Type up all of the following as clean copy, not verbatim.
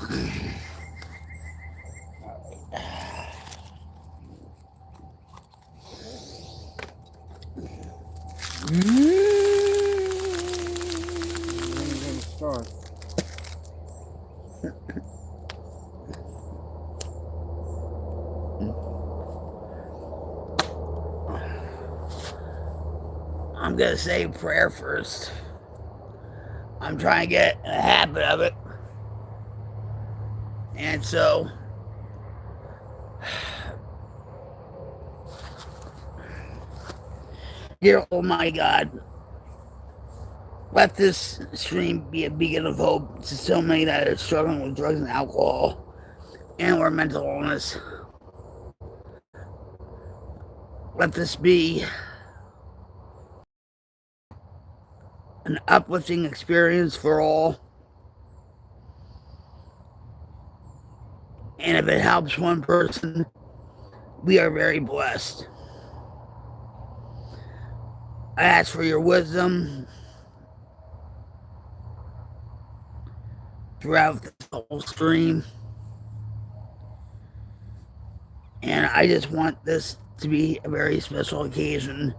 I'm gonna say prayer first. I'm trying to get in a habit of it. And so, dear Almighty God, let this stream be a beacon of hope to so many that are struggling with drugs and alcohol and or mental illness. Let this be an uplifting experience for all. And if it helps one person, we are very blessed. I ask for your wisdom throughout this whole stream. And I just want this to be a very special occasion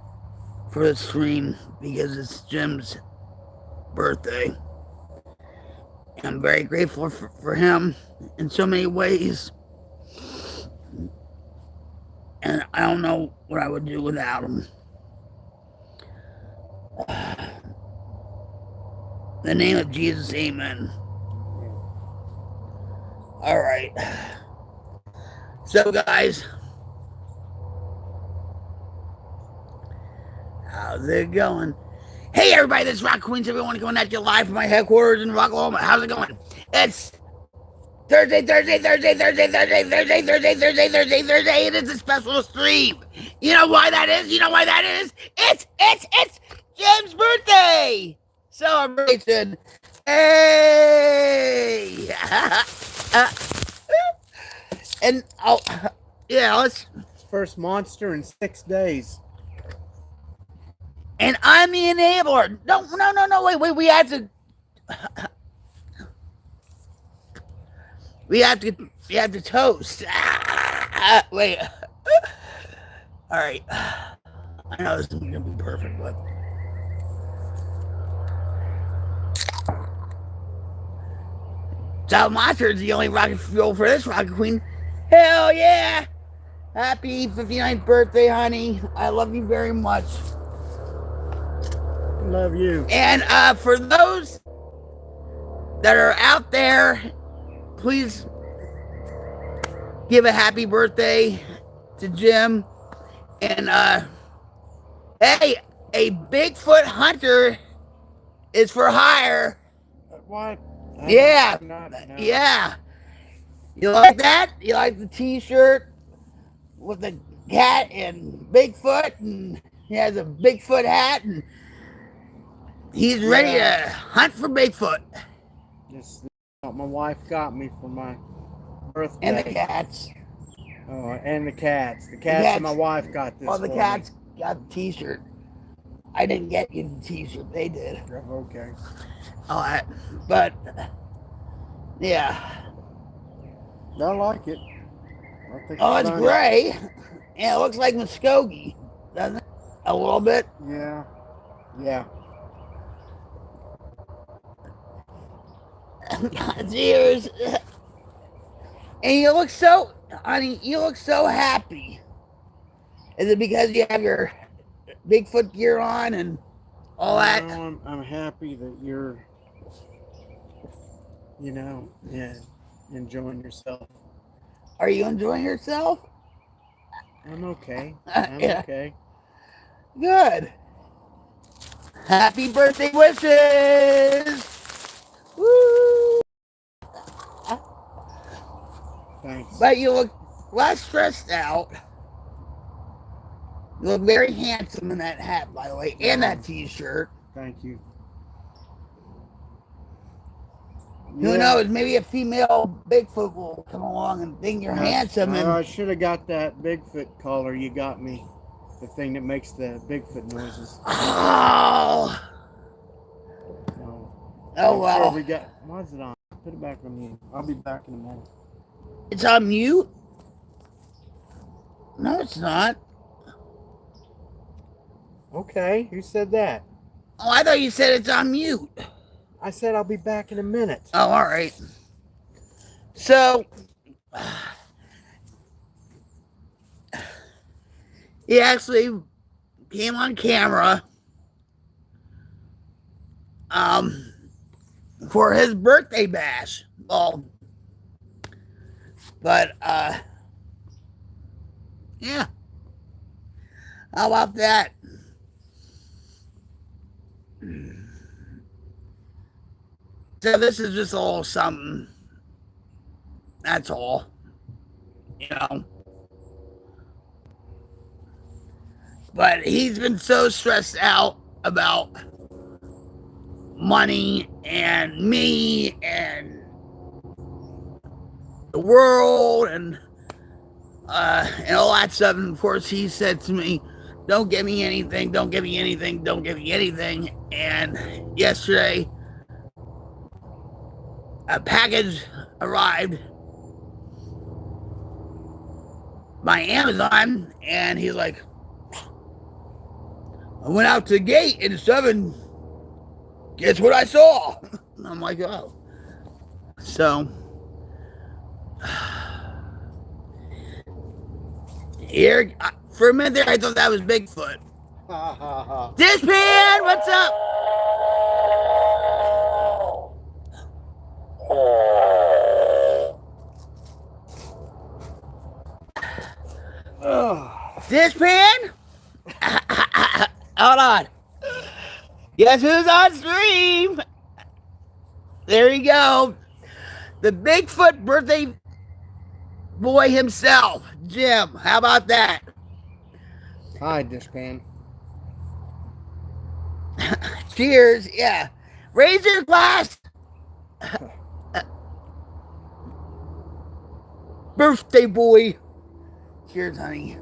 for the stream because it's Jim's birthday. And I'm very grateful for him in so many ways. And I don't know what I would do without him. In the name of Jesus, amen. All right. So, guys, how's it going? Hey, everybody, this is Rock Queens. Everyone coming at you live from my headquarters in Rocklahoma. How's it going? It's Thursday. It is a special stream. You know why that is? It's Jim's birthday celebration. Hey! And let's. First monster in 6 days. And I'm the enabler. No, wait. We have to toast. Wait. All right. I know this isn't gonna be perfect, but Child Monster is the only rocket fuel for this rocket queen. Hell yeah! Happy 59th birthday, honey. I love you very much. Love you. And for those that are out there, please give a happy birthday to Jim. And hey, a Bigfoot hunter is for hire. What? Yeah. Yeah. You like that? You like the t-shirt with the cat and Bigfoot, and he has a Bigfoot hat, and he's ready to hunt for Bigfoot. This what my wife got me for my birthday. And the cats. Oh, and the cats. The cats and my wife got this. Oh, the cats got the t-shirt. I didn't get you the t-shirt. They did. Okay. All right. But, yeah. I like it. It's gray. And it looks like Muskogee, doesn't it? A little bit. Yeah. Yeah. Cheers. And you look so, honey, happy. Is it because you have your Bigfoot gear on and all that? I'm happy that you're, enjoying yourself. Are you enjoying yourself? I'm okay. Okay. Good. Happy birthday wishes. Woo. Thanks. But you look less stressed out. You look very handsome in that hat, by the way, and that t-shirt. Thank you. Who knows? Maybe a female Bigfoot will come along and think you're handsome. And I should have got that Bigfoot collar you got me. The thing that makes the Bigfoot noises. Oh. Oh well. We got. What's it on? Put it back on mute. I'll be back in a minute. It's on mute? No, it's not. Okay, who said that? Oh, I thought you said it's on mute. I said I'll be back in a minute. Oh, all right. So, he actually came on camera for his birthday bash. Well, but yeah. How about that? So this is just a little something. That's all. You know. But he's been so stressed out about money and me and the world and all that stuff. And of course, he said to me, "Don't give me anything. Don't give me anything. Don't give me anything." And yesterday, a package arrived by Amazon, and he's like, "I went out to the gate in 7. Guess what I saw?" I'm like, "Oh." So, here, for a minute there, I thought that was Bigfoot. Dishpan, what's up? Dishpan? Hold on. Guess who's on stream? There you go. The Bigfoot birthday boy himself, Jim. How about that? Hi, Dishpan. Cheers. Yeah. Raise your glass. Birthday boy. Cheers, honey.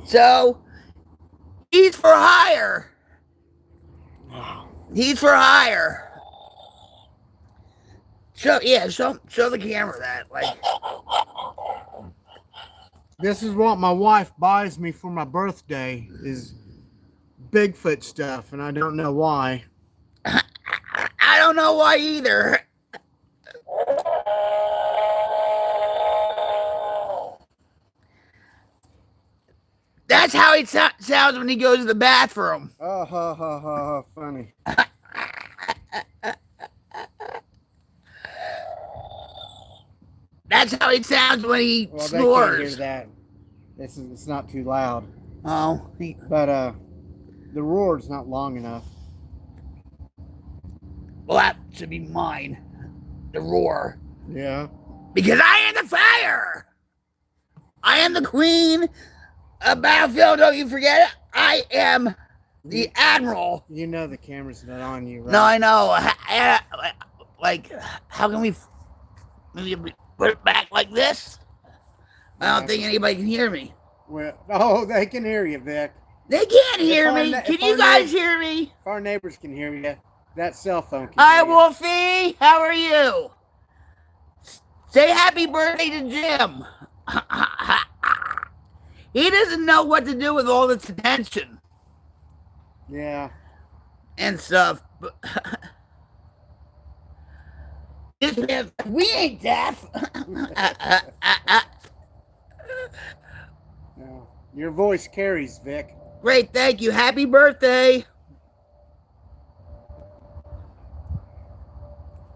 So, he's for hire. He's for hire. Show the camera that. Like, this is what my wife buys me for my birthday is Bigfoot stuff, and I don't know why. I don't know why either. That's how he sounds when he goes to the bathroom. Oh, ha, ha, ha, ha, funny. That's how he sounds when he snores. They can't hear that. It's not too loud. Oh. But the roar's not long enough. Well, that should be mine. The roar. Yeah. Because I am the fire. I am the queen of Battlefield. Don't you forget it. I am the admiral. You know the camera's not on you, right? No, I know. Like, how can we put it back like this? I don't think anybody can hear me. Well, they can hear you, Vic. They can't hear me. Can you guys hear me? If our neighbors can hear you, that cell phone can Hi, hear you. Wolfie. How are you? Say happy birthday to Jim. He doesn't know what to do with all this attention. Yeah. And stuff. We ain't deaf. No. Your voice carries, Vic. Great, thank you. Happy birthday.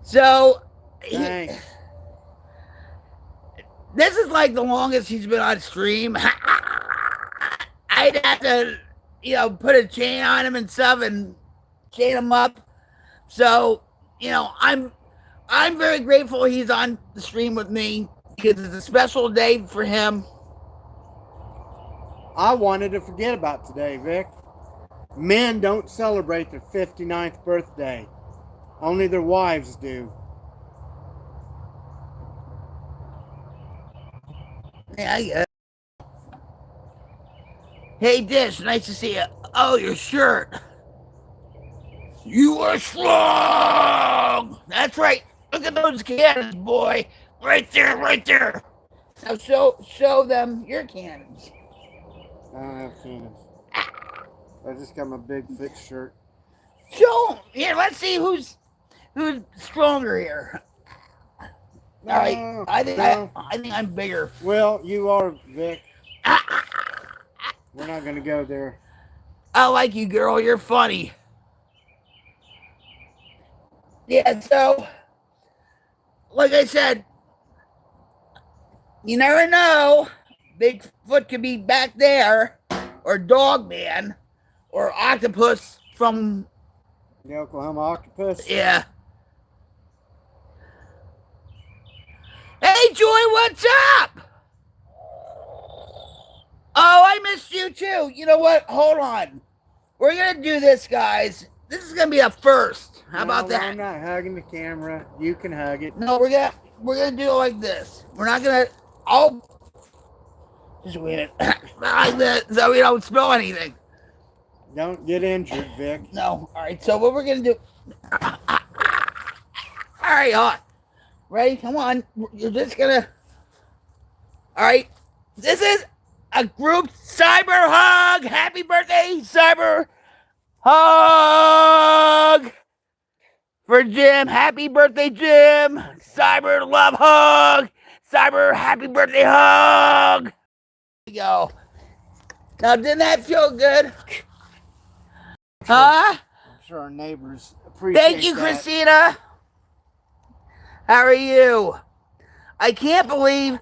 So, Thanks. This is like the longest he's been on stream. I'd have to, put a chain on him and stuff and chain him up. So, I'm very grateful he's on the stream with me because it's a special day for him. I wanted to forget about today, Vic. Men don't celebrate their 59th birthday. Only their wives do. Yeah, I get it. Hey, Dish, nice to see you. Oh, your shirt. You are strong. That's right. Look at those cannons, boy. Right there, right there. Now show them your cannons. I don't have cannons. I just got my Bigfoot shirt. Show them. Yeah, let's see who's stronger here. All right, I think I'm bigger. Well, you are, Vic. We're not gonna go there. I like you, girl. You're funny. Yeah, so like I said, you never know. Bigfoot could be back there, or Dogman, or Octopus from the Oklahoma Octopus. Yeah. Hey, Joy, what's up? Oh, I missed you too. You know what? Hold on. We're gonna do this, guys. This is gonna be a first. How about that? I'm not hugging the camera. You can hug it. No, we're gonna do it like this. We're not gonna. Oh, just wait it like this, so we don't spill anything. Don't get injured, Vic. No. All right. So what we're gonna do? All right, ready? Come on. You're just gonna. All right. This is a group cyber hug. Happy birthday, cyber hug for Jim. Happy birthday, Jim. Cyber love hug. Cyber happy birthday hug. There we go. Now, didn't that feel good? Huh? I'm sure our neighbors appreciate Thank you, that. Christina. How are you? I can't believe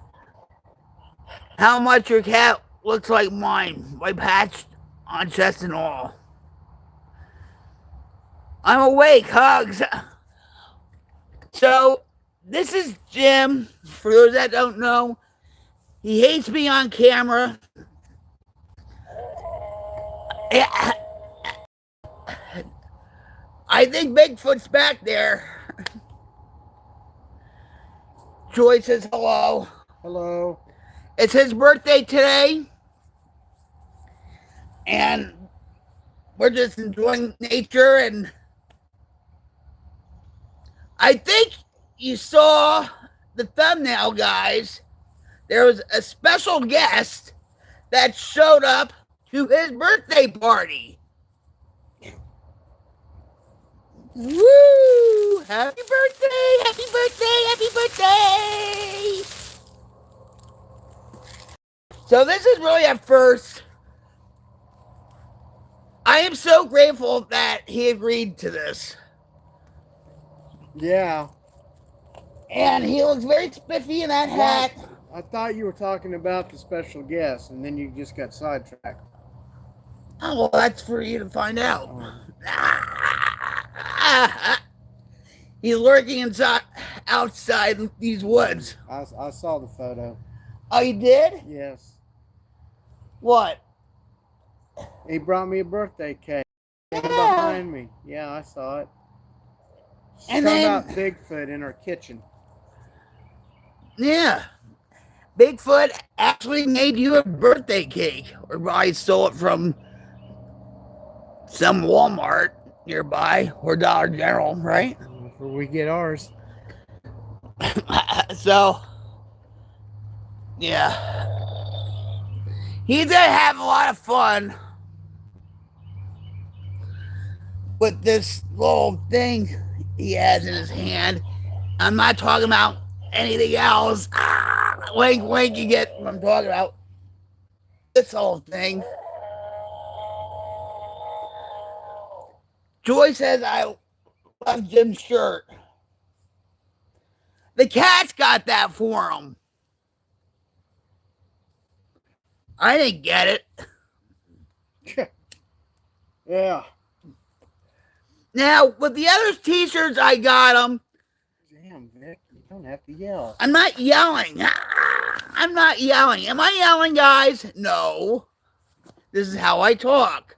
how much your cat looks like mine. My patch on chest and all. I'm awake. Hugs. So, this is Jim. For those that don't know, he hates me on camera. I think Bigfoot's back there. Joy says hello. Hello. It's his birthday today. And we're just enjoying nature. And I think you saw the thumbnail, guys. There was a special guest that showed up to his birthday party. Woo! Happy birthday! Happy birthday! Happy birthday! So this is really a first. I am so grateful that he agreed to this. Yeah. And he looks very spiffy in that hat. I thought you were talking about the special guest, and then you just got sidetracked. Oh, well, that's for you to find out. He's lurking outside these woods. I saw the photo. Oh, you did? Yes. What? He brought me a birthday cake. Behind me. Yeah, I saw it. And talking then about Bigfoot in our kitchen. Yeah. Bigfoot actually made you a birthday cake. Or probably stole it from some Walmart nearby or Dollar General, right? Where we get ours. So, yeah. He's gonna have a lot of fun with this little thing he has in his hand. I'm not talking about anything else. Wink, wink, you get what I'm talking about. This whole thing. Joy says I love Jim's shirt. The cat's got that for him. I didn't get it. Yeah. Now, with the other t-shirts, I got them. Damn, Vic, you don't have to yell. I'm not yelling. I'm not yelling. Am I yelling, guys? No. This is how I talk.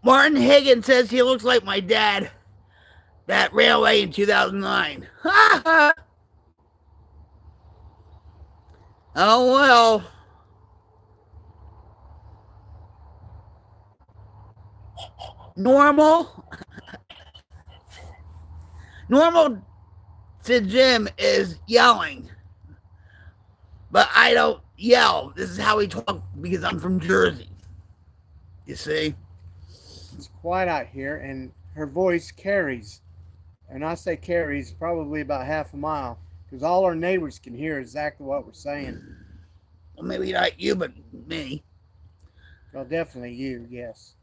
Martin Higgins says he looks like my dad that ran away in 2009. Oh, well. Normal. Normal to Jim is yelling, but I don't yell. This is how we talk because I'm from Jersey. You see? It's quiet out here, and her voice carries. And I say carries probably about half a mile because all our neighbors can hear exactly what we're saying. Well, maybe not you, but me. Well, definitely you, yes.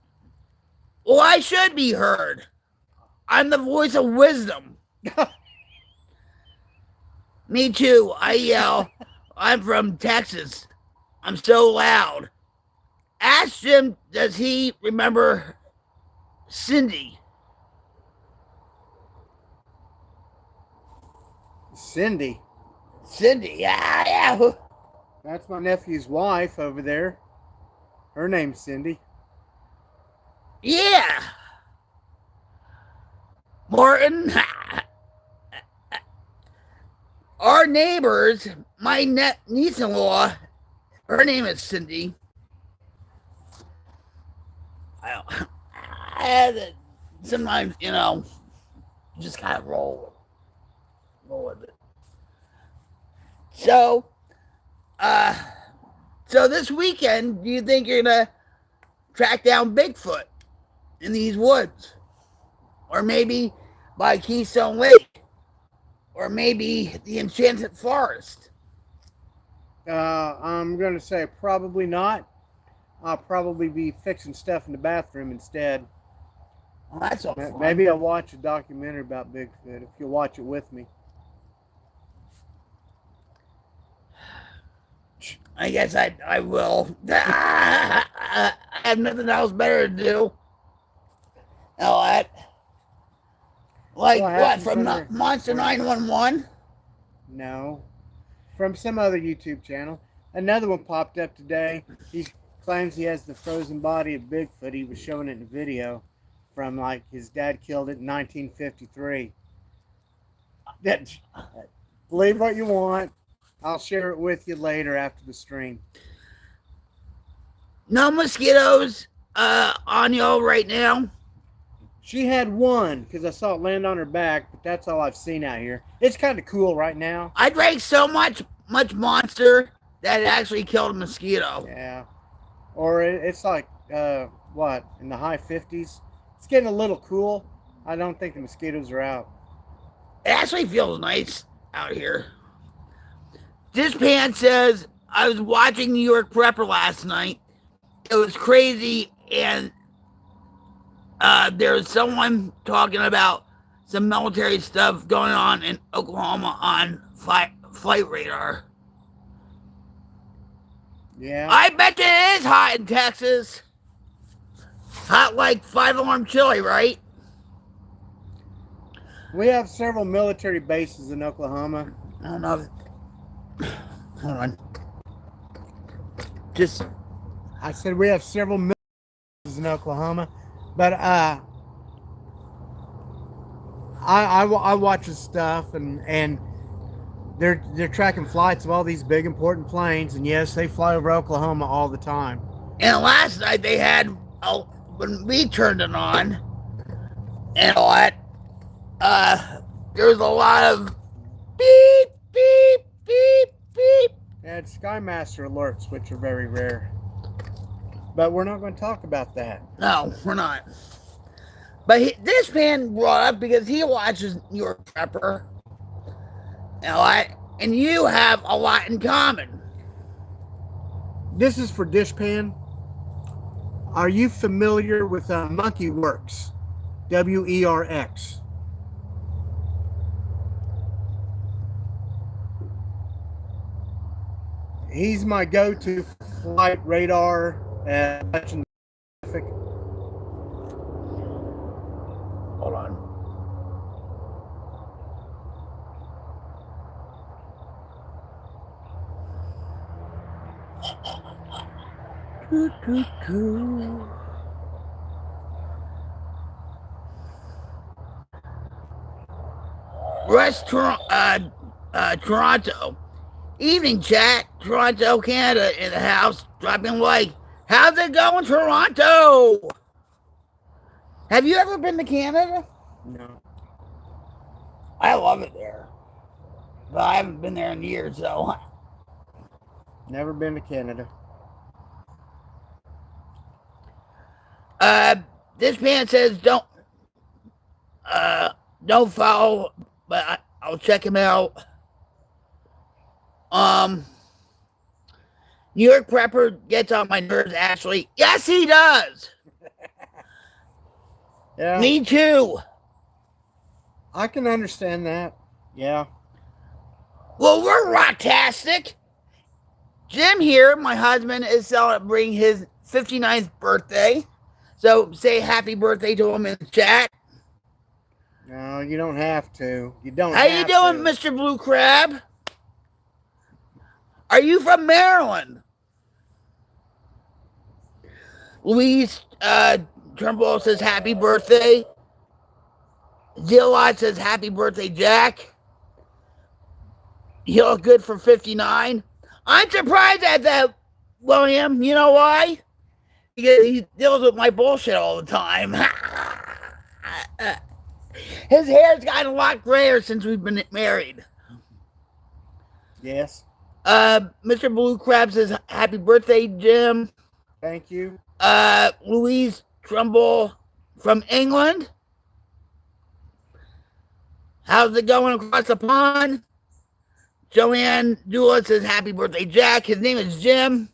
Well, I should be heard. I'm the voice of wisdom. Me too. I yell. I'm from Texas. I'm so loud. Ask Jim, does he remember Cindy? Cindy. Cindy, yeah. That's my nephew's wife over there. Her name's Cindy. Yeah. Martin. Our neighbors, my niece-in-law, her name is Cindy. Sometimes, just kind of roll with it. So this weekend, do you think you're gonna track down Bigfoot in these woods, or maybe by Keystone Lake, or maybe the Enchanted Forest? I'm gonna say probably not. I'll probably be fixing stuff in the bathroom instead. Well, that's all fun. Maybe I'll watch a documentary about Bigfoot if you'll watch it with me. I guess I will. I have nothing else better to do. You know what? Like what? From Monster 911? No. From some other YouTube channel. Another one popped up today. He claims he has the frozen body of Bigfoot. He was showing it in a video from like his dad killed it in 1953. Believe what you want. I'll share it with you later after the stream. No mosquitoes on y'all right now? She had one because I saw it land on her back, but that's all I've seen out here. It's kind of cool right now. I drank so much Monster that it actually killed a mosquito. Yeah. Or it's like, what, in the high 50s? It's getting a little cool. I don't think the mosquitoes are out. It actually feels nice out here. This pan says, I was watching New York Prepper last night. It was crazy, and there was someone talking about some military stuff going on in Oklahoma on flight radar. Yeah. I bet it is hot in Texas. Hot like 5-alarm chili, right? We have several military bases in Oklahoma. I don't know. Hold on. I said we have several military bases in Oklahoma, but I watch this stuff and they're tracking flights of all these big important planes, and yes, they fly over Oklahoma all the time. And last night they had when we turned it on, and what? There was a lot of beep, beep, beep, beep. And Skymaster alerts, which are very rare. But we're not going to talk about that. No, we're not. But this man brought up because he watches New York Prepper. You know what? And you have a lot in common. This is for Dishpan. Are you familiar with Monkey Works? WERX. He's my go-to flight radar and traffic. Hold on. Toronto. Evening chat. Toronto, Canada in the house. Dropping like, how's it going, Toronto? Have you ever been to Canada? No. love it there. But I haven't been there in years, so. Never been to Canada. This man says don't follow, but I'll check him out. New York Prepper gets on my nerves, Ashley. Yes, he does. Yeah. Me too. I can understand that. Yeah. Well, we're rocktastic. Jim here, my husband, is celebrating his 59th birthday. So say happy birthday to him in the chat. No, you don't have to. You don't How you doing, Mr. Blue Crab? Are you from Maryland? Louise Turnbull says happy birthday. Zillot says happy birthday, Jack. You look good for 59. I'm surprised at that, William. You know why? Because he deals with my bullshit all the time. His hair's gotten a lot grayer since we've been married. Yes. Mr. Blue Crab says happy birthday, Jim. Thank you. Louise Trumbull from England. How's it going across the pond? Joanne Dula says happy birthday, Jack. His name is Jim,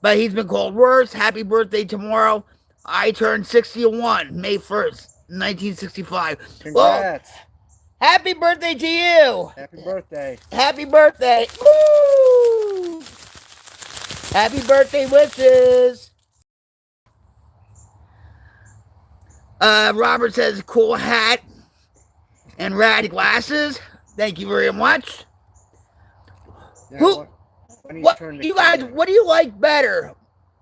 but he's been called worse. Happy birthday tomorrow. I turned 61, May 1st, 1965. Congrats. Well, happy birthday to you. Happy birthday. Happy birthday. Woo! Happy birthday wishes. Robert says cool hat and rad glasses. Thank you very much. Yeah, what you guys, what do you like better?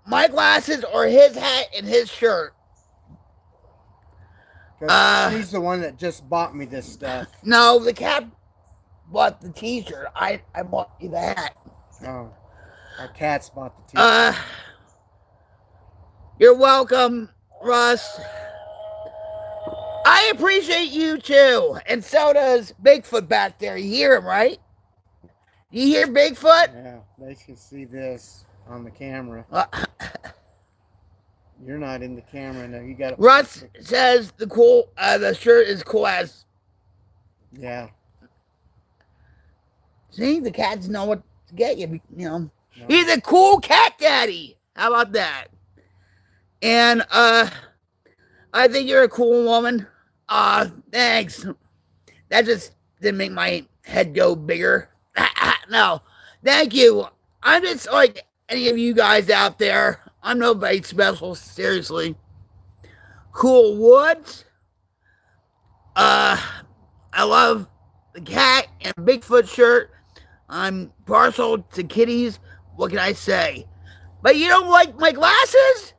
My glasses or his hat and his shirt? She's the one that just bought me this stuff. No, the cat bought the t-shirt. I bought you the hat. Oh, our cats bought the t-shirt. You're welcome, Russ. I appreciate you too, and so does Bigfoot back there. You hear him, right? You hear Bigfoot? Yeah, they can see this on the camera. You're not in the camera now. You got. Russ says the shirt is cool as. Yeah. See, the cats know what to get you. You know, no. He's a cool cat daddy. How about that? And I think you're a cool woman. Thanks. That just didn't make my head go bigger. No, thank you. I'm just like any of you guys out there. I'm nobody special, seriously. Cool Woods. I love the cat and Bigfoot shirt. I'm partial to kitties. What can I say? But you don't like my glasses?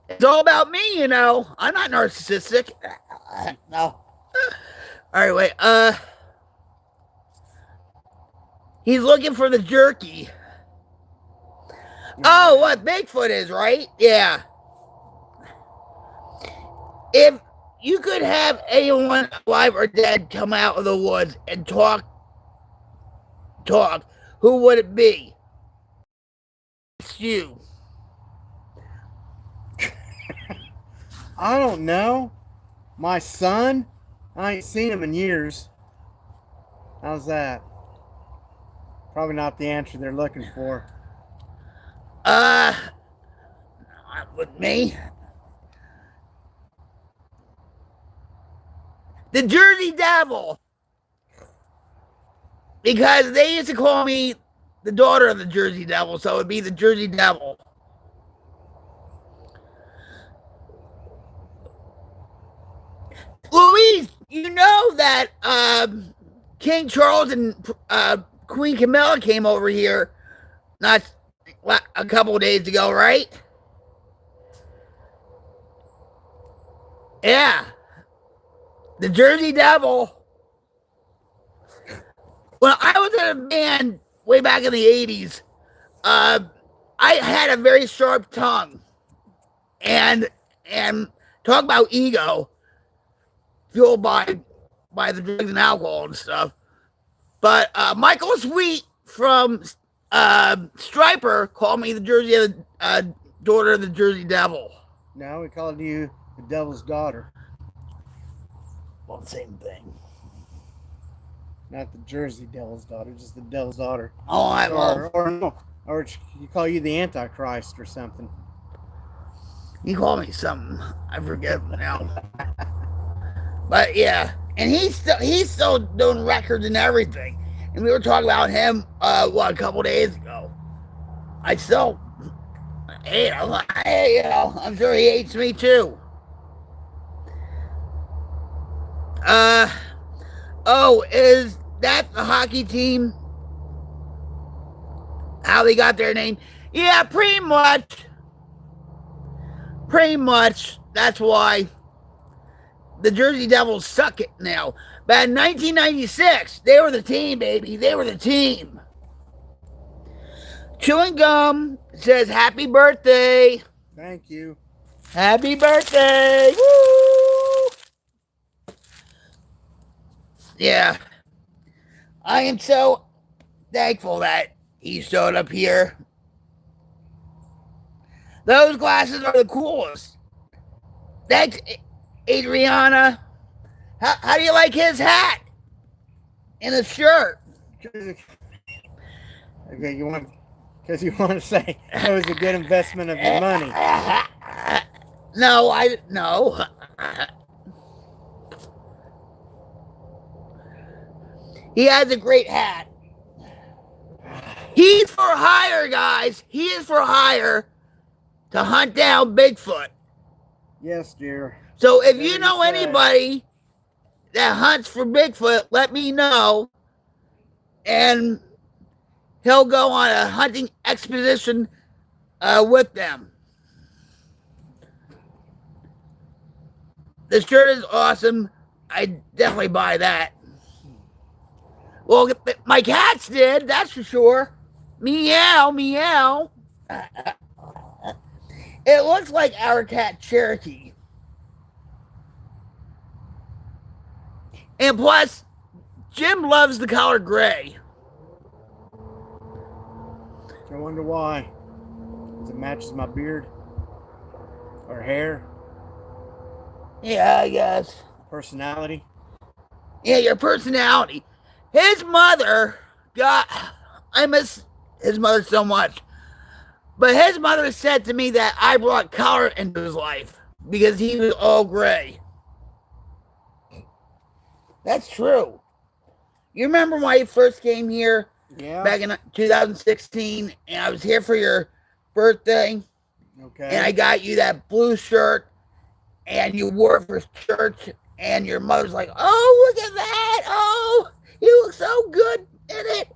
It's all about me, you know. I'm not narcissistic. No. All right, wait. He's looking for the jerky. Oh, what Bigfoot is, right? Yeah. If you could have anyone alive or dead come out of the woods and talk, who would it be? It's you. I don't know. My son? I ain't seen him in years. How's that? Probably not the answer they're looking for. Not with me. The Jersey Devil. Because they used to call me the daughter of the Jersey Devil, so it'd be the Jersey Devil. Louise, you know that King Charles and Queen Camilla came over here not a couple of days ago, right? Yeah. The Jersey Devil. When I was in a band way back in the 80s, I had a very sharp tongue. And talk about ego. fueled by the drugs and alcohol and stuff. But Michael Sweet from Striper called me the Jersey daughter of the Jersey Devil. No, we called you the Devil's Daughter. Well, same thing. Not the Jersey Devil's Daughter, just the Devil's Daughter. Oh, or you call you the Antichrist or something. He called me something. I forget now. But yeah, and he's still doing records and everything. And we were talking about him a couple days ago. I still, I'm sure he hates me too. Is that the hockey team? How they got their name? Yeah, pretty much. Pretty much. That's why the Jersey Devils suck it now. But in 1996, they were the team, baby. They were the team. Chewing Gum says, happy birthday. Thank you. Happy birthday. Woo! Yeah. I am so thankful that he showed up here. Those glasses are the coolest. Thanks, Adriana. How do you like his hat and his shirt? Okay, because you want to say it was a good investment of your money. No. He has a great hat. He's for hire, guys. He is for hire to hunt down Bigfoot. Yes, dear. So if you know anybody that hunts for Bigfoot, let me know. And he'll go on a hunting expedition with them. The shirt is awesome. I definitely buy that. Well, my cats did, that's for sure. Meow, meow. It looks like our cat Cherokee. And plus, Jim loves the color gray. I wonder why. Because it matches my beard or hair. Yeah, I guess. Personality. Yeah, your personality. His mother I miss his mother so much. But his mother said to me that I brought color into his life because he was all gray. That's true. You remember when I first came here back in 2016 and I was here for your birthday? Okay. And I got you that blue shirt and you wore it for church and your mother's like, oh, look at that. Oh, you look so good in it.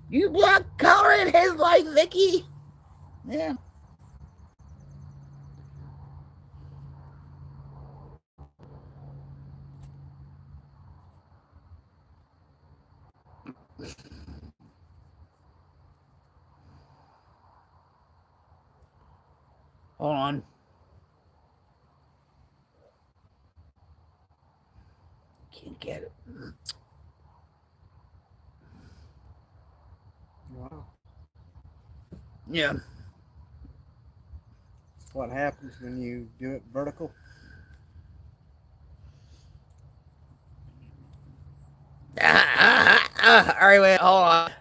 You brought color in his life, Vicky. Yeah. Hold on. Can't get it. Wow. Yeah. That's what happens when you do it vertical. All right, wait, hold on.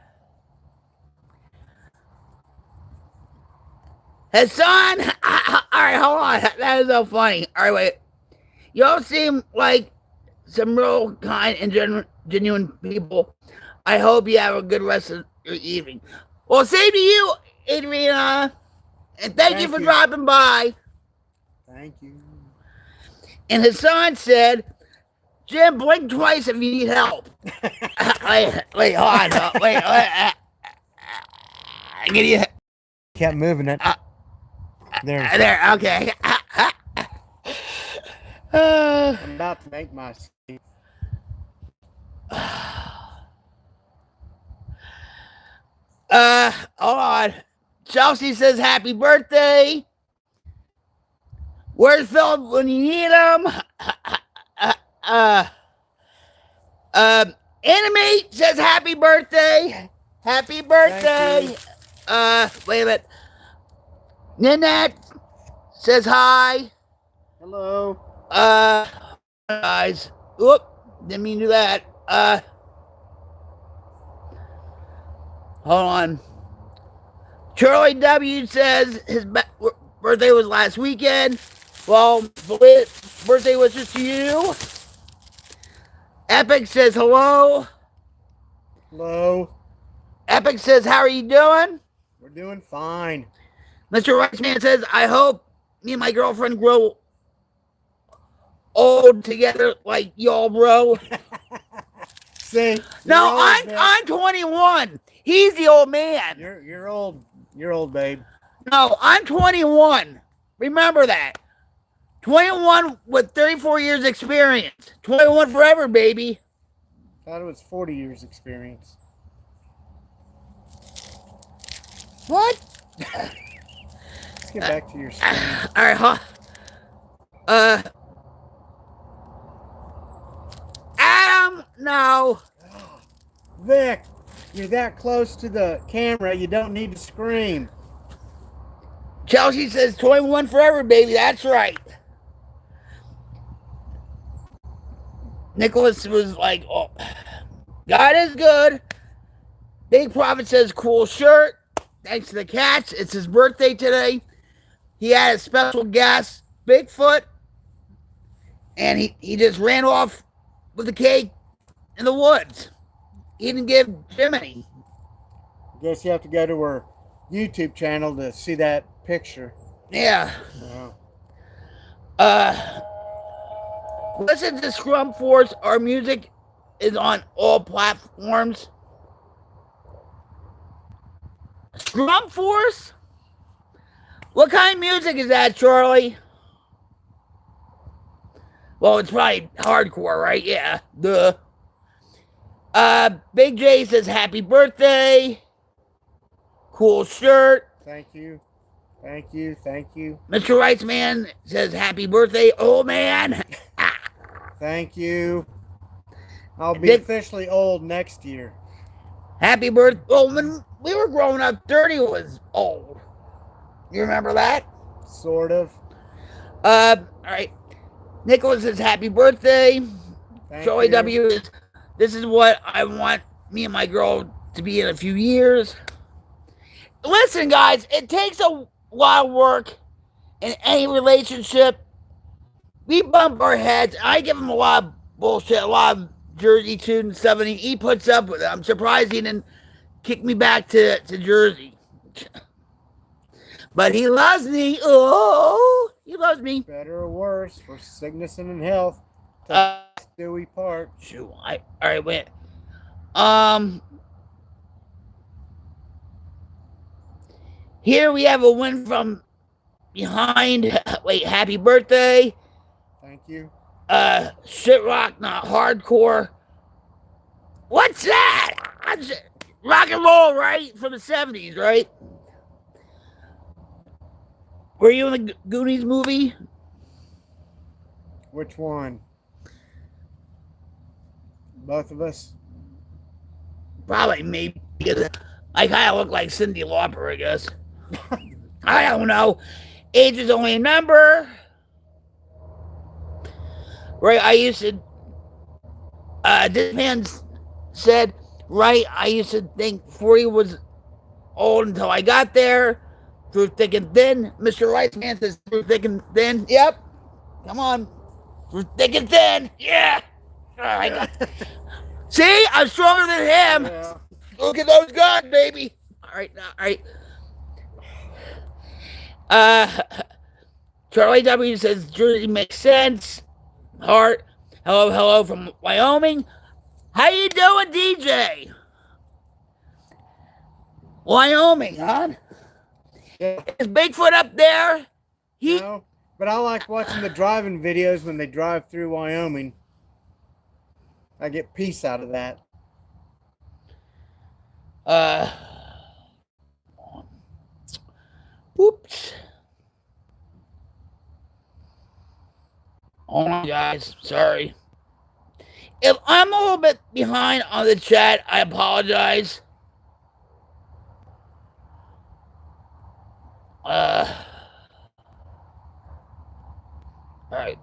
Hassan, all right, hold on. That is so funny. All right, wait. Y'all seem like some real kind and genuine people. I hope you have a good rest of your evening. Well, same to you, Adriana. And thank you for dropping by. Thank you. And Hassan said, Jim, blink twice if you need help. wait, hold on. Wait. Kept moving it. There, okay. I'm about to make my escape. Hold on. Chelsea says happy birthday. Where's Philip when you need him? Anime says happy birthday. Happy birthday. Wait a minute. Ninette says hi. Hello. Guys. Oop, didn't mean to do that. Hold on. Charlie W says his birthday was last weekend. Well, birthday wishes to you. Epic says hello. Hello. Epic says, how are you doing? We're doing fine. Mr. Riceman says, I hope me and my girlfriend grow old together like y'all, bro. See? No, I'm 21. He's the old man. You're old. You're old, babe. No, I'm 21. Remember that. 21 with 34 years experience. 21 forever, baby. Thought it was 40 years experience. What? Let's get back to your screen. All right, huh? Adam, no. Vic, you're that close to the camera, you don't need to scream. Chelsea says 21 forever, baby. That's right. Nicholas was like, oh, God is good. Big Prophet says, cool shirt. Thanks to the cats. It's his birthday today. He had a special guest, Bigfoot. And he just ran off with the cake in the woods. He didn't give Jim any. I guess you have to go to her YouTube channel to see that picture. Yeah. Listen to Scrum Force. Our music is on all platforms. Scrum Force? What kind of music is that, Charlie? Well, it's probably hardcore, right? Yeah. Duh. Big J says happy birthday. Cool shirt. Thank you. Thank you. Thank you. Mr. Wrightsman says happy birthday, old man. Thank you. I'll be officially old next year. Happy birthday. Oh, when we were growing up, 30 was old. You remember that? Sort of. All right. Nicholas says happy birthday. Joey W. This is what I want me and my girl to be in a few years. Listen, guys, it takes a lot of work in any relationship. We bump our heads. I give him a lot of bullshit, a lot of Jersey tune and stuff, and he puts up with it. I'm surprised he didn't kick me back to Jersey. But he loves me. Oh, he loves me. Better or worse, for sickness and in health. Do we part? Shoot, all right, wait. Here we have a win from behind. Wait, happy birthday. Thank you. Shit rock, not hardcore. What's that? Rock and roll, right? From the 70s, right? Were you in the Goonies movie? Which one? Both of us? Probably, maybe. I kind of look like Cyndi Lauper, I guess. I don't know. Age is only a number. Right, I used to... this man said, right, I used to think 40 was old until I got there. Through thick and thin. Mr. Riceman says through thick and thin. Yep. Come on. Through thick and thin. Yeah. See? I'm stronger than him. Yeah. Look at those guns, baby. All right. Charlie W says Jersey makes sense. Heart. Hello from Wyoming. How you doing, DJ? Wyoming, huh? Yeah. Is Bigfoot up there? No, but I like watching the driving videos when they drive through Wyoming. I get peace out of that. Oops. Hold on, guys. Sorry. If I'm a little bit behind on the chat, I apologize. All right.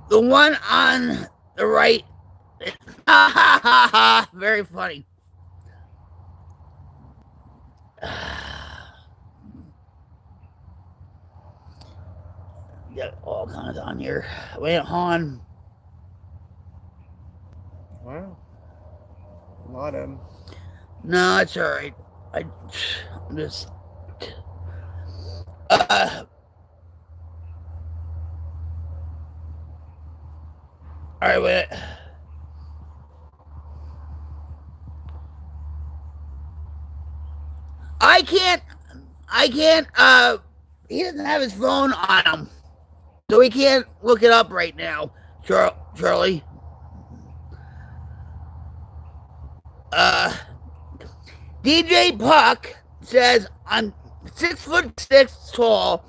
The one on the right. Ha ha ha ha. Very funny. Got all kinds on here. Wait, Han. Wow. A lot of them. No, it's all right. I'm just. All right, wait. I can't. He doesn't have his phone on him, so he can't look it up right now, Charlie. DJ Puck says I'm 6'6" tall.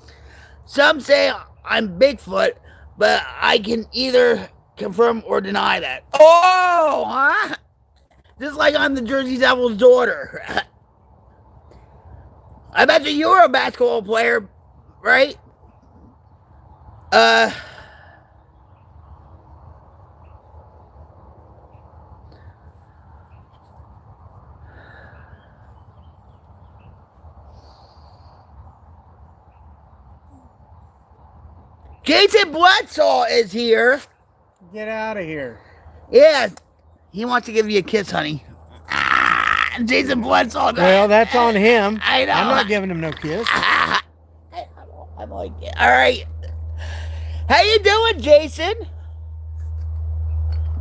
Some say I'm Bigfoot, but I can either confirm or deny that. Oh, huh? Just like I'm the Jersey Devils' daughter. I bet you were a basketball player, right? Jason Bledsoe is here. Get out of here. Yeah, he wants to give you a kiss, honey. Jason Bledsoe. Well, that's on him. I know. I'm not giving him no kiss. I'm like, all right. How you doing, Jason?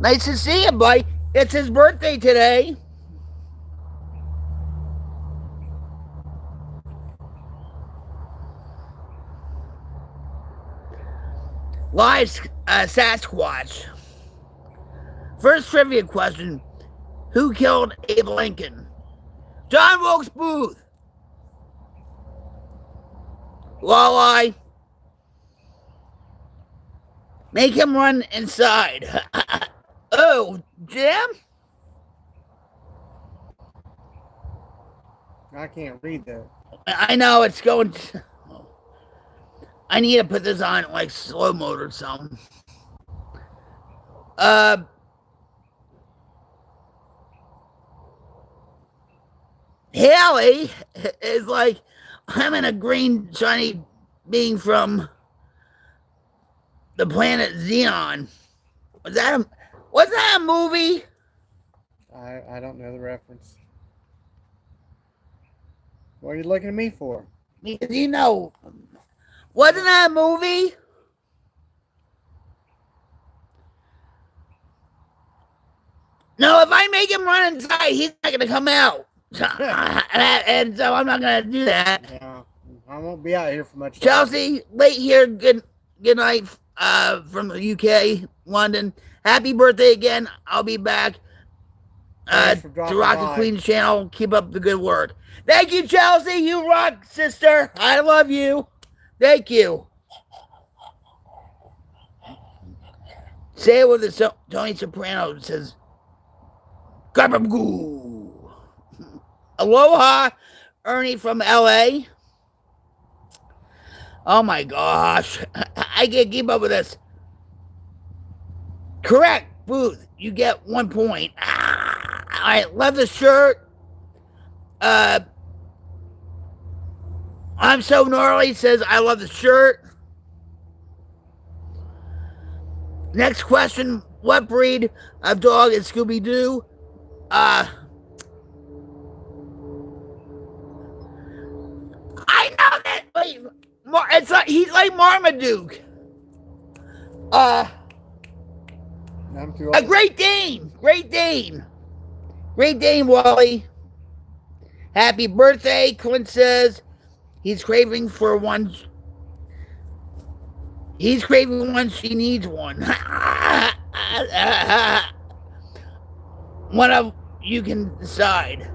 Nice to see you, buddy. It's his birthday today. Live Sasquatch. First trivia question. Who killed Abe Lincoln? John Wilkes Booth. Walleye. Make him run inside. Oh, Jim? I can't read that. I know it's going to... I need to put this on like slow mode or something. Haley is like, I'm in a green shiny being from the planet Xenon. Was that a movie? I don't know the reference. What are you looking at me for? Because you know, wasn't that a movie? No, if I make him run inside, he's not going to come out. And so I'm not going to do that. Yeah, I won't be out here for much. Chelsea, late here. Good night from the UK, London. Happy birthday again. I'll be back to Rock the Queen's channel. Keep up the good work. Thank you, Chelsea. You rock, sister. I love you. Thank you. Say it with the Tony Soprano says, Garbagoo. Aloha, Ernie from LA. Oh my gosh. I can't keep up with this. Correct, Booth. You get 1 point. All right, love the shirt. I'm so gnarly says I love the shirt. Next question. What breed of dog is Scooby-Doo? I know that. Wait, it's like he's like Marmaduke. A Great Dane. Great Dane. Great Dane, Wally. Happy birthday, Clint says. He's craving for one. He's craving one. She needs one. One of you can decide.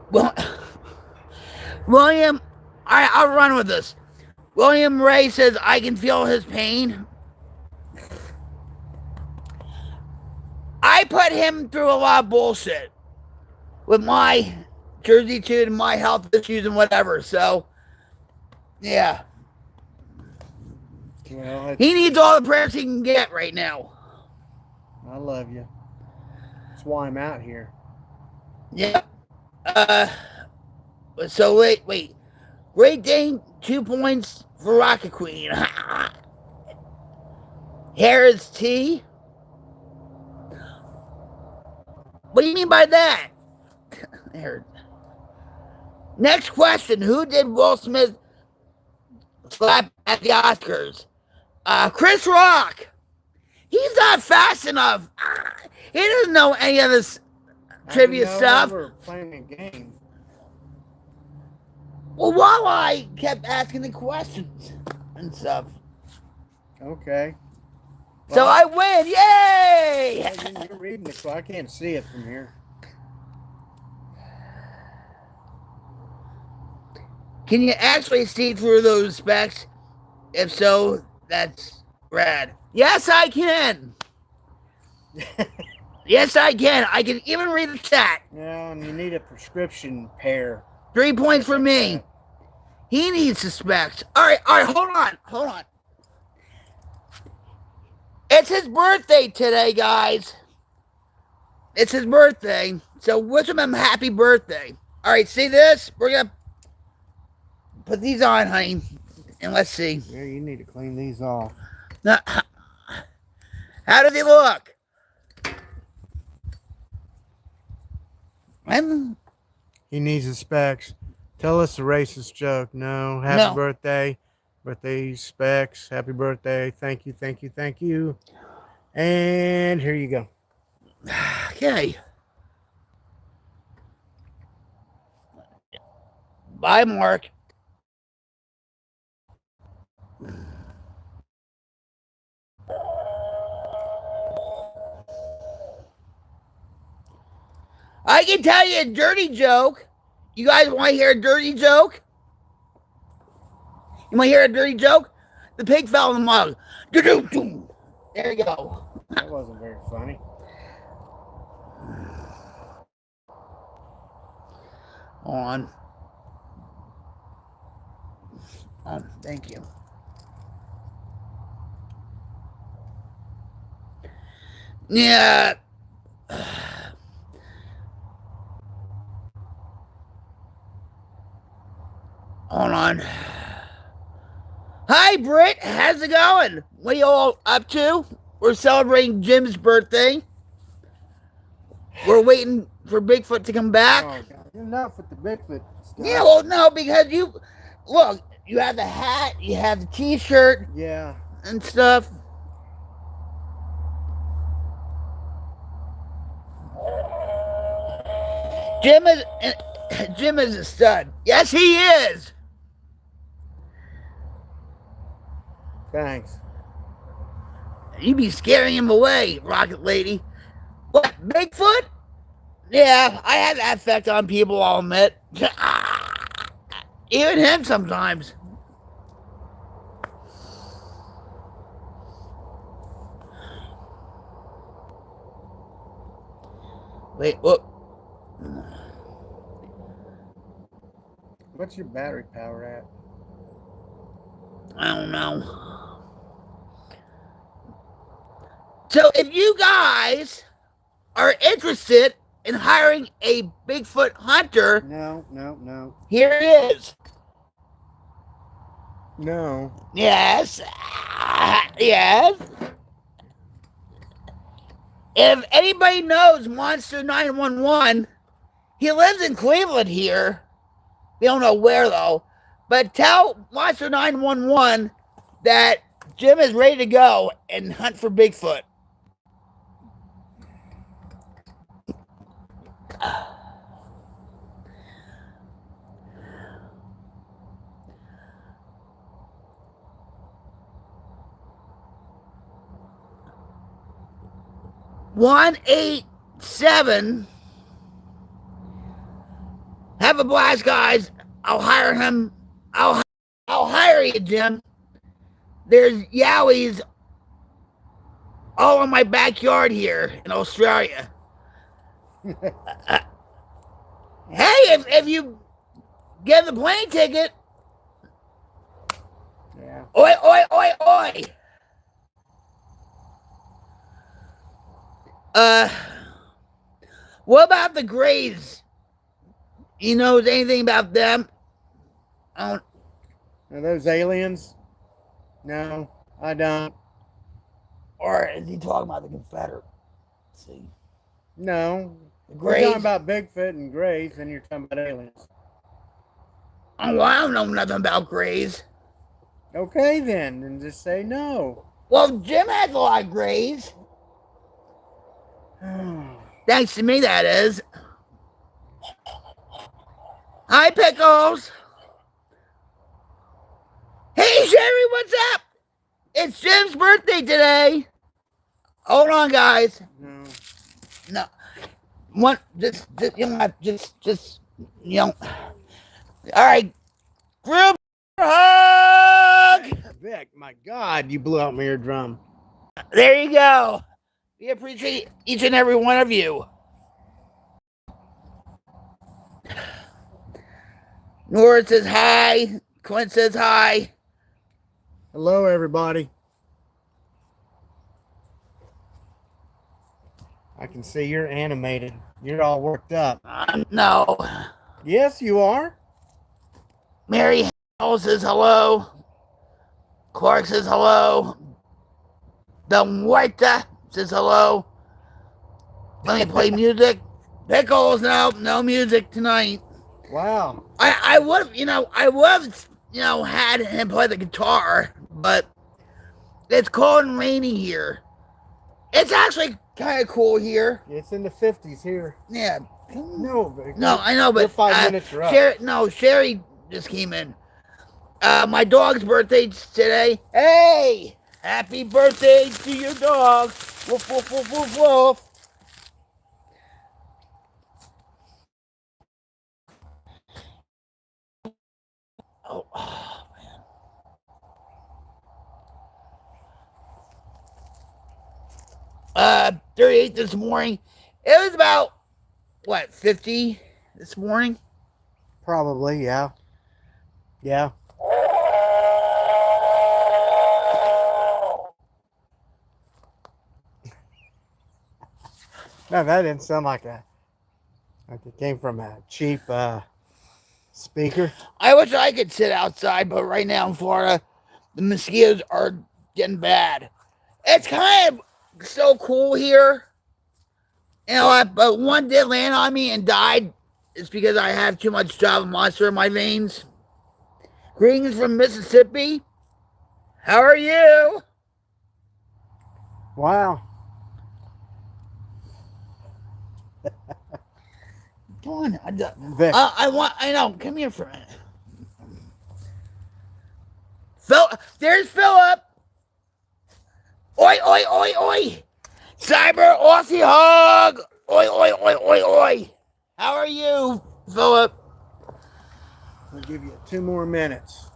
Well, William, I'll run with this. William Ray says, I can feel his pain. I put him through a lot of bullshit with my Jersey Tune and my health issues and whatever. So, yeah. Well, he needs all the prayers he can get right now. I love you. That's why I'm out here. Yeah. So wait. Great Dane, 2 points for Rocket Queen. Harris T. What do you mean by that? Next question. Who did Will Smith slap at the Oscars? Chris Rock. He's not fast enough. He doesn't know any of this trivia stuff. We're playing a game. Well, while I kept asking the questions and stuff. Okay. Well, so I win. Yay! You're reading it, so I can't see it from here. Can you actually see through those specs? If so, that's rad. Yes, I can. Yes, I can. I can even read the chat. Yeah, and you need a prescription pair. 3 points for me. He needs the specs. All right, hold on. It's his birthday today, guys. It's his birthday. So wish him a happy birthday. All right, see this? We're going to put these on, honey. And let's see. Yeah, you need to clean these off. Now, how does he look? He needs the specs. Tell us a racist joke. No. Happy birthday. Birthday specs. Happy birthday. Thank you. And here you go. Okay. Bye, Mark. I can tell you a dirty joke. You guys want to hear a dirty joke? You want to hear a dirty joke? The pig fell in the mug. There you go. That wasn't very funny. Hold on. Oh, thank you. Yeah. Hold on. Hi, Britt. How's it going? What are you all up to? We're celebrating Jim's birthday. We're waiting for Bigfoot to come back. Oh, God. Enough with the Bigfoot stuff. Yeah, well, no, because you have the hat, you have the T-shirt, yeah, and stuff. Jim is a stud. Yes, he is. Thanks. You be scaring him away, Rocket Lady. What, Bigfoot? Yeah, I have that effect on people, I'll admit. Even him sometimes. Wait, what? What's your battery power at? I don't know. So if you guys are interested in hiring a Bigfoot hunter, no. Here he is. No. Yes. Yes. If anybody knows Monster 911, he lives in Cleveland here. We don't know where though. But tell Monster 911 that Jim is ready to go and hunt for Bigfoot. $187. Have a blast, guys. I'll hire him. I'll hire you, Jim. There's yowies all in my backyard here in Australia. Hey, if you get the plane ticket, yeah. Oi, oi, oi, oi. What about the Greys? You know anything about them? I don't. Are those aliens? No, I don't. Or is he talking about the Confederacy? No. The We're Greys? talking about Bigfoot and Grays, and you're talking about aliens. Oh, I don't know nothing about Greys. Okay, then just say no. Well, Jim has a lot of Greys. Thanks to me, that is. Hi, Pickles. Hey, Sherry, what's up? It's Jim's birthday today. Hold on, guys. No. One, just you know, just you know. All right, group hug. Vic, my God, you blew out my eardrum. There you go. We appreciate each and every one of you. Nora says hi. Clint says hi. Hello, everybody. I can see you're animated. You're all worked up. No. Yes, you are. Mary Hall says hello. Clark says hello. The White says hello. Let me play music. Pickles, no music tonight. Wow. I would have, had him play the guitar, but it's cold and rainy here. It's actually kind of cool here. It's in the 50s here. Yeah. No, Vic. No, I know, but you're 5 minutes are up. Sherry just came in. My dog's birthday's today. Hey! Happy birthday to your dog. Woof, woof, woof, woof, woof. Oh, man. 38 this morning. It was about, 50 this morning? Probably, yeah. Yeah. No, that didn't sound like it came from a cheap speaker. I wish I could sit outside, but right now in Florida, the mosquitoes are getting bad. It's kind of so cool here. But one did land on me and died. It's because I have too much Java Monster in my veins. Greetings from Mississippi. How are you? Wow. Come on. I know. Come here for a minute. There's Philip. Oi, oi, oi, oi. Cyber Aussie hug. Oi, oi, oi, oi, oi. How are you, Philip? I'll give you 2 more minutes.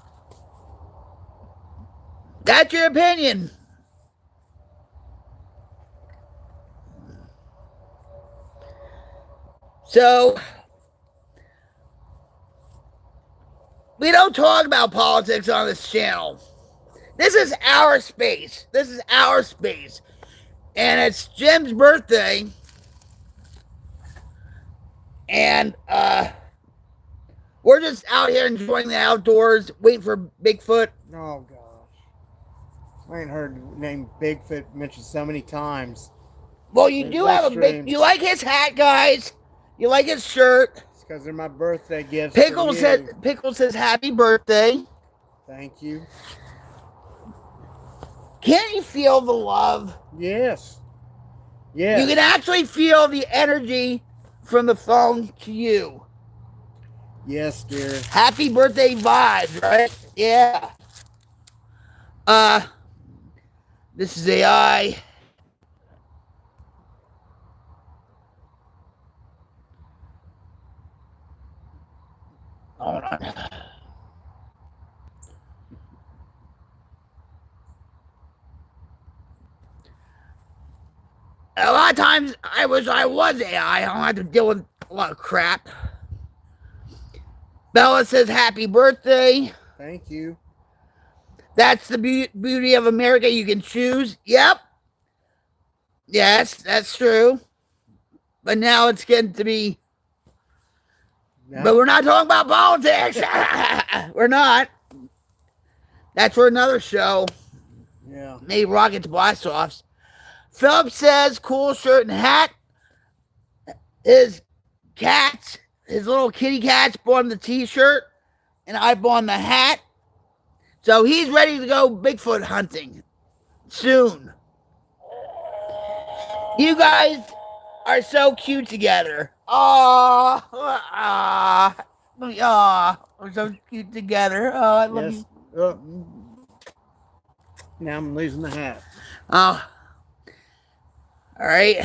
That's your opinion. So, we don't talk about politics on this channel. This is our space. And it's Jim's birthday. And we're just out here enjoying the outdoors, waiting for Bigfoot. Oh, gosh. I ain't heard the name Bigfoot mentioned so many times. Well, you do have a big... You like his hat, guys? You like his shirt? It's because they're my birthday gifts. Pickle says happy birthday. Thank you. Can't you feel the love? Yes. Yes. You can actually feel the energy from the phone to you. Yes, dear. Happy birthday vibes, right? Yeah. This is AI. Hold A lot of times, I wish I was AI. I don't have to deal with a lot of crap. Bella says, happy birthday. Thank you. That's the beauty of America. You can choose. Yep. Yes, that's true. But now it's getting to be... No. But we're not talking about politics. We're not. That's for another show. Yeah. Maybe Rockets Blast-Offs. Philip says, cool shirt and hat. His cats, his little kitty cats bought him the t-shirt, and I bought him the hat. So he's ready to go Bigfoot hunting soon. You guys are so cute together. Aww. We're so cute together. Oh, I love you. Now I'm losing the hat. Oh. All right.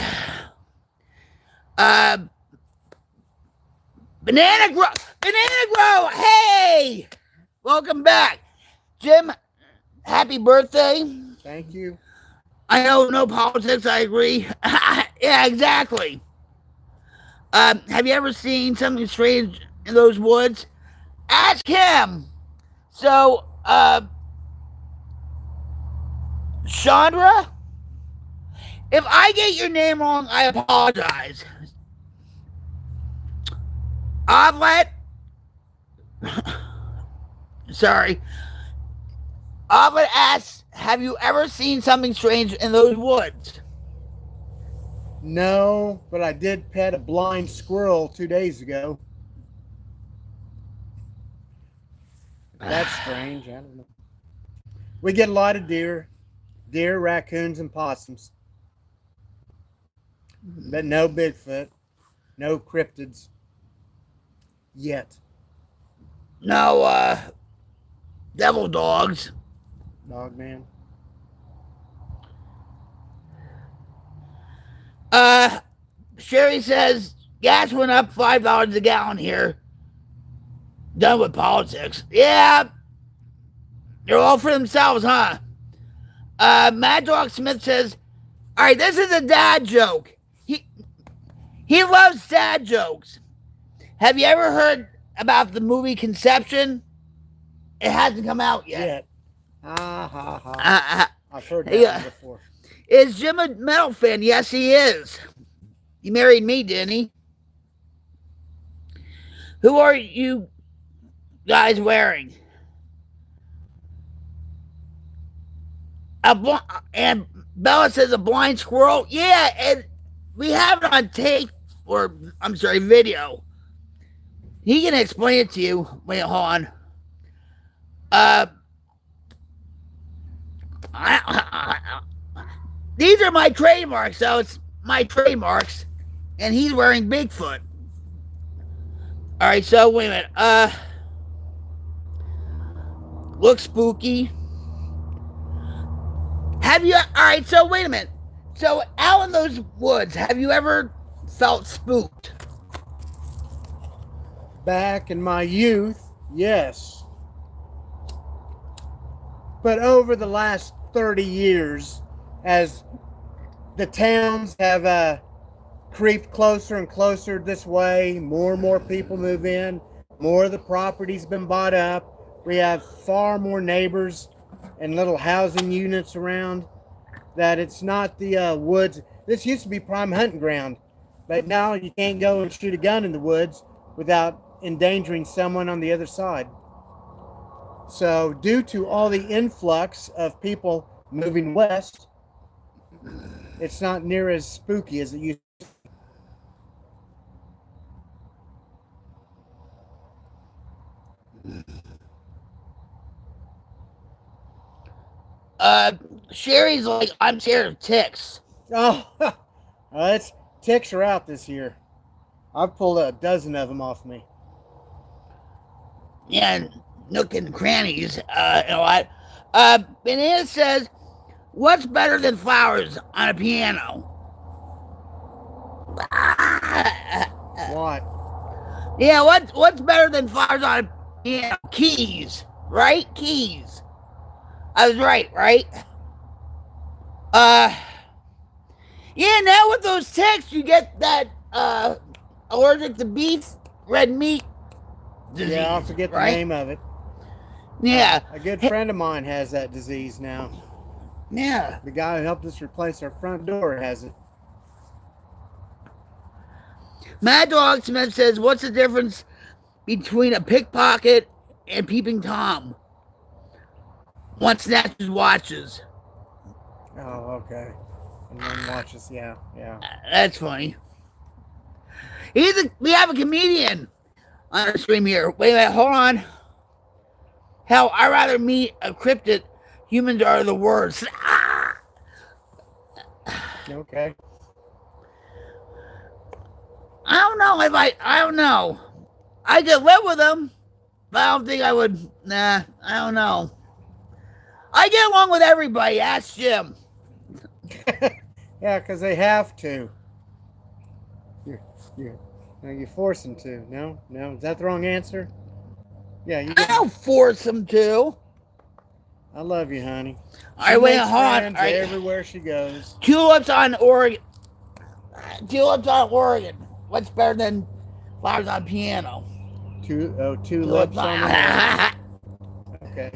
Banana Grow. Hey, welcome back, Jim. Happy birthday. Thank you. I know, no politics. I agree. Yeah, exactly. Have you ever seen something strange in those woods? Ask him. So, Chandra, if I get your name wrong, I apologize. Ovelet. Sorry. Ovelet asks, have you ever seen something strange in those woods? No, but I did pet a blind squirrel 2 days ago. That's strange. I don't know. We get a lot of deer, raccoons, and possums. But no Bigfoot, no cryptids yet. No, devil dogs. Dog man. Sherry says gas went up $5 a gallon here. Done with politics. Yeah. They're all for themselves, huh? Mad Dog Smith says, all right, this is a dad joke. He loves dad jokes. Have you ever heard about the movie Conception? It hasn't come out yet. I've heard that one before. Is Jim a metal fan? Yes, he is. He married me, didn't he? Who are you guys wearing? And Bella says a blind squirrel. Yeah, and we have it on tape, or I'm sorry, video. He can explain it to you. Wait, hold on. These are my trademarks, so it's my trademarks, and he's wearing Bigfoot. All right, so wait a minute. Looks spooky. Have you? All right, so wait a minute. So out in those woods, have you ever felt spooked? Back in my youth, yes. But over the last 30 years, as the towns have creeped closer and closer this way, more and more people move in, more of the property's been bought up. We have far more neighbors and little housing units around, that it's not the woods. This used to be prime hunting ground, but now you can't go and shoot a gun in the woods without endangering someone on the other side. So due to all the influx of people moving west, it's not near as spooky as it used to be. Sherry's like, I'm scared of ticks. Oh, ticks are out this year. I've pulled a dozen of them off me. Yeah, nook and crannies. You know what? Banana says, what's better than flowers on a piano? What? Yeah, what's better than flowers on a Yeah, keys, right? Keys. I was right, right? Yeah, now with those ticks, you get that allergic to beef, red meat disease. Yeah, I'll forget right? the name of it. Yeah. A good friend of mine has that disease now. Yeah. The guy who helped us replace our front door has it. Mad Dog Smith says, what's the difference between a pickpocket and peeping Tom? One snatches watches. Oh, okay. And one watches, yeah. That's funny. We have a comedian on our stream here. Wait a minute, hold on. Hell, I'd rather meet a cryptid. Humans are the worst. Okay. I don't know if I don't know. I could live with them, but I don't think I would. Nah, I don't know. I get along with everybody. Ask Jim. Yeah, because they have to. You force them to. No? Is that the wrong answer? Yeah, you. I don't force them to. I love you, honey. All right, wait, hold on. All right. Everywhere she goes. Tulips on Oregon. Tulips on Oregon. What's better than flowers on piano? Tulips on Okay.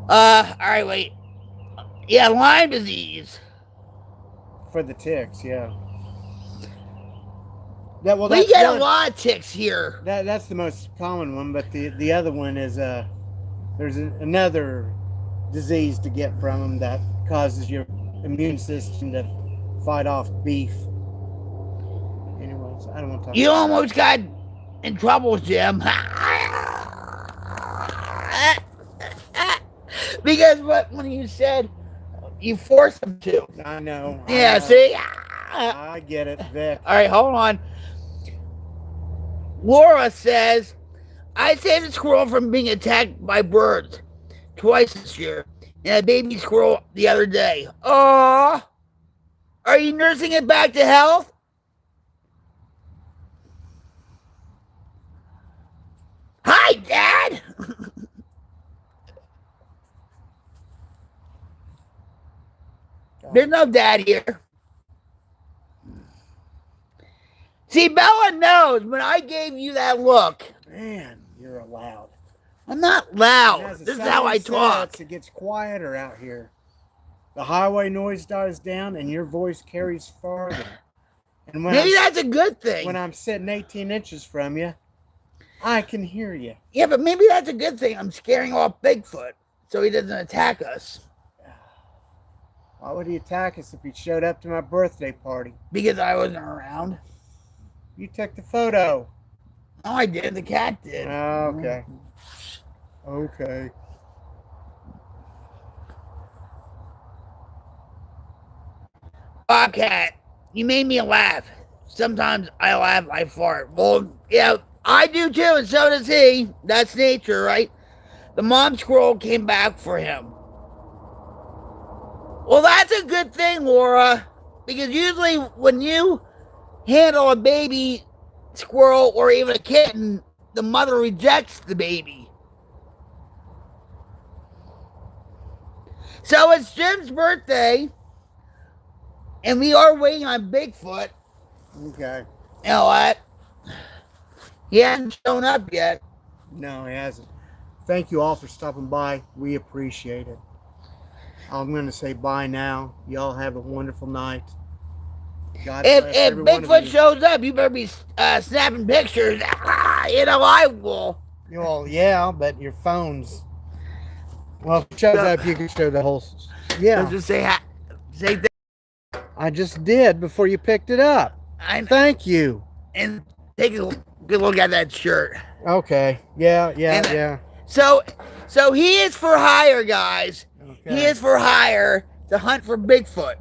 All right, wait. Yeah, Lyme disease. For the ticks, yeah. We get a lot of ticks here. That's the most common one, but the other one is there's another disease to get from them that causes your immune system to fight off beef. Anyways, I don't want to talk. You almost got in trouble, Jim. Because when you said you forced them to. I know. Yeah, see? I get it, Vic. All right, hold on. Laura says, I saved a squirrel from being attacked by birds twice this year, and a baby squirrel the other day. Aww. Are you nursing it back to health? Hi, Dad. There's no dad here. See, Bella knows when I gave you that look. Man, you're loud. I'm not loud. This is how I talk. It gets quieter out here. The highway noise dies down and your voice carries farther. And maybe that's a good thing. When I'm sitting 18 inches from you, I can hear you. Yeah, but maybe that's a good thing. I'm scaring off Bigfoot so he doesn't attack us. Why would he attack us if he showed up to my birthday party? Because I wasn't around. You took the photo. No, I did. The cat did. Okay. Okay. Bobcat, you made me laugh. Sometimes I laugh, I fart. Well, yeah, I do too, and so does he. That's nature, right? The mom squirrel came back for him. Well, that's a good thing, Laura, because usually when you handle a baby squirrel or even a kitten, the mother rejects the baby. So it's Jim's birthday, and we are waiting on Bigfoot. Okay. You know what? He hasn't shown up yet. No, he hasn't. Thank you all for stopping by. We appreciate it. I'm going to say bye now. Y'all have a wonderful night. God if Bigfoot shows up, you better be snapping pictures. You know, I will. Well, yeah, but your phone's... Well, if it shows up, you can show the whole... Yeah. So just say I just did before you picked it up. Thank you. And take a good look at that shirt. Okay. Yeah. So he is for hire, guys. Okay. He is for hire to hunt for Bigfoot.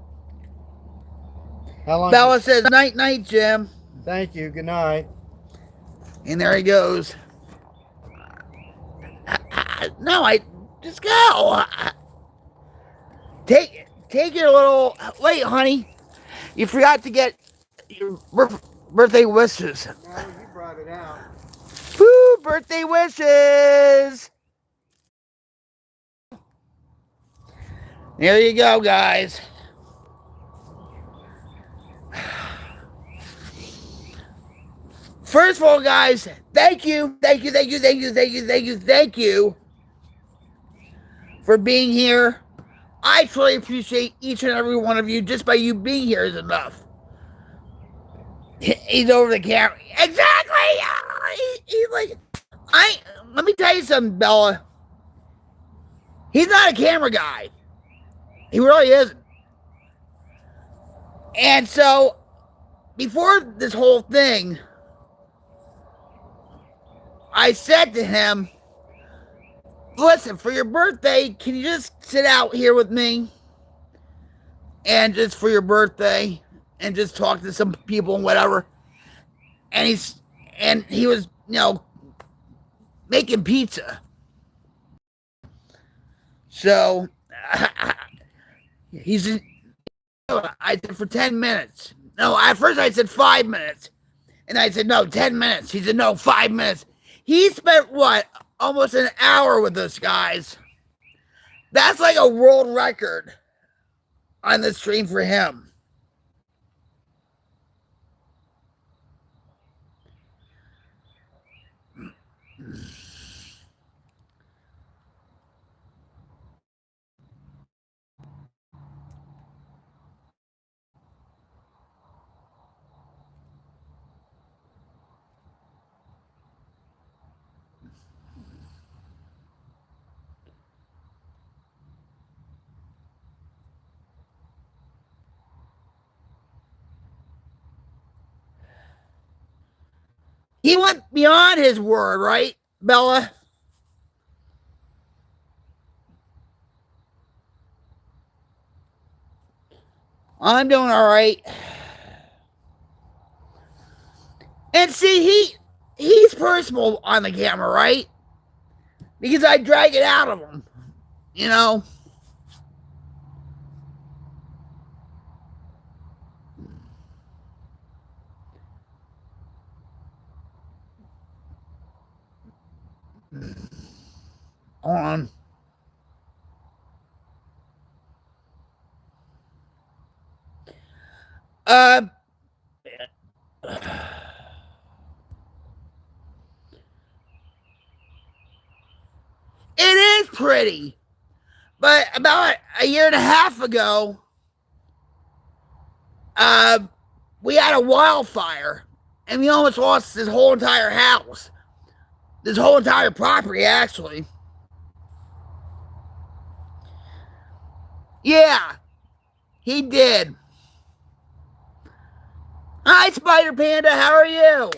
How long? Bella says, night, Jim. Thank you. Good night. And there he goes. No, just go. Take your little... Wait, honey. You forgot to get your birthday wishes. No, you brought it out. Woo, birthday wishes. There you go, guys. First of all, guys, thank you for being here. I truly appreciate each and every one of you. Just by you being here is enough. He's over the camera. Exactly. He's like, let me tell you something, Bella. He's not a camera guy. He really isn't. And so, before this whole thing, I said to him, listen, for your birthday, can you just sit out here with me? And just for your birthday, and just talk to some people and whatever. And he was, making pizza. So, I said for 10 minutes. No, at first I said 5 minutes. And I said, no, 10 minutes. He said, no, 5 minutes. He spent, almost an hour with us, guys. That's like a world record on the stream for him. He went beyond his word, right, Bella? I'm doing all right. And see, he's personable on the camera, right? Because I drag it out of him, Hold on. It is pretty. But about a year and a half ago, we had a wildfire. And we almost lost this whole entire house. This whole entire property, actually. Yeah, he did. Hi, Spider Panda. How are you?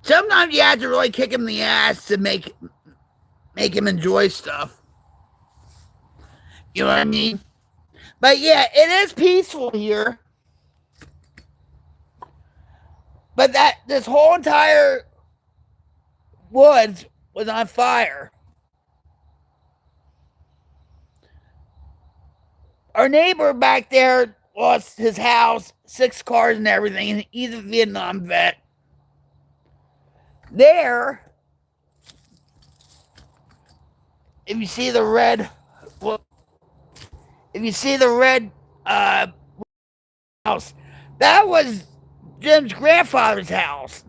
Sometimes you have to really kick him in the ass to make him enjoy stuff. You know what I mean? But yeah, it is peaceful here. But this whole entire woods was on fire. Our neighbor back there lost his house, 6 cars and everything, and he's a Vietnam vet. There, if you see the red, house, that was Jim's grandfather's house.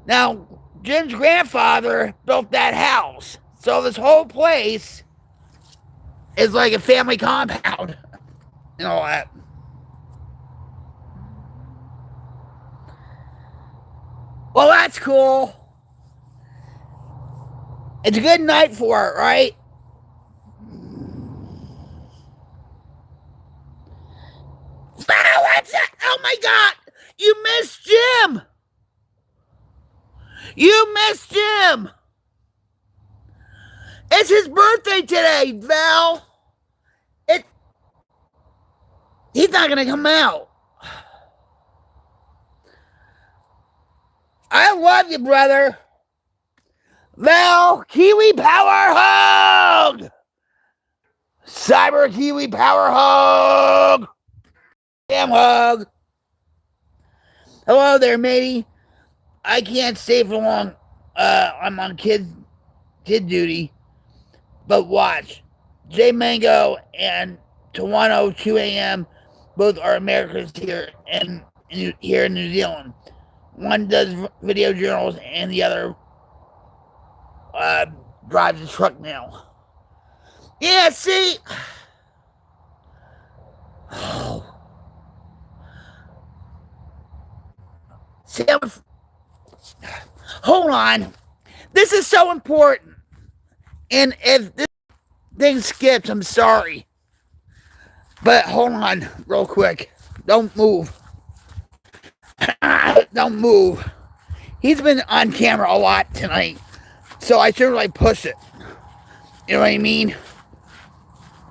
Now, Jim's grandfather built that house. So this whole place is like a family compound and all that. Well, that's cool. It's a good night for it, right? Oh, what's that? Oh my God! You missed Jim! You missed Jim! It's his birthday today, Val. He's not gonna come out. I love you, brother. Val, Kiwi Power Hug! Cyber Kiwi Power Hug! Damn hug! Hello there, matey. I can't stay for long. I'm on kid duty. But watch. J Mango and Tawano 2 a.m. both are Americans here here in New Zealand. One does video journals and the other drives a truck now. Yeah, see? Oh. See, hold on. This is so important. And if this thing skips, I'm sorry. But hold on real quick. Don't move. Don't move. He's been on camera a lot tonight. So I should really push it. You know what I mean?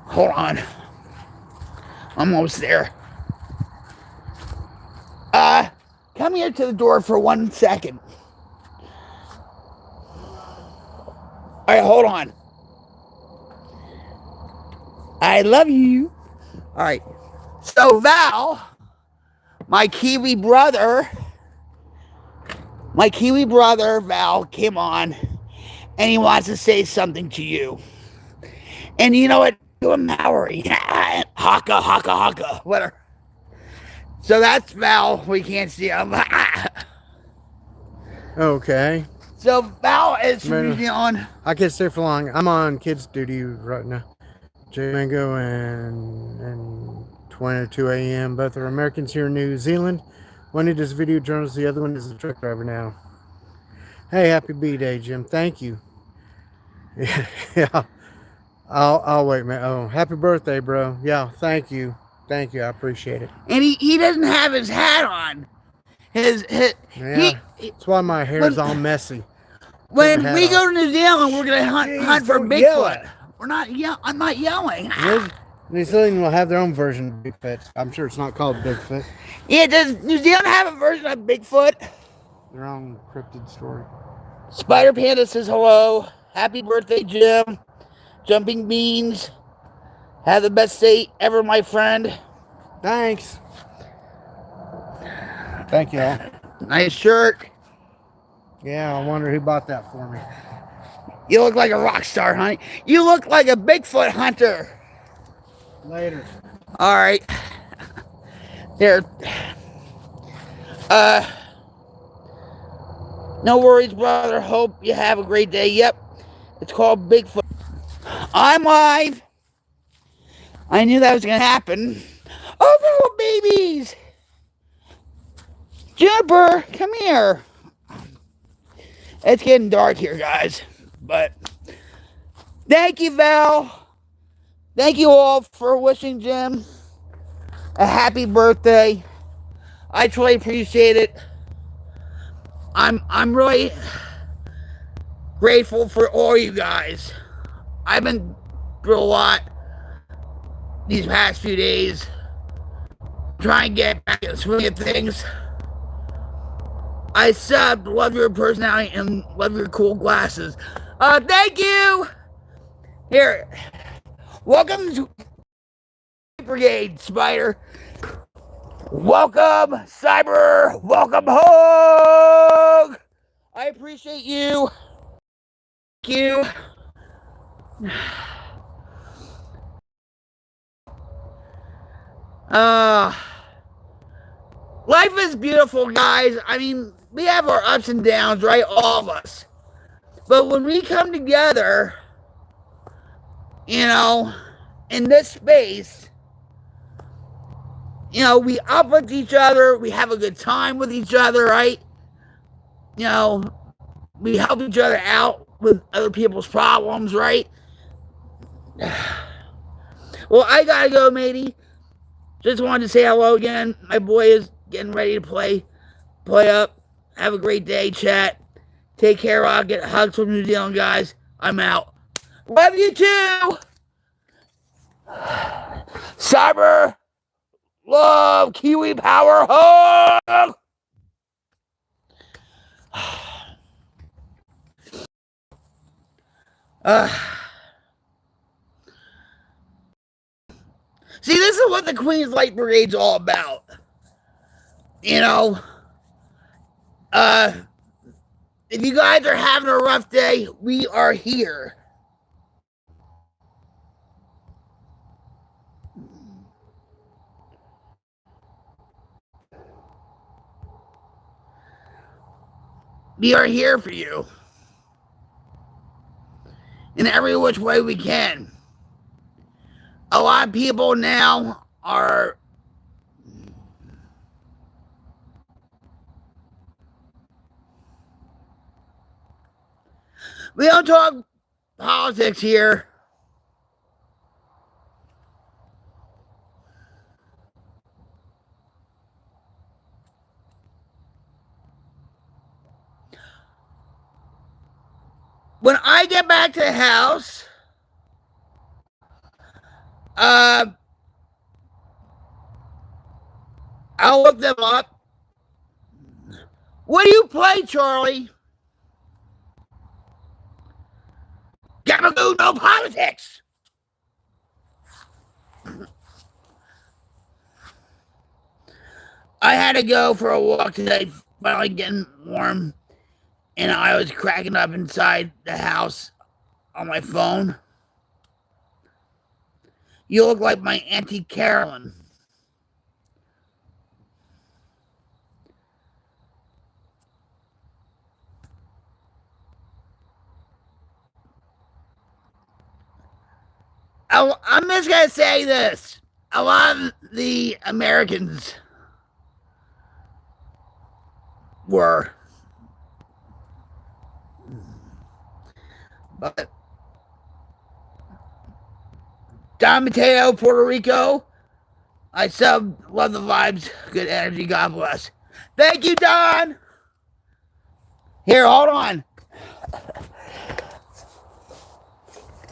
Hold on. I'm almost there. Come here to the door for 1 second. Alright, hold on. I love you. Alright. So Val, my Kiwi brother Val came on and he wants to say something to you. And you know what? Do a Maori. Haka, haka, haka. Whatever. So that's Val. We can't see him. Okay. So Val is from New Zealand. I can't stay for long. I'm on kids duty right now. J Mango and 22 a.m. Both are Americans here in New Zealand. One does video journals, the other one is a truck driver now. Hey, happy B-Day, Jim. Thank you. Yeah. I'll wait, man. Oh, happy birthday, bro. Yeah, thank you. Thank you. I appreciate it. And he doesn't have his hat on. Yeah, that's why my hair's all messy. When we go to New Zealand, we're gonna hunt for Bigfoot. We're not I'm not yelling. New Zealand will have their own version of Bigfoot. I'm sure it's not called Bigfoot. Yeah, does New Zealand have a version of Bigfoot? Their own cryptid story. Spider Panda says hello. Happy birthday, Jim. Jumping Beans. Have the best day ever, my friend. Thanks. Thank you all. Nice shirt. Yeah, I wonder who bought that for me. You look like a rock star, honey. You look like a Bigfoot hunter. Later. All right. There. No worries, brother. Hope you have a great day. Yep. It's called Bigfoot. I'm live. I knew that was going to happen. Oh, little babies. Juniper, come here. It's getting dark here, guys. But thank you, Val. Thank you all for wishing Jim a happy birthday. I truly appreciate it. I'm really grateful for all you guys. I've been through a lot these past few days. Trying to get back in the swing of things. I subbed, love your personality, and love your cool glasses. Thank you! Here. Welcome to Brigade, Spider. Welcome, Cyber. Welcome, Hug. I appreciate you. Thank you. Life is beautiful, guys. I mean, we have our ups and downs, right? All of us. But when we come together, you know, in this space, you know, we uplift each other. We have a good time with each other, right? You know, we help each other out with other people's problems, right? Well, I gotta go, matey. Just wanted to say hello again. My boy is getting ready to play up. Have a great day, chat. Take care. I'll get hugs from New Zealand, guys. I'm out. Love you too. Cyber love, Kiwi power hug. See, this is what the Queen's Light Brigade's all about. You know, if you guys are having a rough day, we are here. We are here for you in every which way we can. A lot of people now are we don't talk politics here. When I get back to the house, I'll look them up. What do you play, Charlie? Gabagoo, no politics. I had to go for a walk today, finally getting warm, and I was cracking up inside the house on my phone. You look like my Auntie Carolyn. I'm just going to say this. A lot of the Americans were. But Don Mateo, Puerto Rico, I love the vibes, good energy, God bless. Thank you, Don. Here, hold on.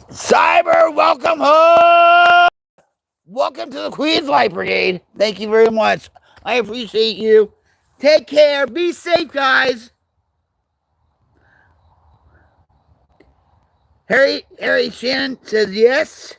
Cyber, welcome home. Welcome to the Queen's Light Brigade. Thank you very much. I appreciate you. Take care. Be safe, guys. Harry Shannon says yes.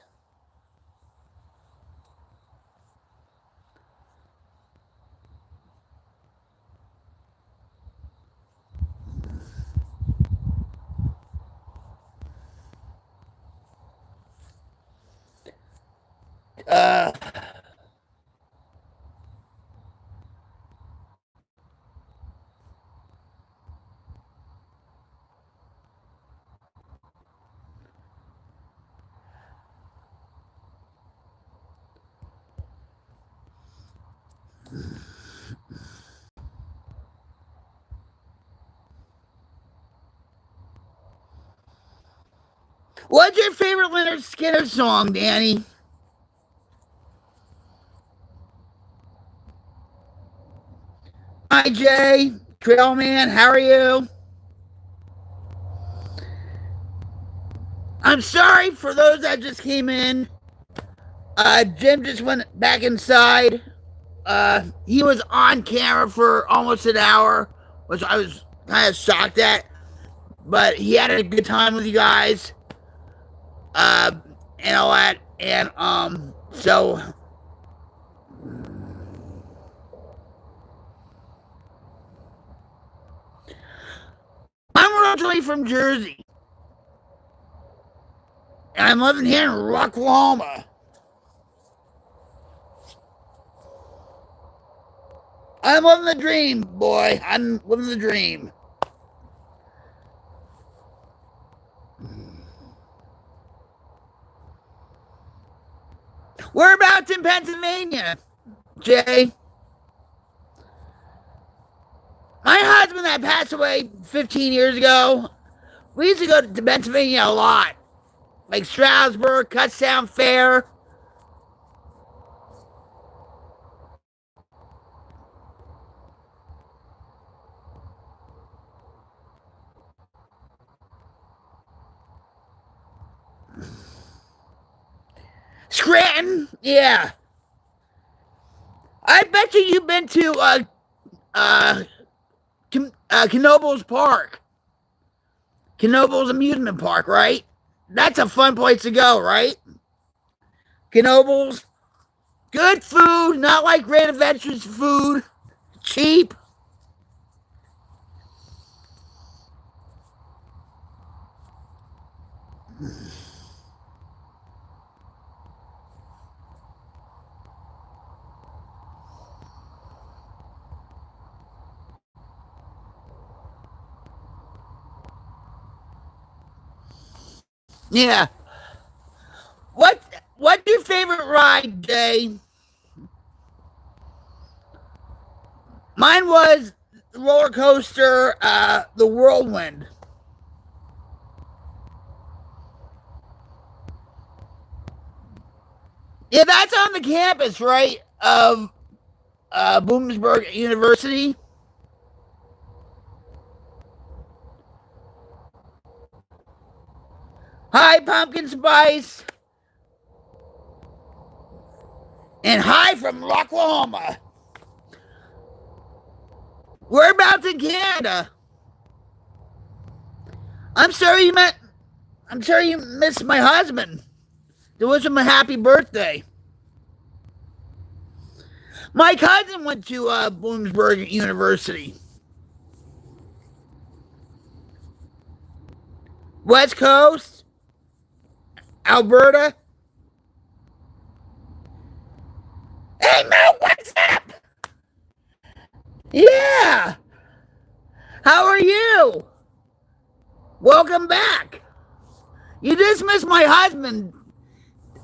What's your favorite Leonard Skinner song, Danny? Hi, Jay. Trailman, how are you? I'm sorry for those that just came in. Jim just went back inside. He was on camera for almost an hour, which I was kind of shocked at. But he had a good time with you guys. And all that. And, so... I'm originally from Jersey. And I'm living here in Rocklahoma. I'm living the dream, boy. I'm living the dream. Whereabouts in Pennsylvania, Jay? My husband that passed away 15 years ago, we used to go to Pennsylvania a lot. Like Stroudsburg, Kutztown Fair. Scranton, yeah. I bet you've been to Knoebels Park. Knoebels Amusement Park, right? That's a fun place to go, right? Knobles. Good food, not like Great Adventures food. Cheap. Yeah. What's your favorite ride, Jay? Mine was the roller coaster, the Whirlwind. Yeah, that's on the campus, right? Of Bloomsburg University. Hi, Pumpkin Spice. And hi from Oklahoma. Whereabouts in Canada? I'm sorry you missed my husband. To wish him a happy birthday. My cousin went to Bloomsburg University. West Coast, Alberta. Hey, Mo, what's up? Yeah. How are you? Welcome back. You just missed my husband.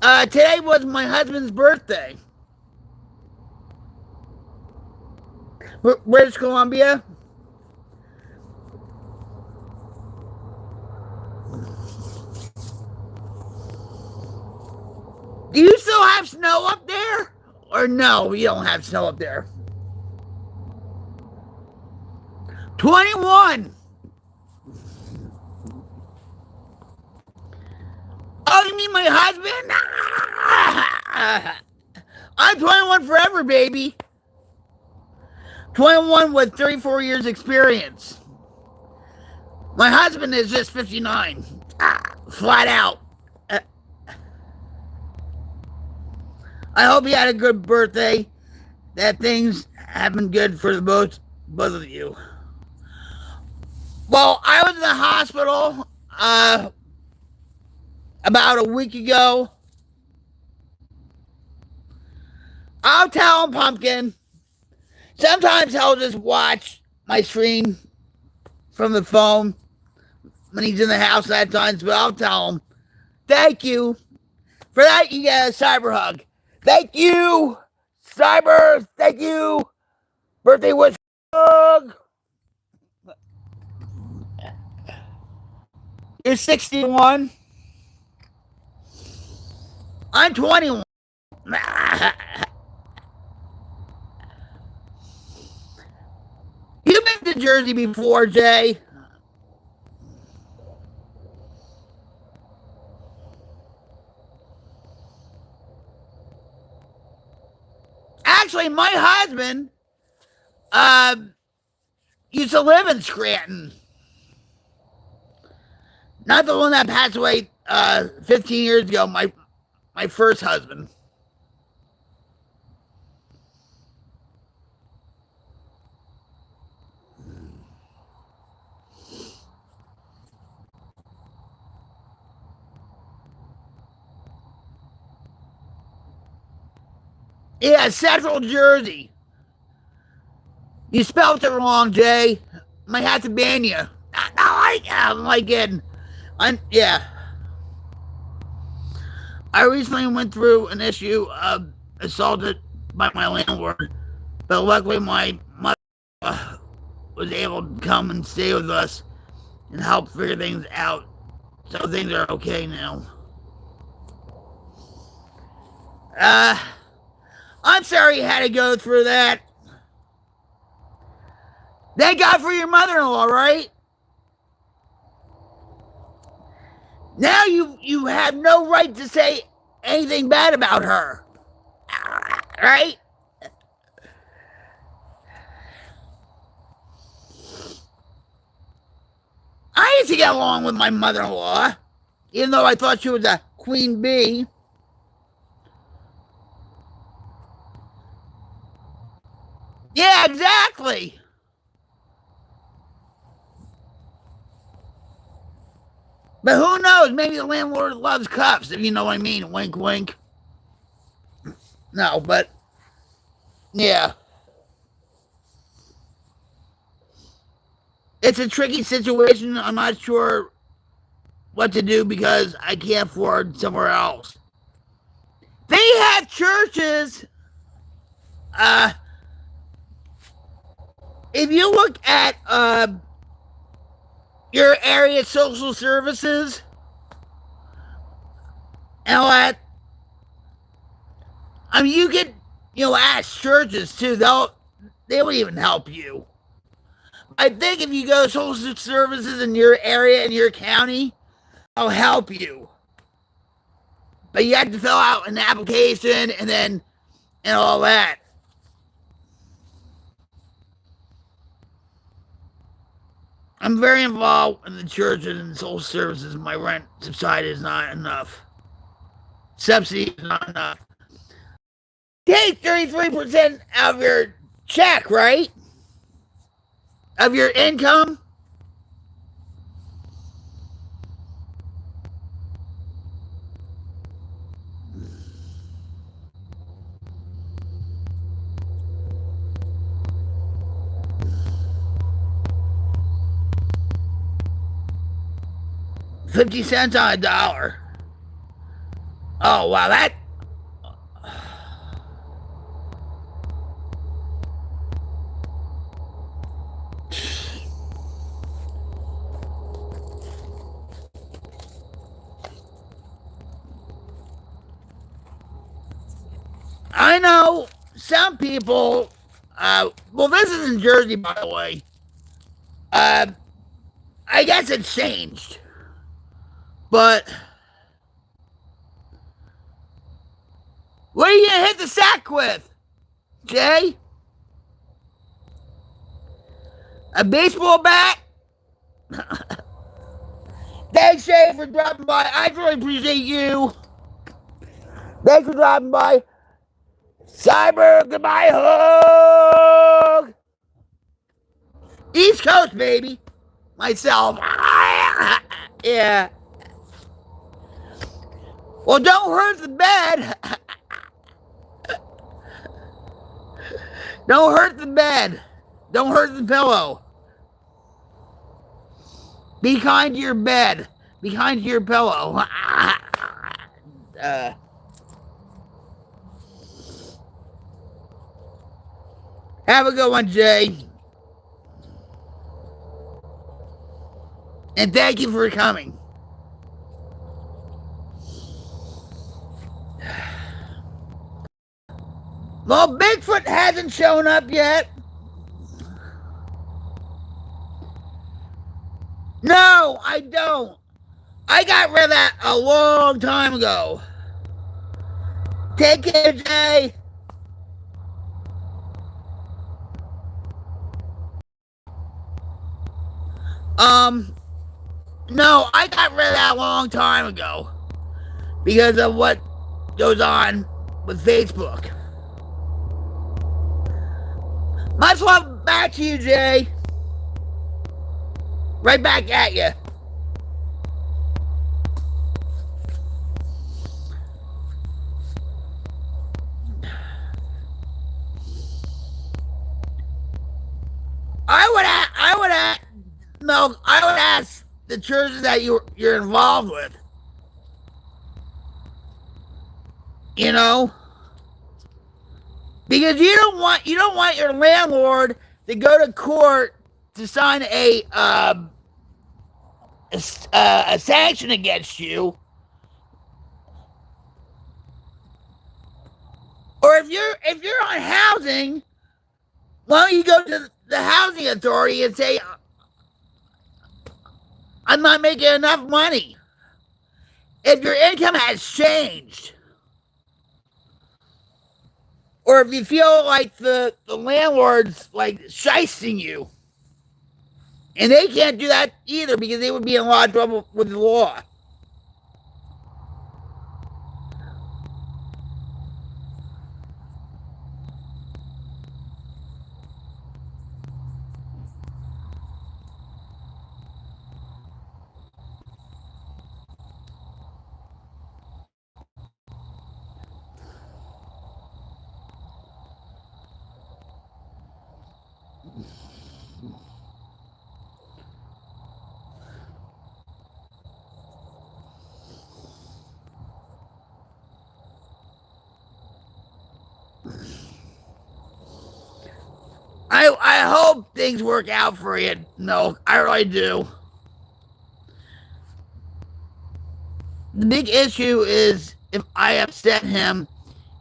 Today was my husband's birthday. British Columbia. Do you still have snow up there? Or no, you don't have snow up there? 21. Oh, you mean my husband? I'm 21 forever, baby. 21 with 34 years experience. My husband is just 59. Flat out. I hope you had a good birthday. That things have been good for the both of you. Well, I was in the hospital about a week ago. I'll tell him, Pumpkin. Sometimes he'll just watch my stream from the phone when he's in the house at times, but I'll tell him, thank you. For that, you get a cyber hug. Thank you, cyber. Thank you. Birthday wish hug. You're 61. I'm 21. You've been to Jersey before, Jay. Actually, my husband used to live in Scranton. Not the one that passed away 15 years ago, my first husband. Yeah, Central Jersey. You spelled it wrong, Jay. Might have to ban you. I'm like kidding. Yeah. I recently went through an issue of assaulted by my landlord, but luckily my mother was able to come and stay with us and help figure things out. So things are okay now. I'm sorry you had to go through that. Thank God for your mother-in-law, right? Now you have no right to say anything bad about her. Right? I used to get along with my mother-in-law. even though I thought she was a queen bee. Yeah, exactly. But who knows? Maybe the landlord loves cups, if you know what I mean. Wink, wink. No, but yeah. It's a tricky situation. I'm not sure what to do because I can't afford somewhere else. They have churches. If you look at your area social services and all that, I mean, you can, ask churches too. They will even help you. I think if you go to social services in your area, in your county, they'll help you. But you have to fill out an application and all that. I'm very involved in the churches and social services. My rent subsidy is not enough. Subsidy is not enough. Take 33% of your check, right? Of your income. $0.50 on a dollar. Oh, wow, that. I know some people. Well, this is in Jersey, by the way. I guess it's changed. But what are you going to hit the sack with, Jay? A baseball bat? Thanks, Jay, for dropping by. I really appreciate you. Thanks for dropping by. Cyber, goodbye, hug. East Coast, baby. Myself. Yeah. Well, don't hurt the bed. Don't hurt the bed. Don't hurt the pillow. Be kind to your bed. Be kind to your pillow. Have a good one, Jay. And thank you for coming. Well, Bigfoot hasn't shown up yet. No, I don't. I got rid of that a long time ago. Take care, Jay. No, I got rid of that a long time ago because of what goes on with Facebook. Much love back to you, Jay. Right back at you. I would ask the churches that you're involved with. You know, because you don't want your landlord to go to court to sign a sanction against you, or if you're on housing, why don't you go to the housing authority and say, I'm not making enough money. If your income has changed, or if you feel like the landlord's like shysting you, and they can't do that either because they would be in a lot of trouble with the law. hope things work out for you. No, I really do. The big issue is if I upset him,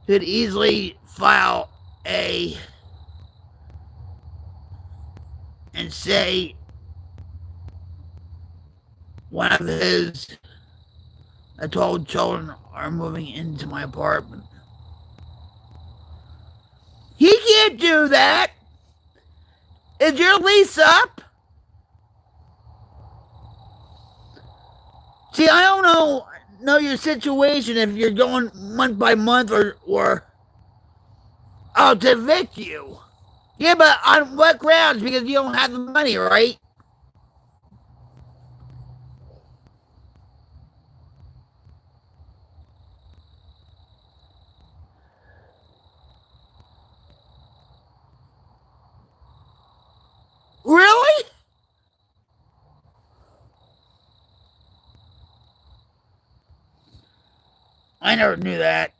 he could easily file and say one of his adult children are moving into my apartment. He can't do that. Is your lease up? See, I don't know your situation if you're going month by month or to evict you. Yeah, but on what grounds? Because you don't have the money, right? Really? I never knew that.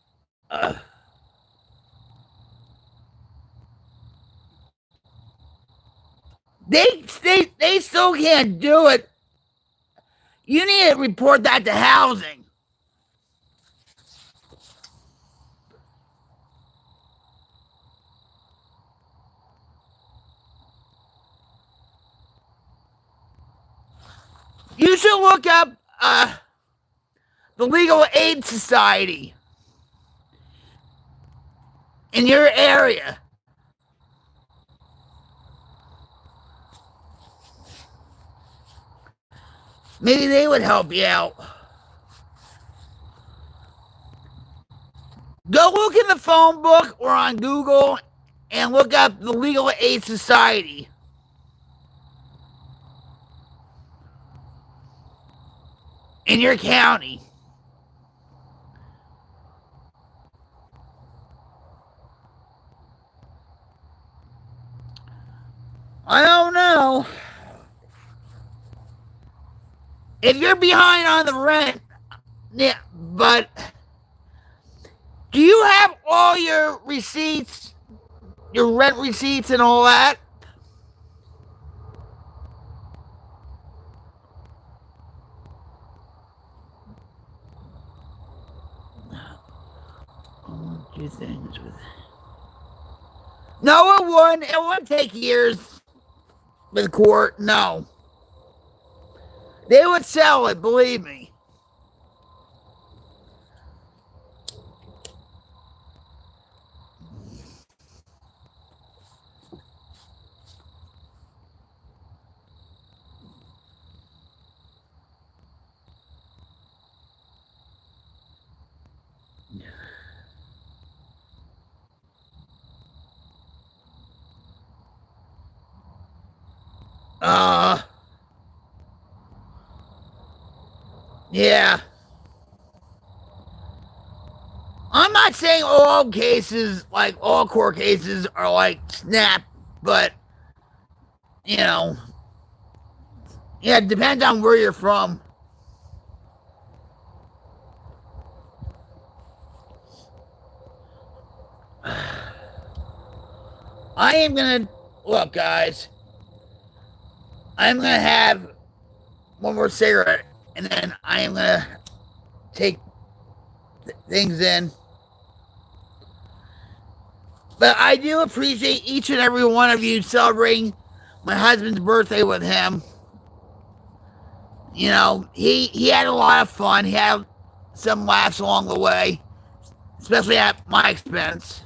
They still can't do it. You need to report that to housing. You should look up the Legal Aid Society in your area. Maybe they would help you out. Go look in the phone book or on Google and look up the Legal Aid Society. In your county. I don't know. If you're behind on the rent, yeah, but do you have all your receipts, your rent receipts and all that? I want to do things with it. No, it wouldn't. It wouldn't take years with court. No. They would sell it, believe me. Yeah. I'm not saying all cases, like all court cases, are like snap, but yeah, it depends on where you're from. I am gonna look, guys. I'm gonna have one more cigarette, and then I am gonna take things in. But I do appreciate each and every one of you celebrating my husband's birthday with him. He had a lot of fun. He had some laughs along the way, especially at my expense.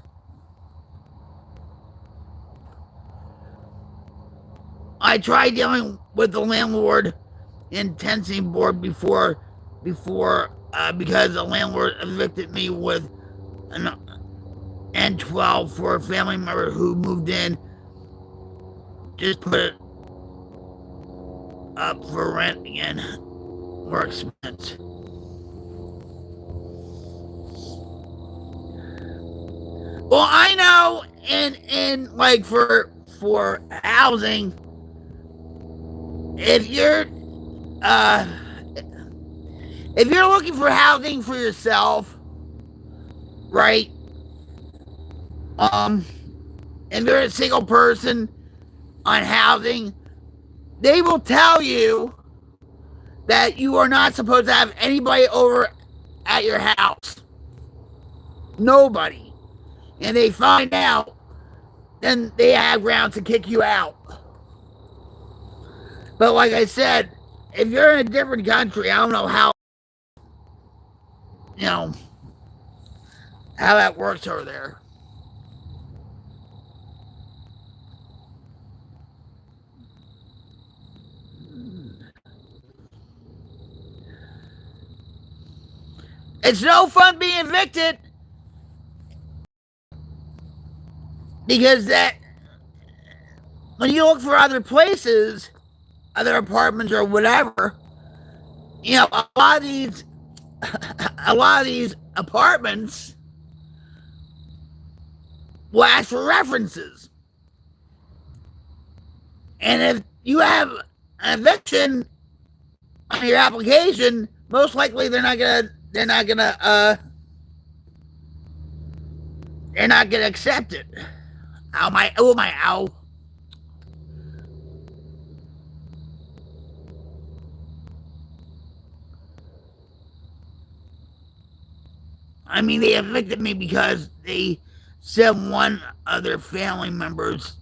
I tried dealing with the landlord and tenancy board before because the landlord evicted me with an N12 for a family member who moved in. Just put it up for rent again, more expense. Well, I know, and like for housing, if you're looking for housing for yourself, right? If you're a single person, on housing, they will tell you that you are not supposed to have anybody over at your house. Nobody. And they find out, then they have grounds to kick you out. But like I said, if you're in a different country, I don't know how, how that works over there. It's no fun being evicted because that when you look for other places, other apartments or whatever, a lot of these apartments will ask for references. And if you have an eviction on your application, most likely they're not gonna accept it. Ow. I mean, they evicted me because they said one of their family members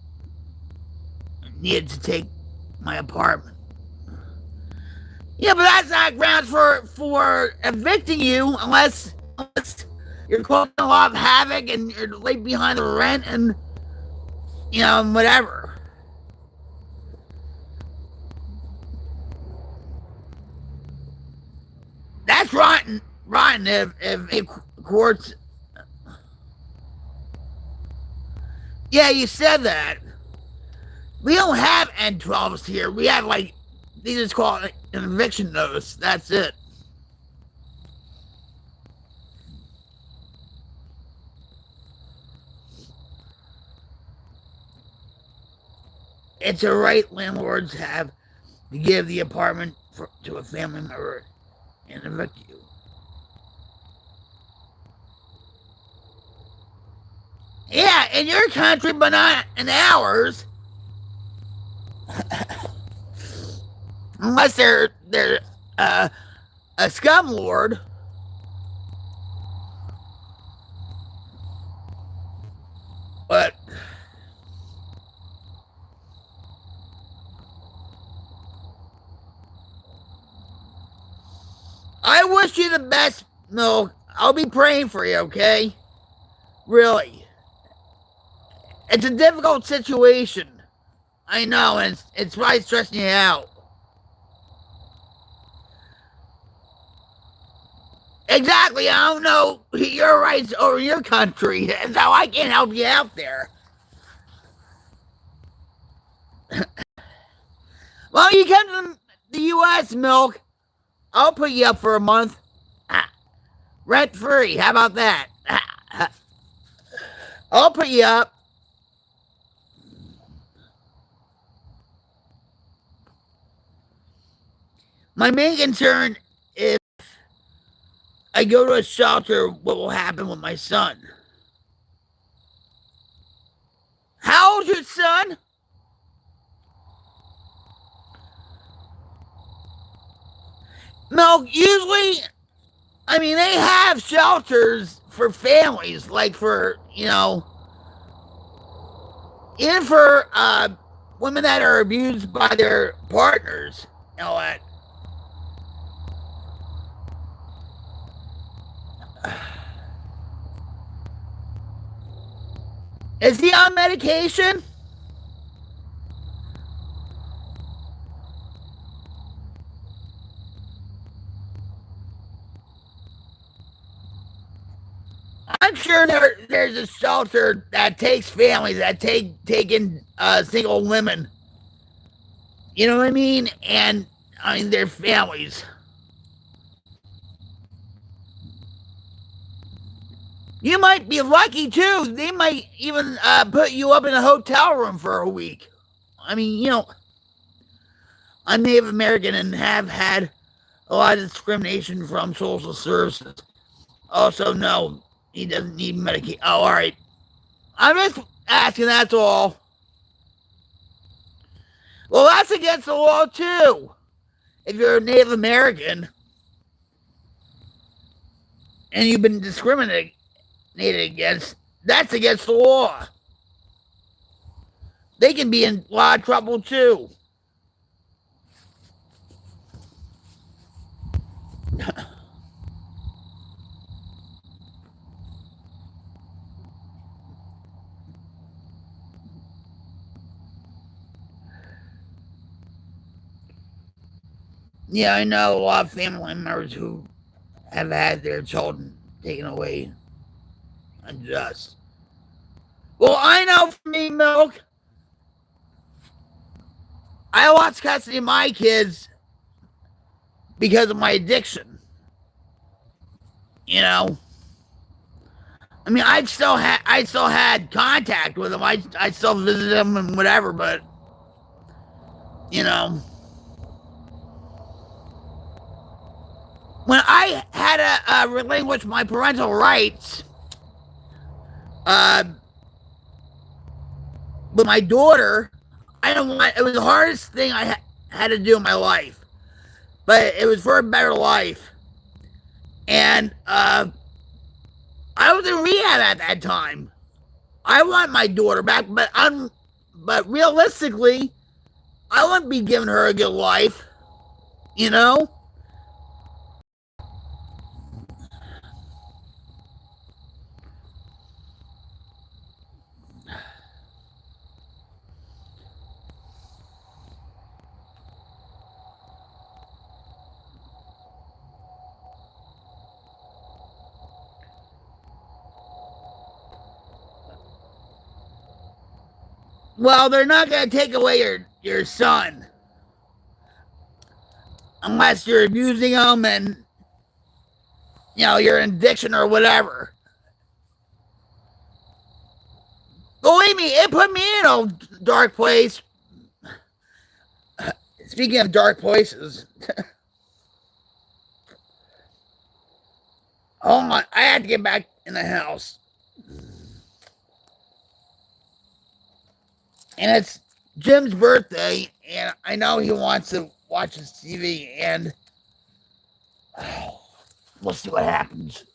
needed to take my apartment. Yeah, but that's not grounds for evicting you unless you're causing a lot of havoc and you're late behind the rent and whatever. That's rotten if courts. Yeah, you said that. We don't have N12s here. We have they just call it an eviction notice. That's it. It's a right landlords have to give the apartment to a family member and evict you. Yeah, in your country, but not in ours. Unless they're a scum lord. But I wish you the best, Milk. I'll be praying for you, okay? Really. It's a difficult situation. I know, and it's probably stressing you out. Exactly. I don't know your rights over your country, so I can't help you out there. Well, you come to the U.S., Milk. I'll put you up for a month. Rent free. How about that? I'll put you up. My main concern is I go to a shelter, what will happen with my son? How old's your son? Milk, usually, I mean, they have shelters for families, like for, even for women that are abused by their partners, that. Is he on medication? I'm sure there's a shelter that takes families that take in single women. You know what I mean? And I mean their families. You might be lucky too. They might even put you up in a hotel room for a week. I mean, I'm Native American and have had a lot of discrimination from social services. Also, no, he doesn't need medication. Oh, all right. I'm just asking, that's all. Well, that's against the law, too. If you're a Native American and you've been discriminated against, that's against the law. They can be in a lot of trouble, too. Yeah, I know a lot of family members who have had their children taken away unjust. Well, I know for me, Milk, I lost custody of my kids because of my addiction. You know, I mean, I still had contact with them. I still visited them and whatever, but you know, when I had to relinquish my parental rights with my daughter, I don't want. It was the hardest thing I had to do in my life, but it was for a better life. And I was in rehab at that time. I want my daughter back, but realistically, I wouldn't be giving her a good life. You know. Well, they're not going to take away your son unless you're abusing him and, you know, you're in addiction or whatever. Believe me, it put me in a dark place. Speaking of dark places, hold on, I had to get back in the house. And it's Jim's birthday, and I know he wants to watch his TV, and we'll see what happens.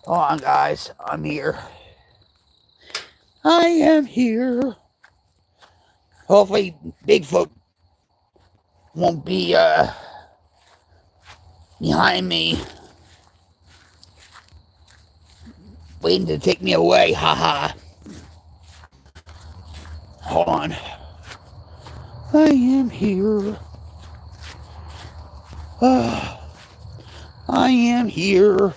Hold on, guys. I'm here. I am here. Hopefully, Bigfoot won't be behind me, waiting to take me away. Haha. Hold on. I am here. I am here.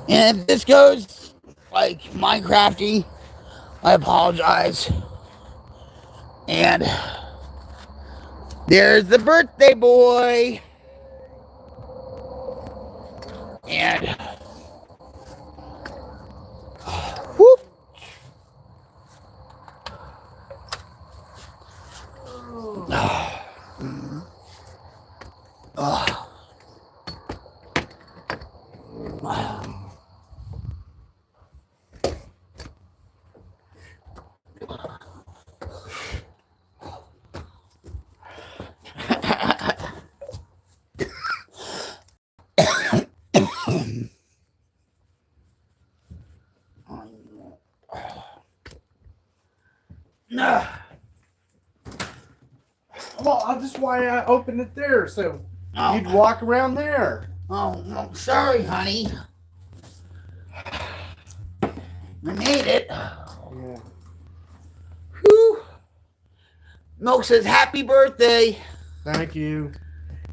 And if this goes like Minecrafty, I apologize. And there's the birthday boy. And whoop. Well, that's why I opened it there, so you'd walk around there. Oh, sorry, honey. I made it. Yeah. Whew. Milk says happy birthday. Thank you.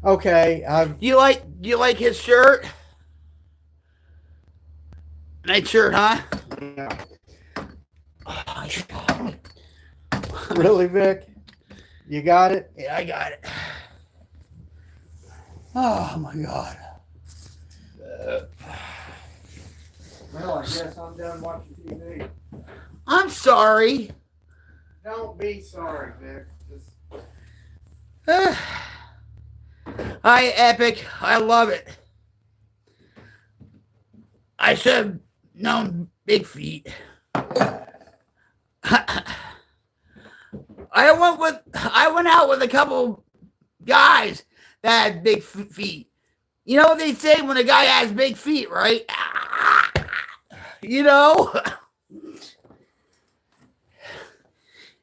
Okay, Do you like his shirt? Nice shirt, huh? Yeah. Really, Vic? You got it? Yeah, I got it. Oh my God. Well, I guess I'm done watching TV. I'm sorry. Don't be sorry, Vic. Hi, Epic. I love it. I should have known big feet. I went out with a couple guys that had big feet. You know what they say when a guy has big feet, right? You know?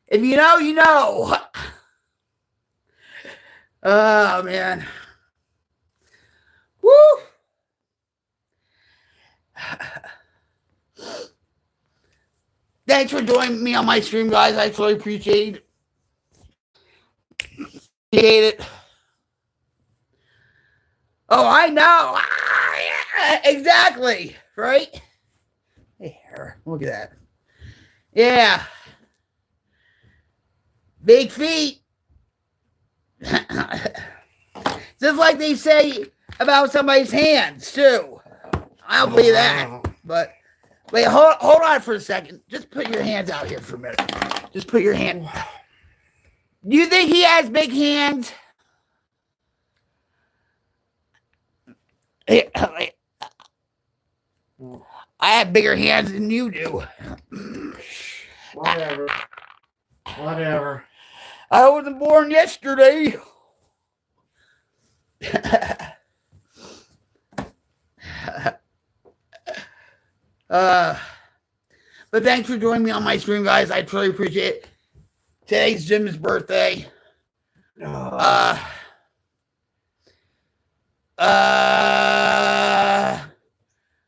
If you know, you know. Oh, man. Woo! Thanks for joining me on my stream, guys. I truly appreciate it. Oh, I know. Yeah, exactly. Right? There. Look at that. Yeah. Big feet. Just like they say about somebody's hands, too. I don't believe that. But wait, hold on for a second. Just put your hands out here for a minute. Just put your hand. Do you think he has big hands? I have bigger hands than you do. Whatever. I wasn't born yesterday. But thanks for joining me on my stream, guys. I truly appreciate it. Today's Jim's birthday.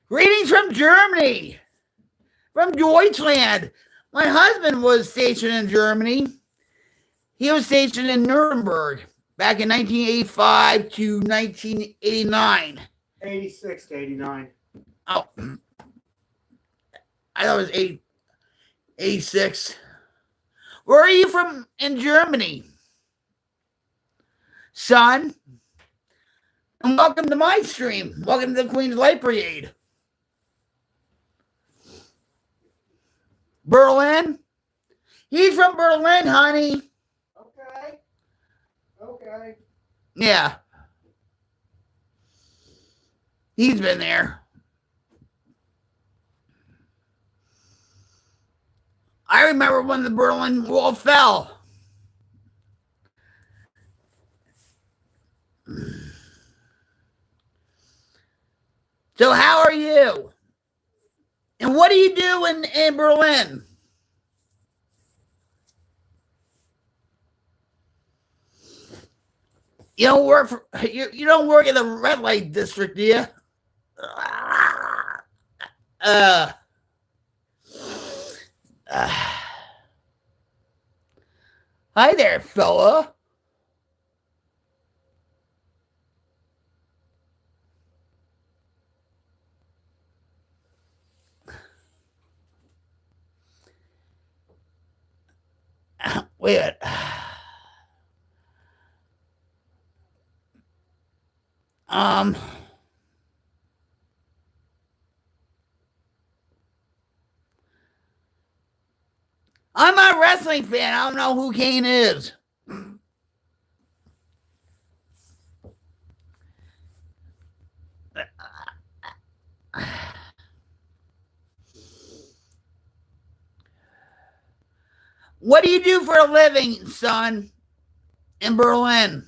Greetings from Germany, from Deutschland. My husband was stationed in Germany. He was stationed in Nuremberg back in 1985 to 1989. 86 to 89. Oh, I thought it was 86. Where are you from in Germany, son? And welcome to my stream. Welcome to the Queen's Light Brigade. Berlin? He's from Berlin, honey. Okay. Yeah. He's been there. I remember when the Berlin Wall fell. So how are you? And what do you do in Berlin? You don't work for you don't work in the red light district, do you? Hi there, fella. Wait a minute. I'm not a wrestling fan. I don't know who Kane is. What do you do for a living, son, in Berlin?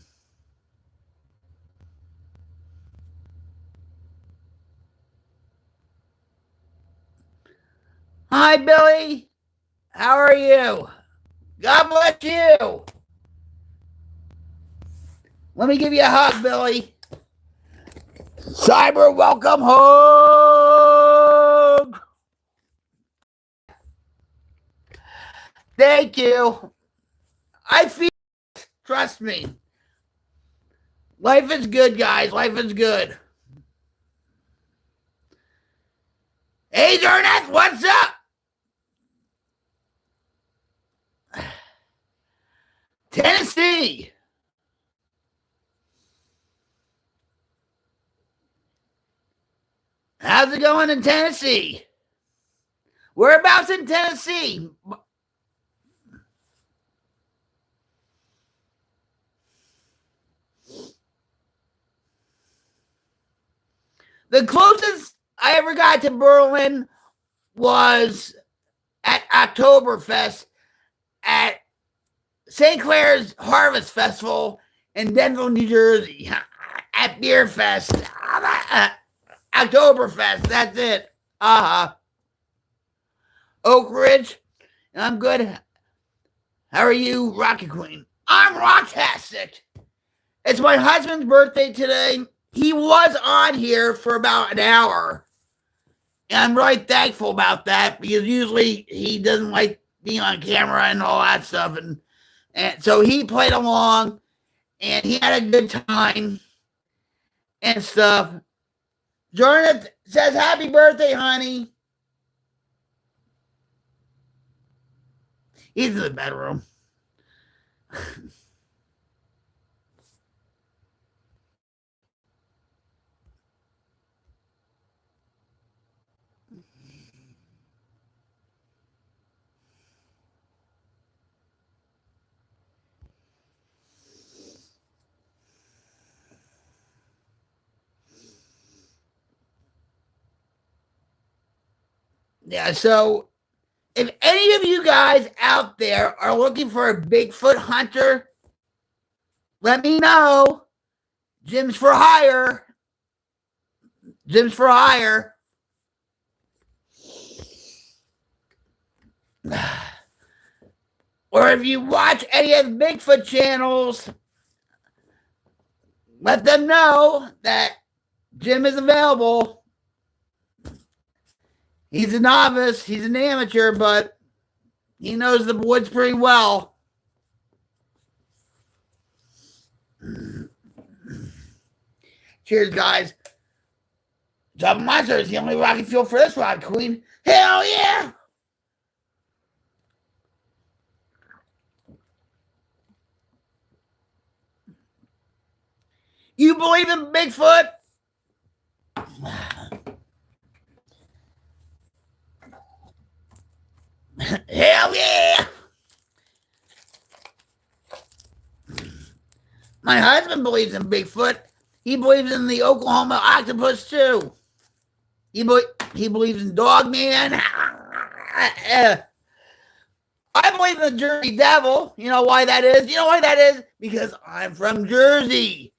Hi, Billy. How are you? God bless you. Let me give you a hug, Billy. Cyber, welcome home. Thank you. I feel, trust me. Life is good, guys. Life is good. Hey, Darnett, what's up? Tennessee. How's it going in Tennessee? Whereabouts in Tennessee? The closest I ever got to Berlin was at Oktoberfest at St. Clair's Harvest Festival in Denville, New Jersey, at Beer Fest, Oktoberfest. That's it. Oak Ridge. I'm good. How are you, Rocky Queen? I'm rocktastic. It's my husband's birthday today. He was on here for about an hour. And I'm really thankful about that because usually he doesn't like being on camera and all that stuff. And so he played along and he had a good time and stuff. Jordan says, happy birthday, honey. He's in the bedroom. Yeah, so if any of you guys out there are looking for a Bigfoot hunter, let me know. Jim's for hire. Jim's for hire. Or if you watch any of the Bigfoot channels, let them know that Jim is available. He's a novice, he's an amateur, but he knows the woods pretty well. Cheers, guys. Top Monster is the only rocket fuel for this rod, Queen. Hell yeah! You believe in Bigfoot? Hell yeah! My husband believes in Bigfoot. He believes in the Oklahoma octopus too. He believes in Dogman. I believe in the Jersey Devil. You know why that is? You know why that is? Because I'm from Jersey.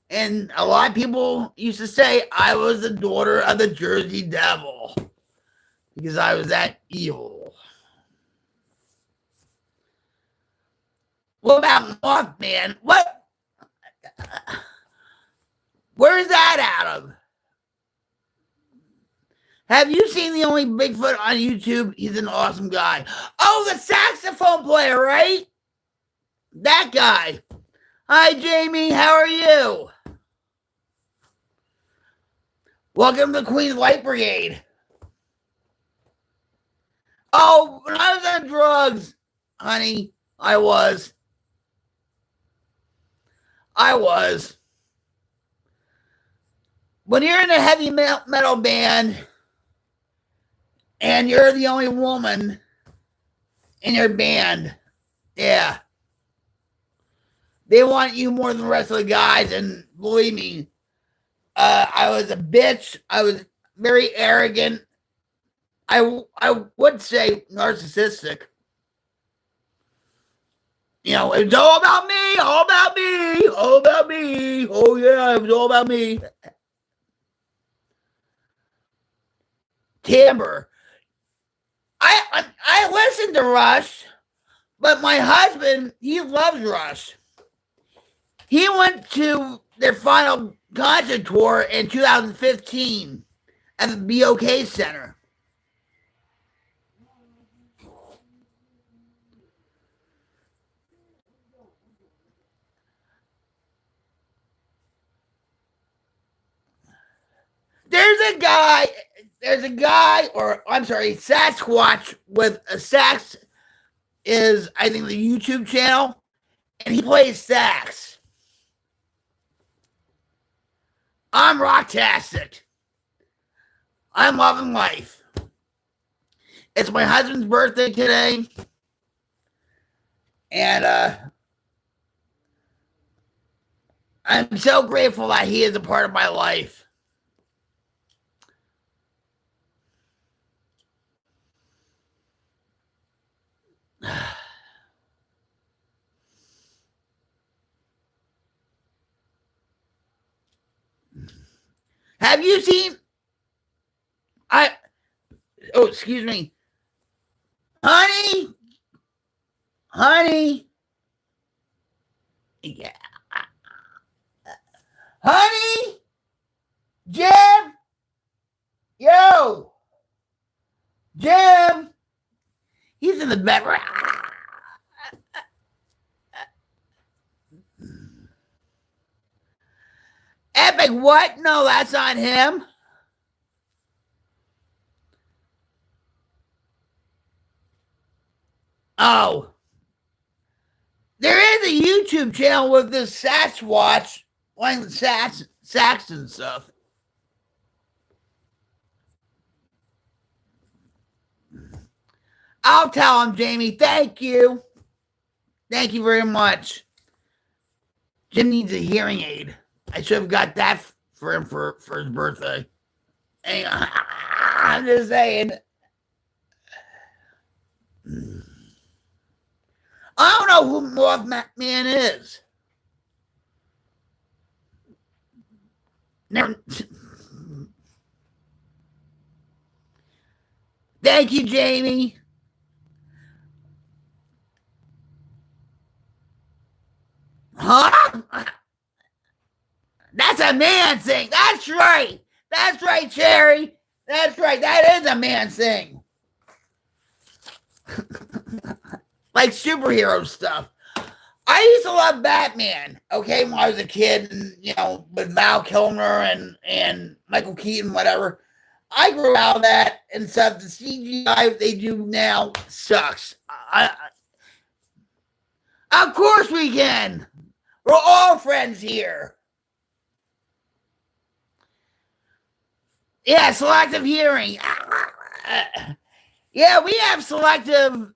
And a lot of people used to say I was the daughter of the Jersey Devil. Because I was that evil. What about Mothman? What? Where is that out of? Have you seen the only Bigfoot on YouTube? He's an awesome guy. Oh, the saxophone player, right? That guy. Hi, Jamie. How are you? Welcome to Queen's Light Brigade. Oh, when I was on drugs, honey, I was. When you're in a heavy metal band and you're the only woman in your band, yeah, they want you more than the rest of the guys. And believe me, I was a bitch. I was very arrogant. I would say narcissistic. You know, it was all about me, all about me, all about me. Oh yeah, it was all about me. Timber. I listen to Rush, but my husband, he loves Rush. He went to their final concert tour in 2015 at the BOK Center. There's a guy, or I'm sorry, Sasquatch with a sax is, I think, the YouTube channel, and he plays sax. I'm rocktastic. I'm loving life. It's my husband's birthday today, and I'm so grateful that he is a part of my life. Have you seen? Oh, excuse me, honey, honey, yeah, honey, Jim, yo, Jim, he's in the bedroom. Epic what? No, that's not him. Oh. There is a YouTube channel with this Sasquatch playing the sax and stuff. I'll tell him, Jamie. Thank you. Thank you very much. Jim needs a hearing aid. I should have got that for him for his birthday. I'm just saying. I don't know who Mothman is. Never. Thank you, Jamie. Huh? That's a man thing. That's right. That's right, Cherry. That's right. That is a man thing. Like superhero stuff. I used to love Batman, okay, when I was a kid, and, you know, with Val Kilmer and Michael Keaton, whatever. I grew out of that and stuff. The CGI they do now sucks. Of course we can. We're all friends here. Yeah, selective hearing. Yeah, we have selective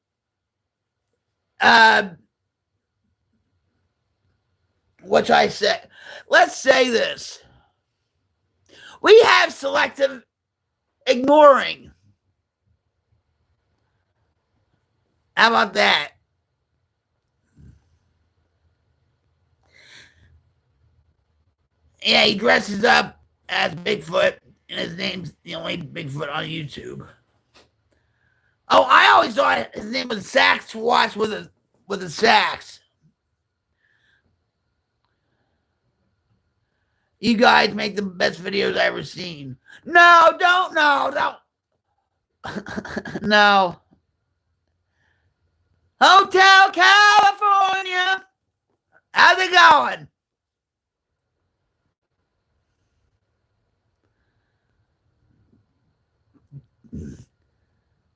what I say. Let's say this. We have selective ignoring. How about that? Yeah, he dresses up as Bigfoot, and his name's the only Bigfoot on YouTube. Oh, I always thought his name was Sasquatch with a sax. You guys make the best videos I ever seen. No, don't. No. Hotel California. How's it going?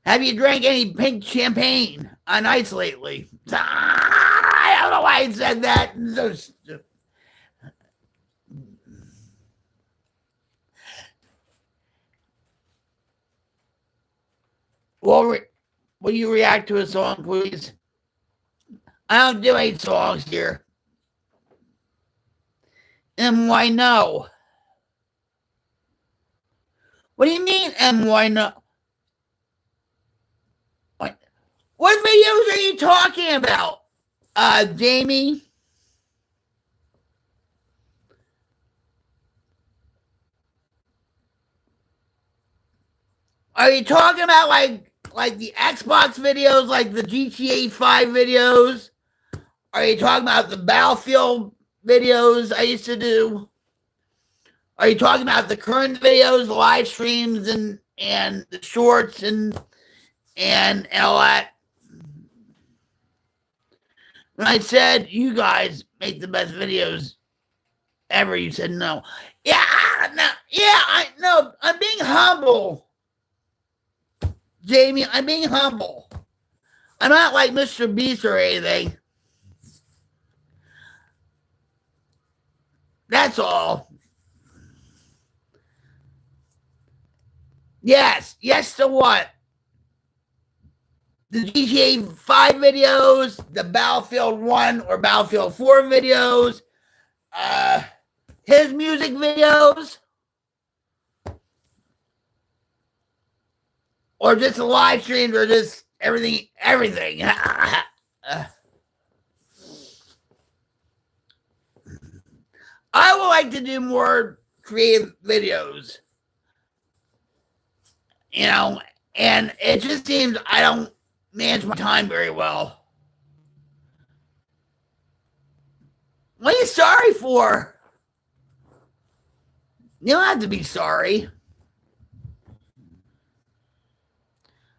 Have you drank any pink champagne on ice lately? I don't know why I said that. Well, will you react to a song, please? I don't do 8 songs here. And why no? What do you mean, and why no? What videos are you talking about, Jamie? Are you talking about like the Xbox videos, like the GTA 5 videos? Are you talking about the Battlefield videos I used to do? Are you talking about the current videos, the live streams, and the shorts and all that? When I said you guys make the best videos ever, you said no. Yeah, no, yeah, I'm being humble. Jamie, I'm being humble. I'm not like Mr. Beast or anything. That's all. Yes to what? The GTA 5 videos, the Battlefield 1 or Battlefield 4 videos, his music videos, or just the live streams, or just everything. I would like to do more creative videos, you know, and it just seems I don't manage my time very well. What are you sorry for? You don't have to be sorry.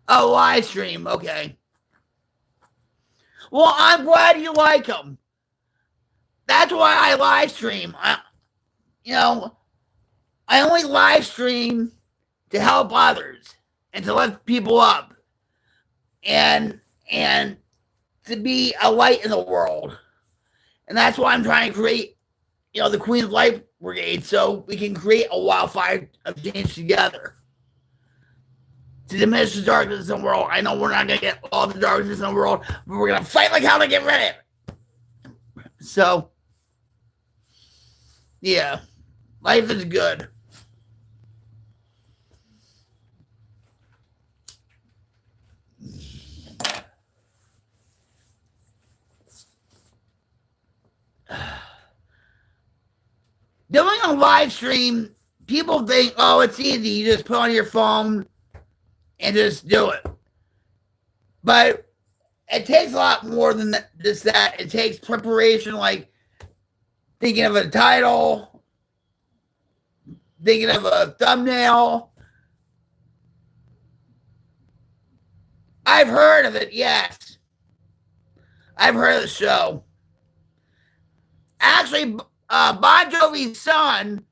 Oh, live stream. Okay. Well, I'm glad you like them. That's why I live stream. I only live stream to help others and to lift people up and to be a light in the world. And that's why I'm trying to create, the Queen's Light Brigade, so we can create a wildfire of change together to diminish the darkness in the world. I know we're not going to get all the darkness in the world, but we're going to fight like hell to get rid of it. So, yeah, life is good. Doing a live stream, people think, oh, it's easy. You just put on your phone and just do it. But it takes a lot more than just that. It takes preparation, like thinking of a title, thinking of a thumbnail. I've heard of it, yes. I've heard of the show. Actually, Bon Jovi's son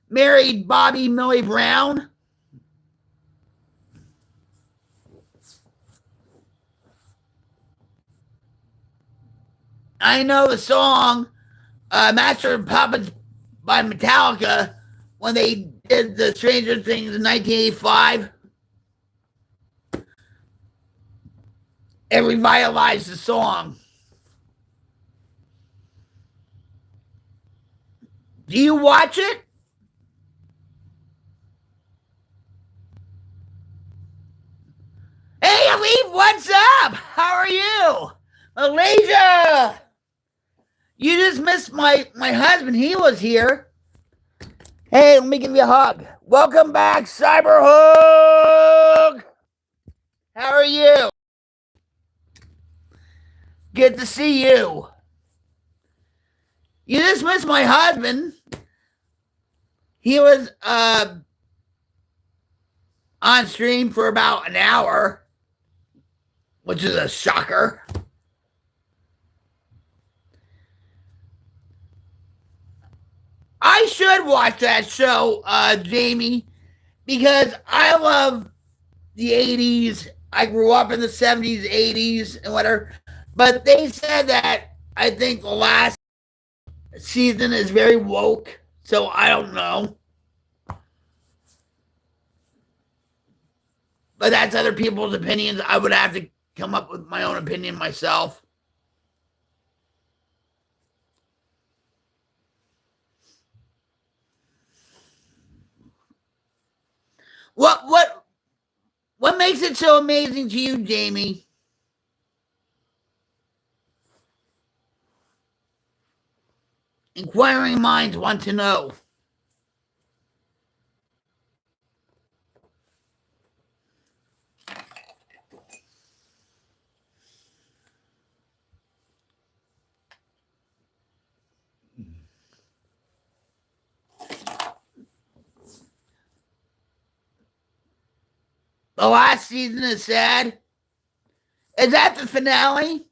married Bobby Millie Brown. I know the song Master of Puppets by Metallica when they did the Stranger Things in 1985. It revitalized the song. Do you watch it? Hey, Alif, what's up? How are you? Malaysia! You just missed my husband. He was here. Hey, let me give you a hug. Welcome back, Cyber Hug! How are you? Good to see you. You just missed my husband. He was on stream for about an hour, which is a shocker. I should watch that show, Jamie, because I love the 80s. I grew up in the 70s, 80s, and whatever. But they said that I think the last season is very woke, so I don't know. But that's other people's opinions. I would have to come up with my own opinion myself. What makes it so amazing to you, Jamie? Inquiring minds want to know. The last season is sad. Is that the finale?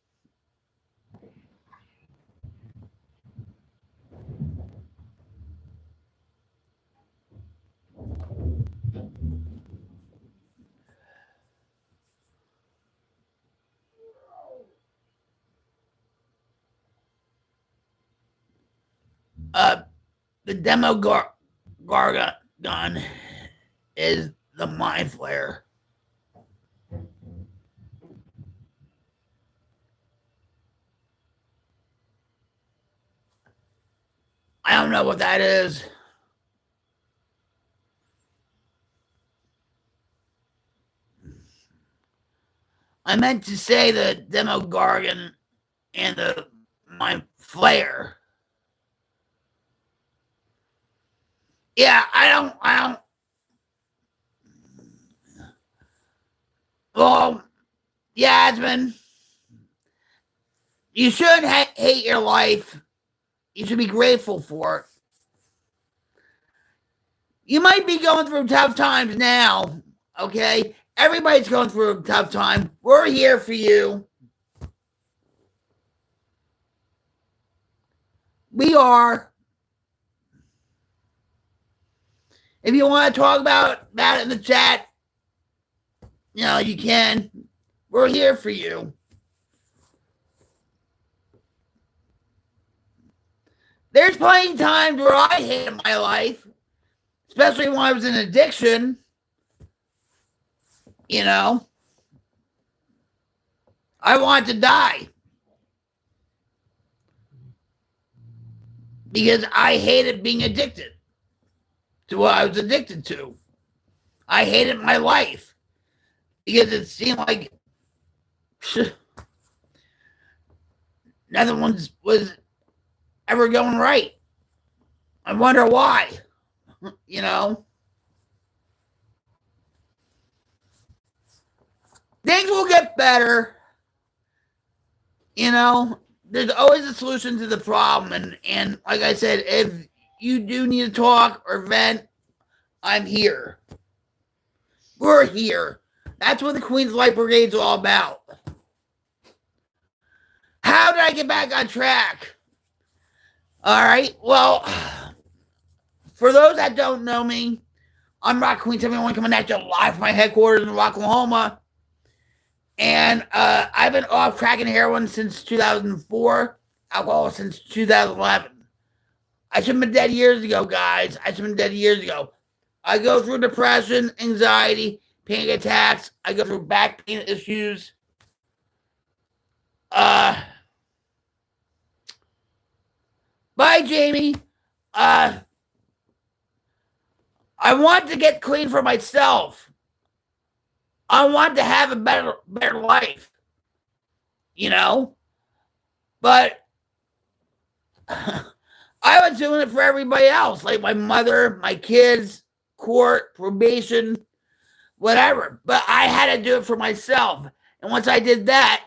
The demo gun is the mind flare. I don't know what that is. I meant to say the demo gargan and my flare. Yeah, well, Yasmin, you shouldn't hate your life. You should be grateful for it. You might be going through tough times now, okay? Everybody's going through a tough time. We're here for you. We are. If you want to talk about it in the chat, you can. We're here for you. There's plenty of times where I hated my life, especially when I was in addiction. I wanted to die because I hated being addicted to what I was addicted to. I hated my life because it seemed like nothing was ever going right. I wonder why, Things will get better. There's always a solution to the problem. And like I said, if you do need to talk or vent, I'm here. We're here. That's what the Queen's Light Brigade's all about. How did I get back on track? All right. Well, for those that don't know me, I'm Rock Queen 71 coming at you live from my headquarters in Rocklahoma. And I've been off crack and heroin since 2004, alcohol since 2011. I should have been dead years ago, guys. I should have been dead years ago. I go through depression, anxiety, panic attacks. I go through back pain issues. Bye, Jamie. I want to get clean for myself. I want to have a better life. But I was doing it for everybody else, like my mother, my kids, court, probation, whatever. But I had to do it for myself. And once I did that,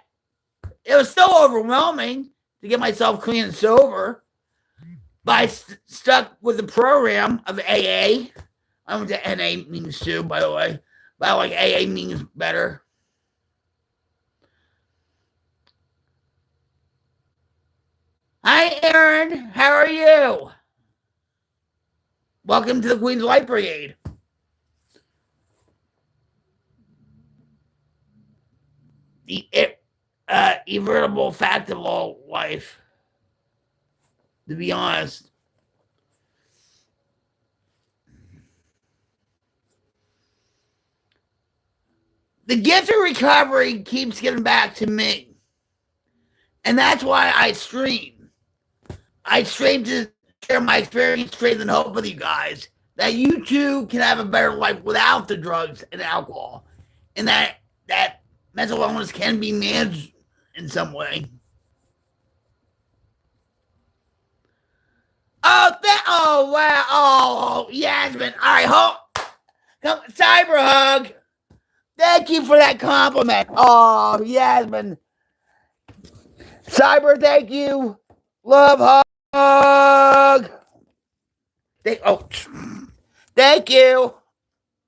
it was still overwhelming to get myself clean and sober. But I stuck with the program of AA. I went to NA meetings too, by the way. But I like AA meetings better. Hi, Aaron. How are you? Welcome to the Queen's Light Brigade. The inevitable fact of all life, to be honest. The gift of recovery keeps getting back to me. And that's why I stream. I stream to share my experience, strength, and hope with you guys. That you too can have a better life without the drugs and alcohol. And that mental illness can be managed in some way. Oh, wow. Oh, Yasmin. All right, come, cyber hug. Thank you for that compliment. Oh, Yasmin. Cyber, thank you. Love hug. Thank you.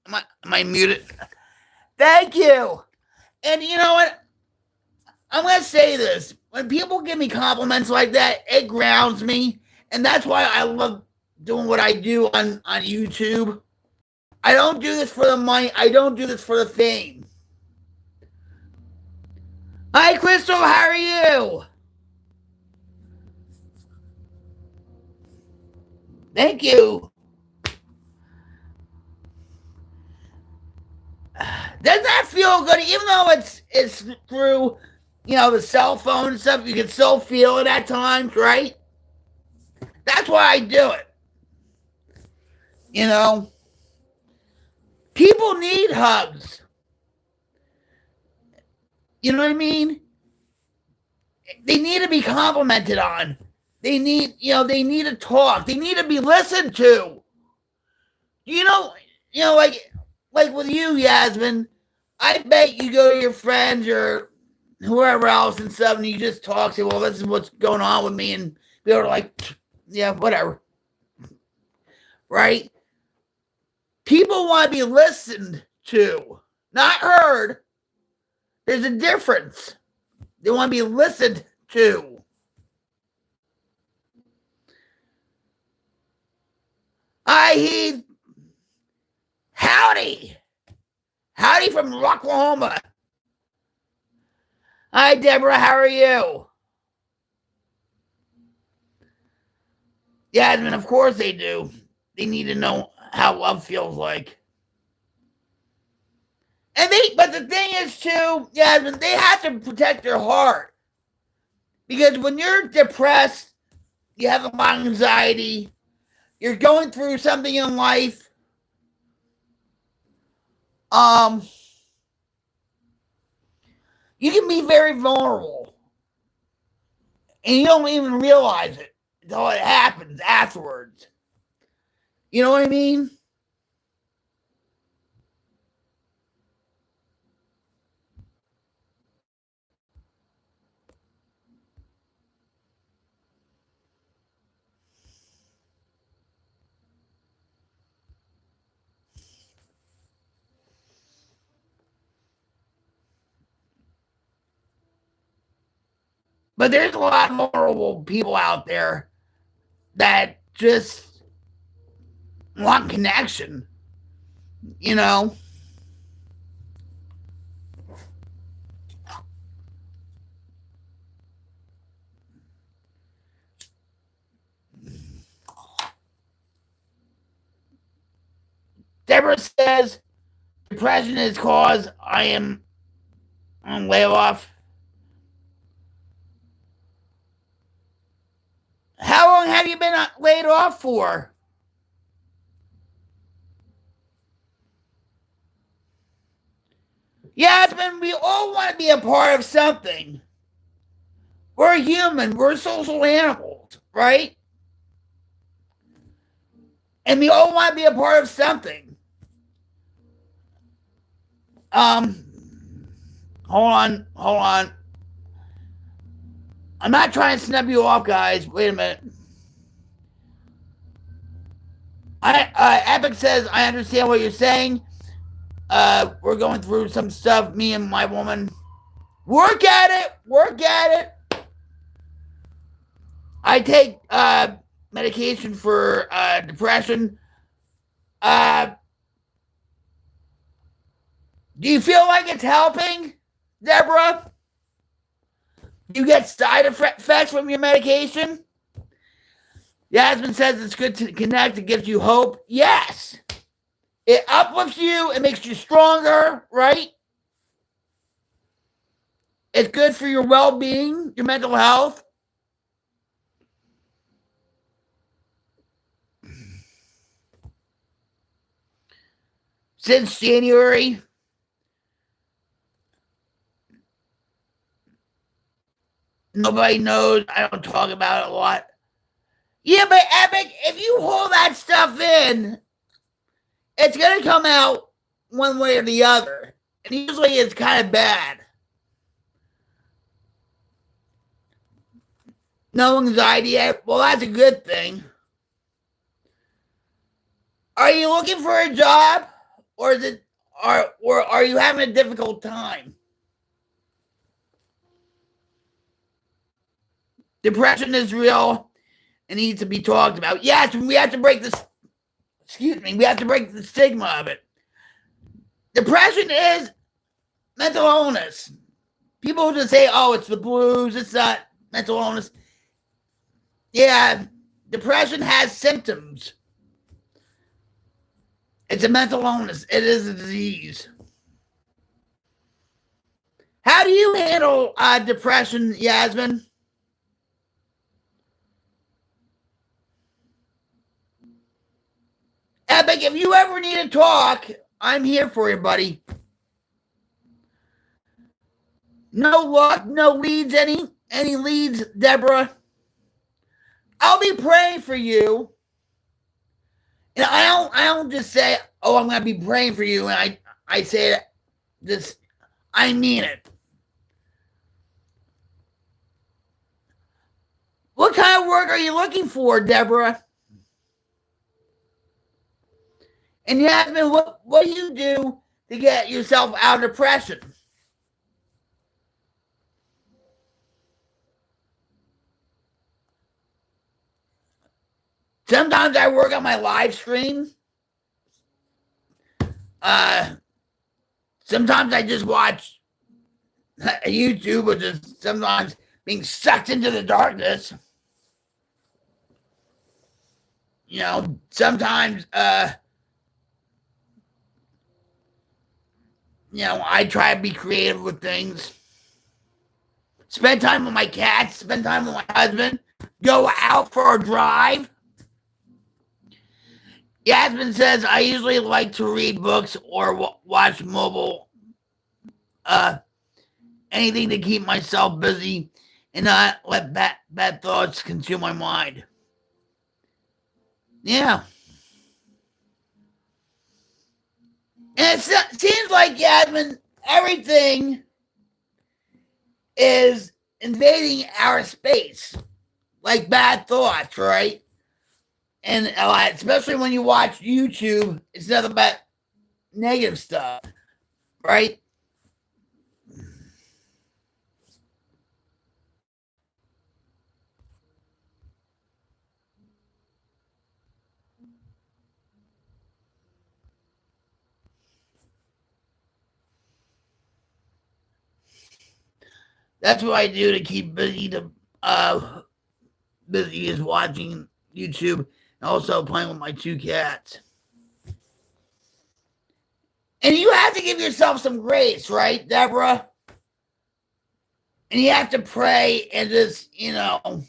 Am I muted? Thank you. And you know what? I'm going to say this. When people give me compliments like that, it grounds me. And that's why I love doing what I do on YouTube. I don't do this for the money. I don't do this for the fame. Hi, Crystal. How are you? Thank you. Does that feel good? Even though it's through, the cell phone and stuff, you can still feel it at times, right? That's why I do it. People need hugs. You know what I mean? They need to be complimented on. They need to talk. They need to be listened to. You know, like with you, Yasmin, I bet you go to your friends or whoever else and stuff, and you just talk, say, well, this is what's going on with me, and be able to like, yeah, whatever. Right? People want to be listened to, not heard. There's a difference. They want to be listened to. Hi, Heath. Howdy. Howdy from Oklahoma. Hi, Deborah. How are you? Yasmin, of course they do. They need to know how love feels like. But the thing is, too, Yasmin, they have to protect their heart. Because when you're depressed, you have a lot of anxiety, you're going through something in life, you can be very vulnerable. And you don't even realize it until it happens afterwards. You know what I mean? But there's a lot of vulnerable people out there that just want connection, you know? Deborah says depression is cause I am on layoff. How long have you been laid off for? Yasmin, we all want to be a part of something. We're human. We're social animals, right? And we all want to be a part of something. Hold on. I'm not trying to snub you off, guys. Wait a minute. Epic says, I understand what you're saying. We're going through some stuff, me and my woman. Work at it. I take medication for depression. Do you feel like it's helping, Deborah? Do you get side effects from your medication? Yasmin says it's good to connect. It gives you hope. Yes. It uplifts you. It makes you stronger, right? It's good for your well-being, your mental health. Since January, nobody knows. I don't talk about it a lot. Yeah, but Epic, if you hold that stuff in, it's going to come out one way or the other. And usually it's kind of bad. No anxiety yet? Well, that's a good thing. Are you looking for a job? Or are you having a difficult time? Depression is real and needs to be talked about. Yes, we have to break this. We have to break the stigma of it. Depression is mental illness. People just say, oh, it's the blues. It's not mental illness. Yeah, depression has symptoms. It's a mental illness. It is a disease. How do you handle depression, Yasmin? Epic, if you ever need to talk, I'm here for you, buddy. No luck, no leads, any leads, Deborah? I'll be praying for you. And I don't just say, oh, I'm gonna be praying for you, and I say it just, I mean it. What kind of work are you looking for, Deborah? And Yasmin, what do you do to get yourself out of depression? Sometimes I work on my live stream. Sometimes I just watch YouTube, or just sometimes being sucked into the darkness. You know, sometimes, you know, I try to be creative with things. Spend time with my cats, spend time with my husband, go out for a drive. Yasmin says, I usually like to read books or watch mobile, anything to keep myself busy and not let bad thoughts consume my mind. Yeah. And it seems like, Yasmin, everything is invading our space, like bad thoughts, right? And especially when you watch YouTube, it's nothing but negative stuff, right? That's what I do to keep busy. Busy is watching YouTube and also playing with my two cats. And you have to give yourself some grace, right, Deborah? And you have to pray and just, you know.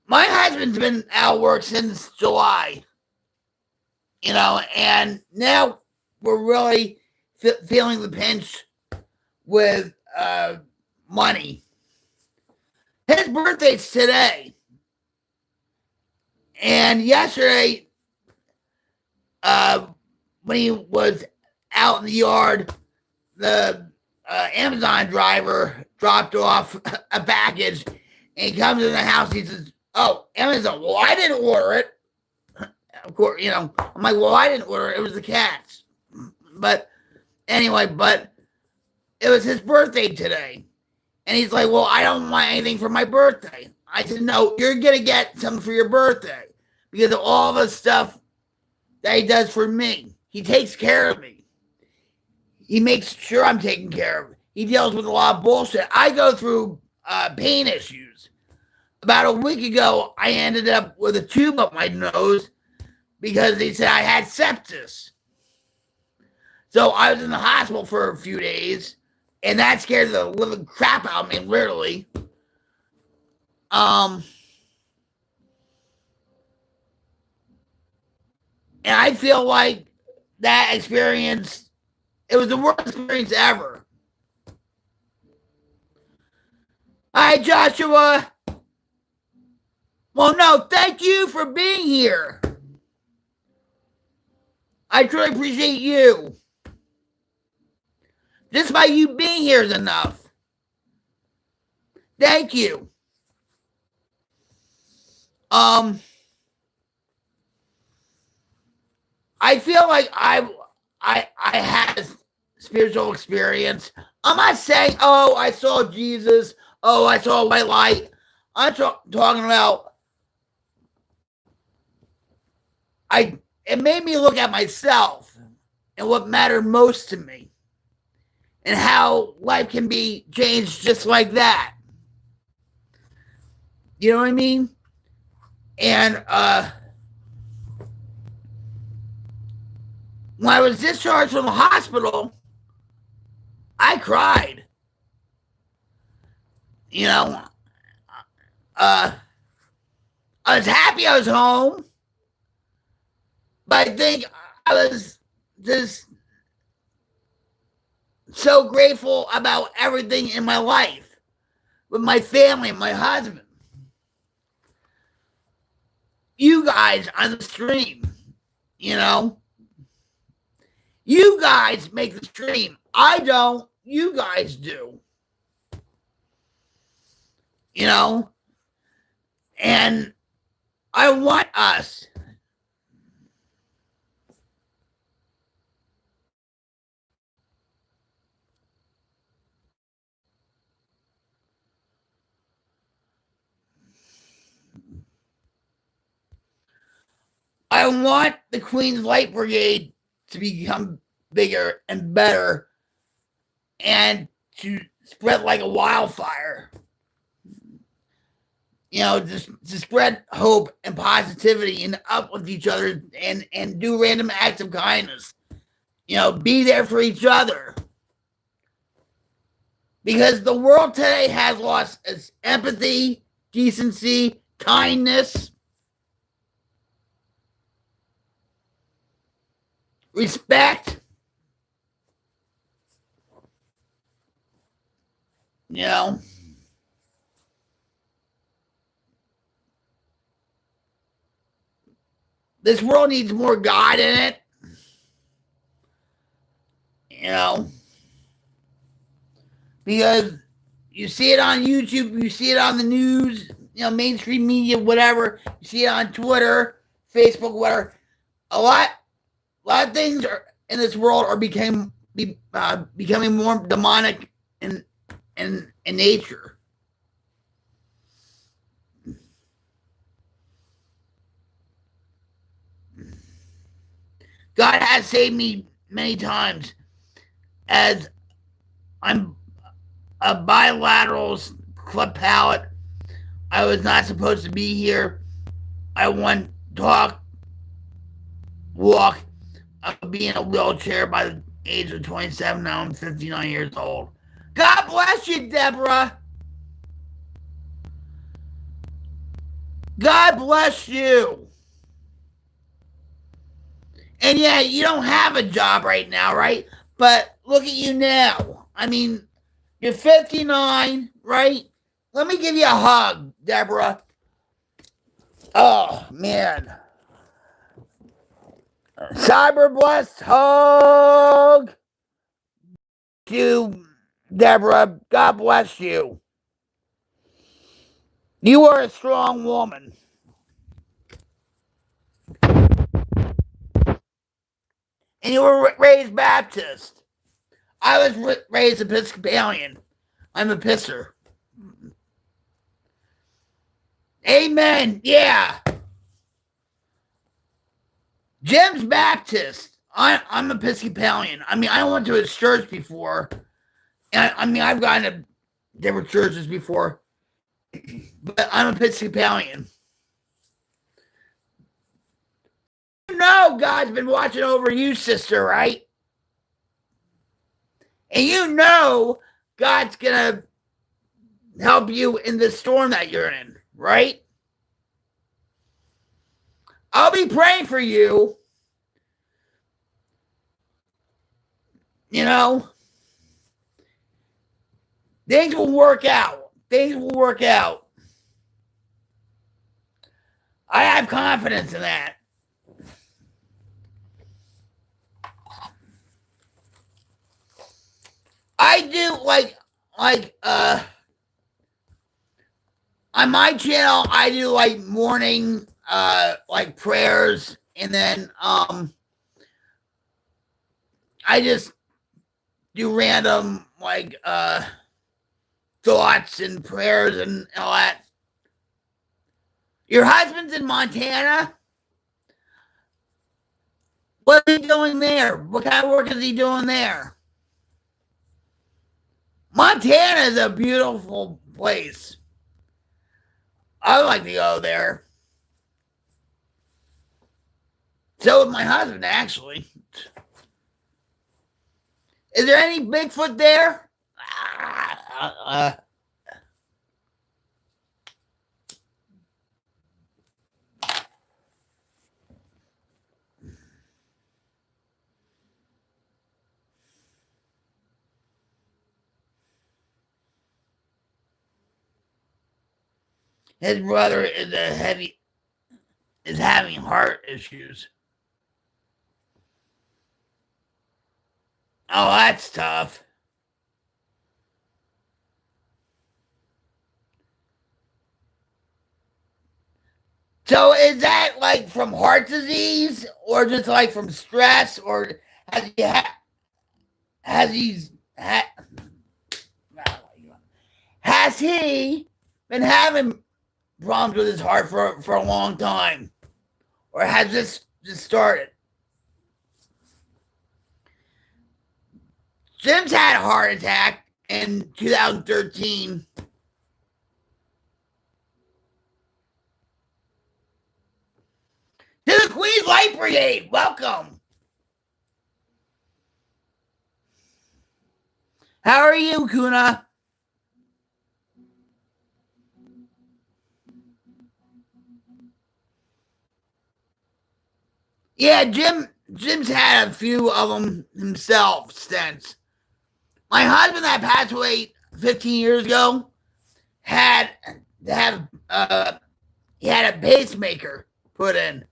My husband's been out of work since July, you know, and now we're really feeling the pinch with money. His birthday's today. And yesterday, when he was out in the yard, the Amazon driver dropped off a package, and he comes in the house. He says, "Oh, Amazon. Well, I didn't order it." Of course, you know. I'm like, "Well, I didn't order it. It was the cats." But anyway, but it was his birthday today, and he's like, "Well, I don't want anything for my birthday." I said, "No, you're gonna get something for your birthday because of all the stuff that he does for me. He takes care of me. He makes sure I'm taken care of. He deals with a lot of bullshit. I go through pain issues. About a week ago, I ended up with a tube up my nose because they said I had sepsis. So I was in the hospital for a few days, and that scared the living crap out of me, literally. And I feel like that experience, it was the worst experience ever. Hi, Joshua. Well, no, thank you for being here. I truly appreciate you. Just by you being here is enough. Thank you. I feel like I had a spiritual experience. I'm not saying, oh, I saw Jesus. Oh, I saw a white light. I'm talking about, it made me look at myself and what mattered most to me and how life can be changed just like that. You know what I mean? And when I was discharged from the hospital, I cried. You know, I was happy I was home, but I think I was just so grateful about everything in my life with my family and my husband. you guys on the stream. You know, you guys make the stream. I don't. You guys do. You know, and I want us. I want the Queen's Light Brigade to become bigger and better and to spread like a wildfire. You know, to spread hope and positivity and uplift each other and do random acts of kindness. You know, be there for each other. Because the world today has lost its empathy, decency, kindness, respect. You know, this world needs more God in it. You know, because you see it on YouTube, you see it on the news, you know, mainstream media, whatever. You see it on Twitter, Facebook, whatever. A lot of things are in this world are becoming more demonic in nature. God has saved me many times as I'm a bilateral cleft palate. I was not supposed to be here. I want talk, walk. I'll be in a wheelchair by the age of 27. Now I'm 59 years old. God bless you, Deborah. God bless you. And yeah, you don't have a job right now, right? But look at you now. I mean, you're 59, right? Let me give you a hug, Deborah. Oh, man. Cyber blessed hug you, Deborah. God bless you. You are a strong woman. And you were raised Baptist. I was raised Episcopalian. I'm a pisser. Amen. Yeah. Jim's Baptist. I'm Episcopalian. I mean, I went to his church before. And I mean, I've gone to different churches before. But I'm Episcopalian. You know God's been watching over you, sister, right? And you know God's going to help you in the storm that you're in, right? I'll be praying for you. You know, things will work out. Things will work out. I have confidence in that. I do like on my channel I do like morning like prayers, and then I just do random like thoughts and prayers and all that. Your husband's in Montana? What is he doing there? What kind of work is he doing there? Montana is a beautiful place. I like to go there. So would my husband, actually. Is there any Bigfoot there? His brother is a heavy is having heart issues. Oh, that's tough. So is that like from heart disease, or just like from stress, or has he has he been having problems with his heart for a long time, or has this just started? Jim's had a heart attack in 2013. To the Queen's Light Brigade, welcome. How are you, Kuna? Yeah, Jim's had a few of them himself since. My husband that passed away 15 years ago had he had a pacemaker put in.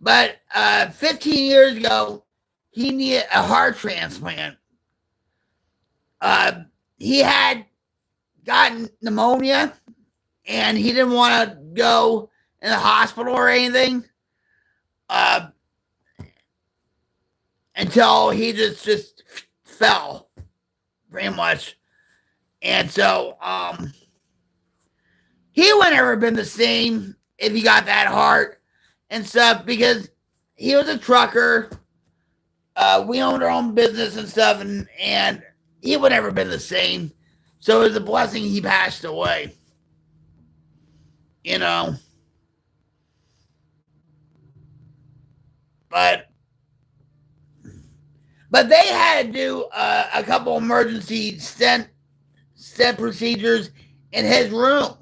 But 15 years ago, he needed a heart transplant. He had gotten pneumonia, and he didn't want to go in the hospital or anything until he just fell, pretty much. And so he would never been the same if he got that heart and stuff, because he was a trucker. We owned our own business and stuff, and he would never been the same. So it was a blessing he passed away. You know. But they had to do a couple emergency stent procedures in his room.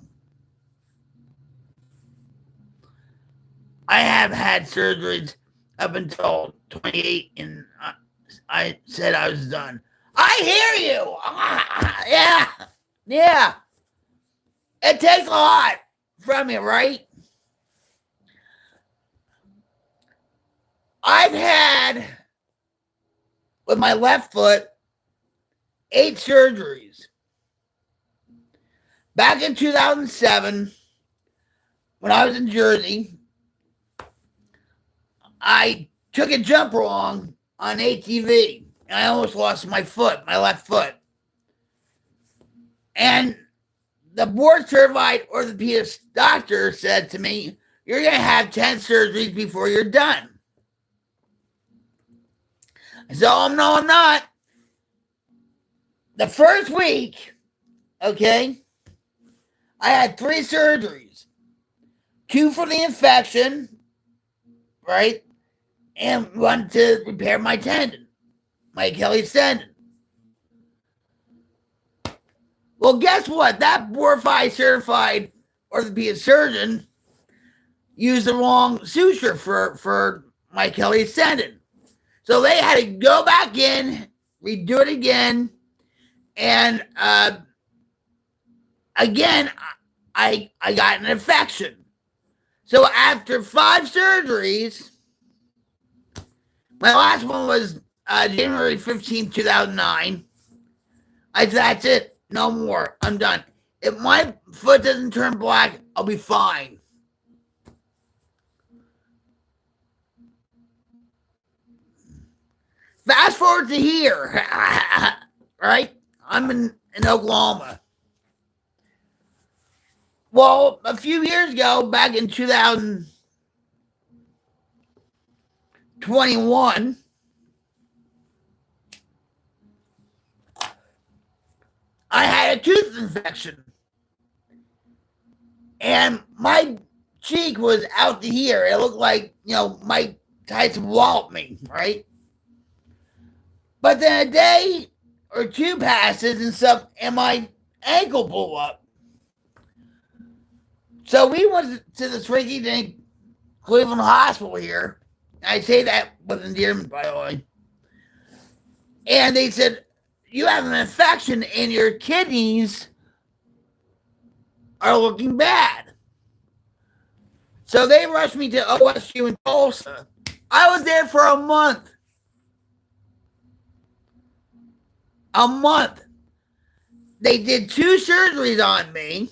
I have had surgeries up until 28, and I said I was done. I hear you. Yeah. It takes a lot from you, right? I've had, with my left foot, 8 surgeries. Back in 2007, when I was in Jersey, I took a jump wrong on ATV, and I almost lost my left foot. And the board-certified orthopedic doctor said to me, "You're going to have 10 surgeries before you're done." I said, "Oh, no, I'm not." The first week, okay, I had 3 surgeries. 2 for the infection, right? And 1 to repair my tendon, my Achilles tendon. Well, guess what? That board certified orthopedic surgeon used the wrong suture for my Achilles tendon. So they had to go back in, redo it again, and again, I got an infection. So after 5 surgeries, my last one was January 15, 2009. I said, "That's it. No more. I'm done. If my foot doesn't turn black, I'll be fine." Fast forward to here, right? I'm in Oklahoma. Well, a few years ago, back in 2021, I had a tooth infection, and my cheek was out to here. It looked like, Mike Tyson walloped me, right? But then a day or 2 passes and stuff, and my ankle blew up. So we went to this rinky-dink Cleveland hospital here. I say that with endearment, by the way. And they said, you have an infection and your kidneys are looking bad. So they rushed me to OSU in Tulsa. I was there for a month. A month. They did 2 surgeries on me.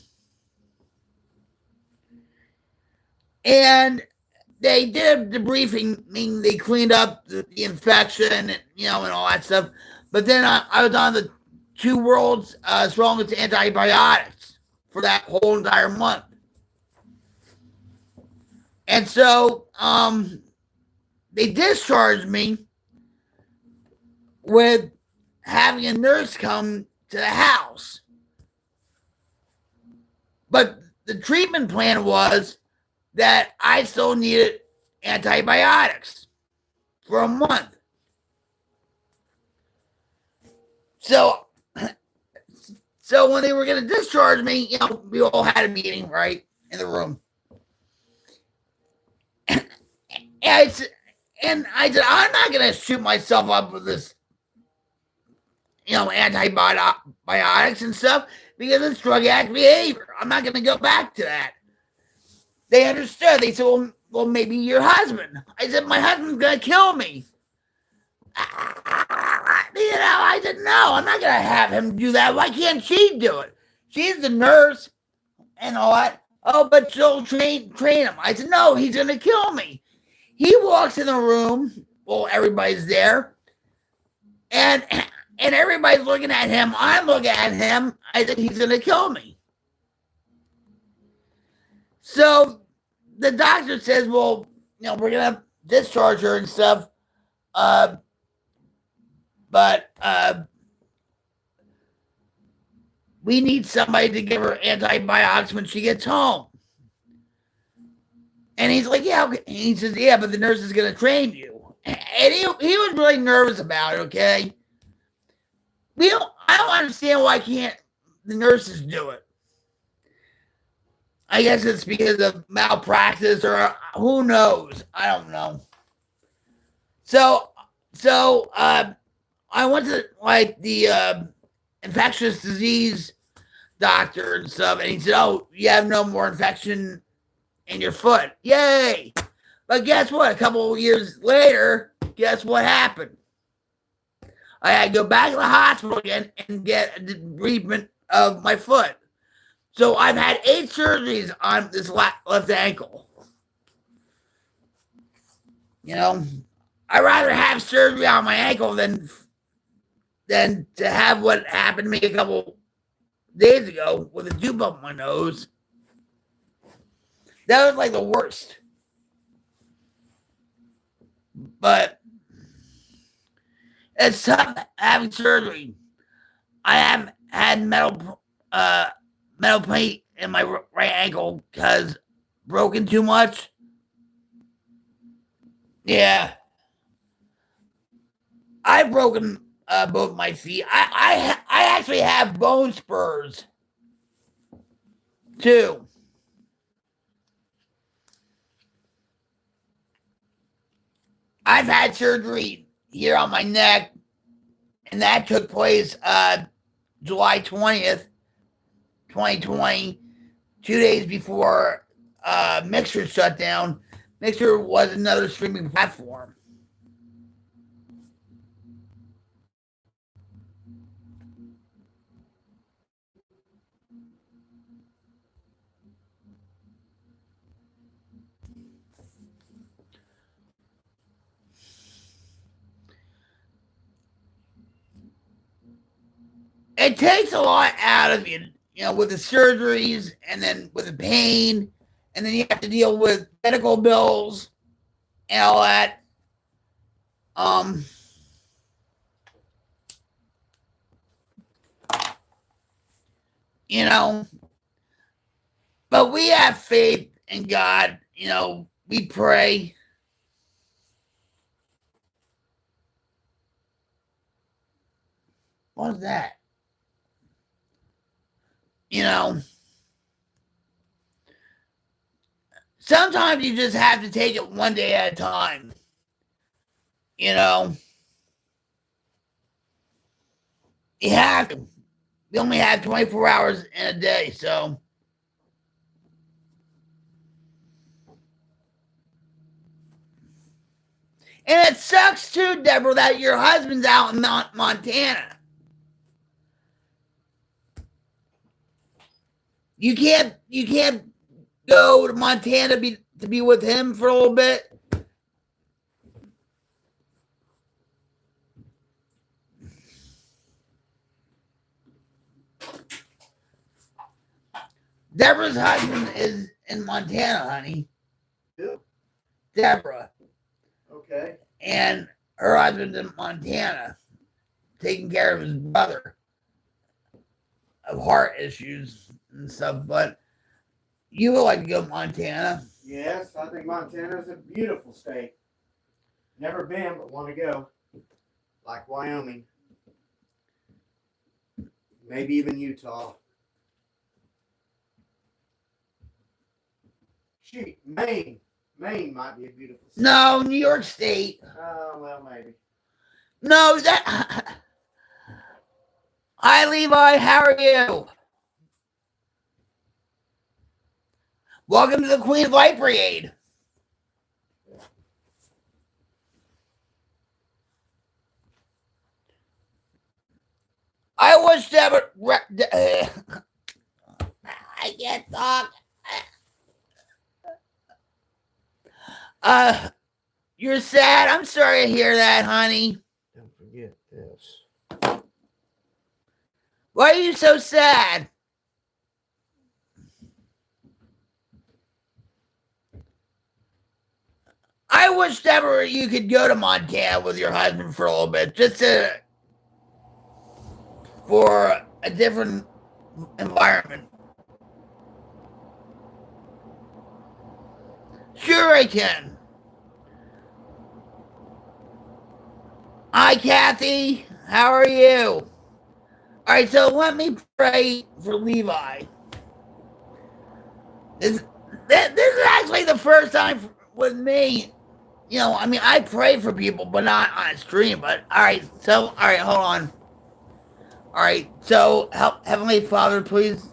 And they did a debriefing, meaning they cleaned up the infection and, and all that stuff. But then I was on the 2 world's strongest antibiotics for that whole entire month. And so they discharged me with having a nurse come to the house. But the treatment plan was that I still needed antibiotics for a month. So when they were going to discharge me, we all had a meeting, right, in the room. And I said, I'm not going to shoot myself up with this, antibiotics and stuff because it's drug addict behavior. I'm not going to go back to that. They understood. They said, well, maybe your husband. I said, my husband's going to kill me. I said, no, I'm not going to have him do that. Why can't she do it? She's the nurse and all that. Oh, but she'll train him. I said, no, he's going to kill me. He walks in the room. Well, everybody's there. And everybody's looking at him. I'm looking at him. I said, he's going to kill me. So the doctor says, well, we're going to discharge her and stuff. But we need somebody to give her antibiotics when she gets home. And he's like, yeah. Okay. And he says, yeah, but the nurse is going to train you. And he was really nervous about it, okay? I don't understand why can't the nurses do it. I guess it's because of malpractice or who knows. I don't know. So I went to the infectious disease doctor and stuff, and he said, oh, you have no more infection in your foot. Yay. But guess what? A couple of years later, guess what happened? I had to go back to the hospital again and get a debridement of my foot. So I've had 8 surgeries on this left ankle. I'd rather have surgery on my ankle than to have what happened to me a couple days ago with a tube up my nose. That was like the worst. But it's tough having surgery. I have had metal plate in my right ankle because broken too much. Yeah. I've broken both my feet. I actually have bone spurs too. I've had surgery here on my neck, and that took place July 20th, 2020, 2 days before MESSIER shut down. MESSIER was another streaming platform. It takes a lot out of you, with the surgeries and then with the pain, and then you have to deal with medical bills and all that. But we have faith in God. We pray. What was that? Sometimes you just have to take it one day at a time. You have to. You only have 24 hours in a day, so. And it sucks too, Deborah, that your husband's out in Montana. You can't go to Montana to be with him for a little bit. Deborah's husband is in Montana, honey. Who? Deborah. Okay. And her husband's in Montana, taking care of his brother of heart issues and stuff. But you would like to go to Montana. Yes, I think Montana's a beautiful state. Never been, but want to go. Like Wyoming. Maybe even Utah. Shoot, Maine. Maine might be a beautiful state. No, New York State. Oh, well, maybe. No, that. Hi, Levi. How are you? Welcome to the Queen's Light Brigade. I wish Deborah. I can't talk. You're sad. I'm sorry to hear that, honey. Don't forget this. Why are you so sad? I wish, Deborah, you could go to Montana with your husband for a little bit, just for a different environment. Sure, I can. Hi, Kathy. How are you? All right, so let me pray for Levi. This is actually the first time with me. You know, I mean, I pray for people, but not on stream. But all right, hold on. All right, so Heavenly Father, please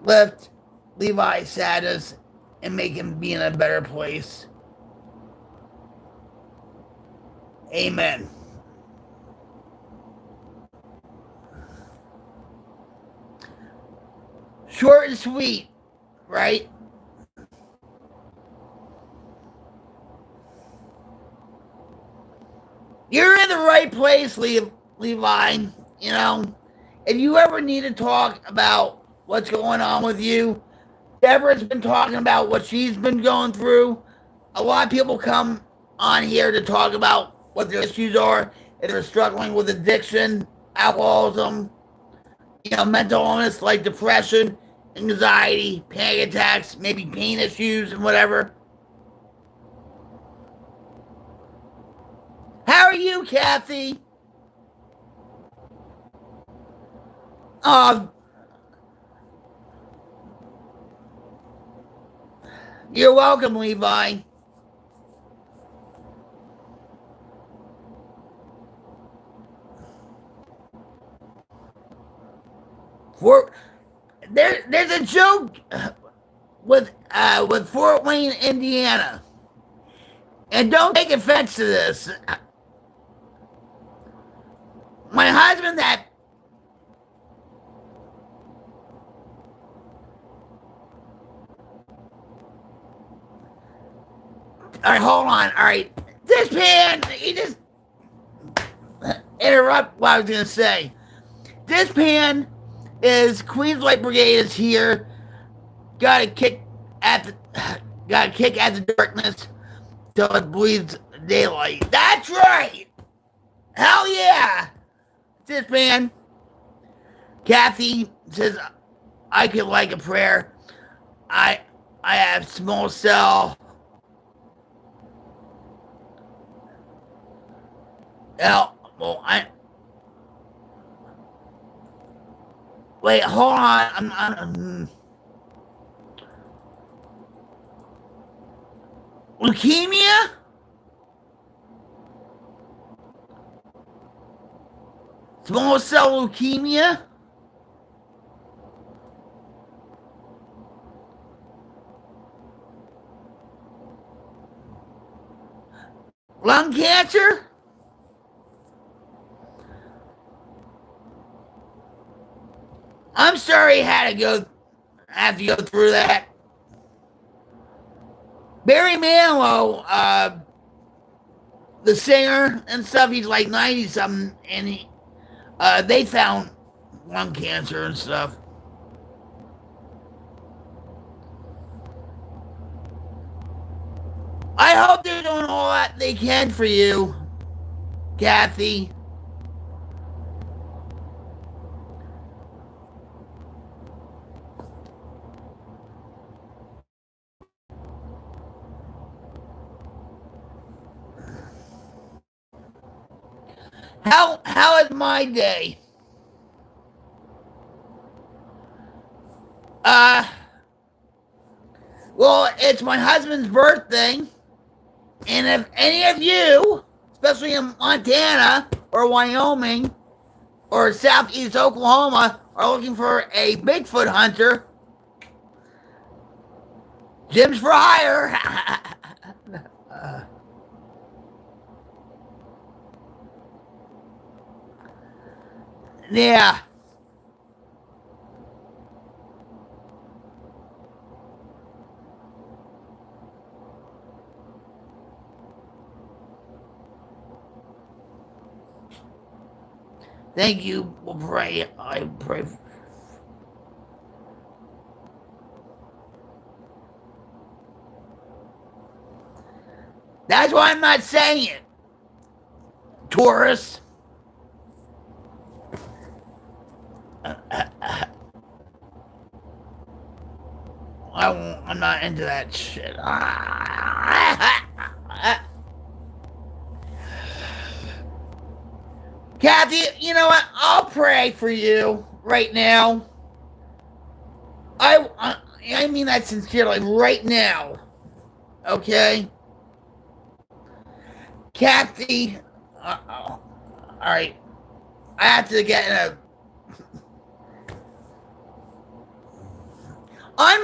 lift Levi's sadness and make him be in a better place. Amen. Short and sweet, right? You're in the right place, Levi. You know, if you ever need to talk about what's going on with you, Deborah's been talking about what she's been going through. A lot of people come on here to talk about what their issues are, if they're struggling with addiction, alcoholism, you know, mental illness like depression, anxiety, panic attacks, maybe pain issues and whatever. How are you, Kathy? You're welcome, Levi. There's a joke with Fort Wayne, Indiana, and don't take offense to this. My husband that. All right, hold on. All right, this pan, he just interrupt what I was gonna say. This pan is Queen's Light Brigade is here. Got to kick at the darkness till it bleeds daylight. That's right. Hell yeah. This man. Kathy says I could like a prayer. I have small cell. Wait, hold on. I'm leukemia? Small cell leukemia, lung cancer, I'm sorry you had to go through that. Barry Manilow, the singer and stuff, he's like 90 something, and they found lung cancer and stuff. I hope they're doing all that they can for you, Kathy. How is my day? Well, it's my husband's birthday, and if any of you, especially in Montana or Wyoming or southeast Oklahoma, are looking for a Bigfoot hunter, Jim's for hire. Yeah. Thank you. We'll pray. I pray. That's why I'm not saying it. Taurus. I'm not into that shit. Kathy, you know what? I'll pray for you right now. I mean that sincerely right now. Okay? Kathy, all right. I have to get in a. I'm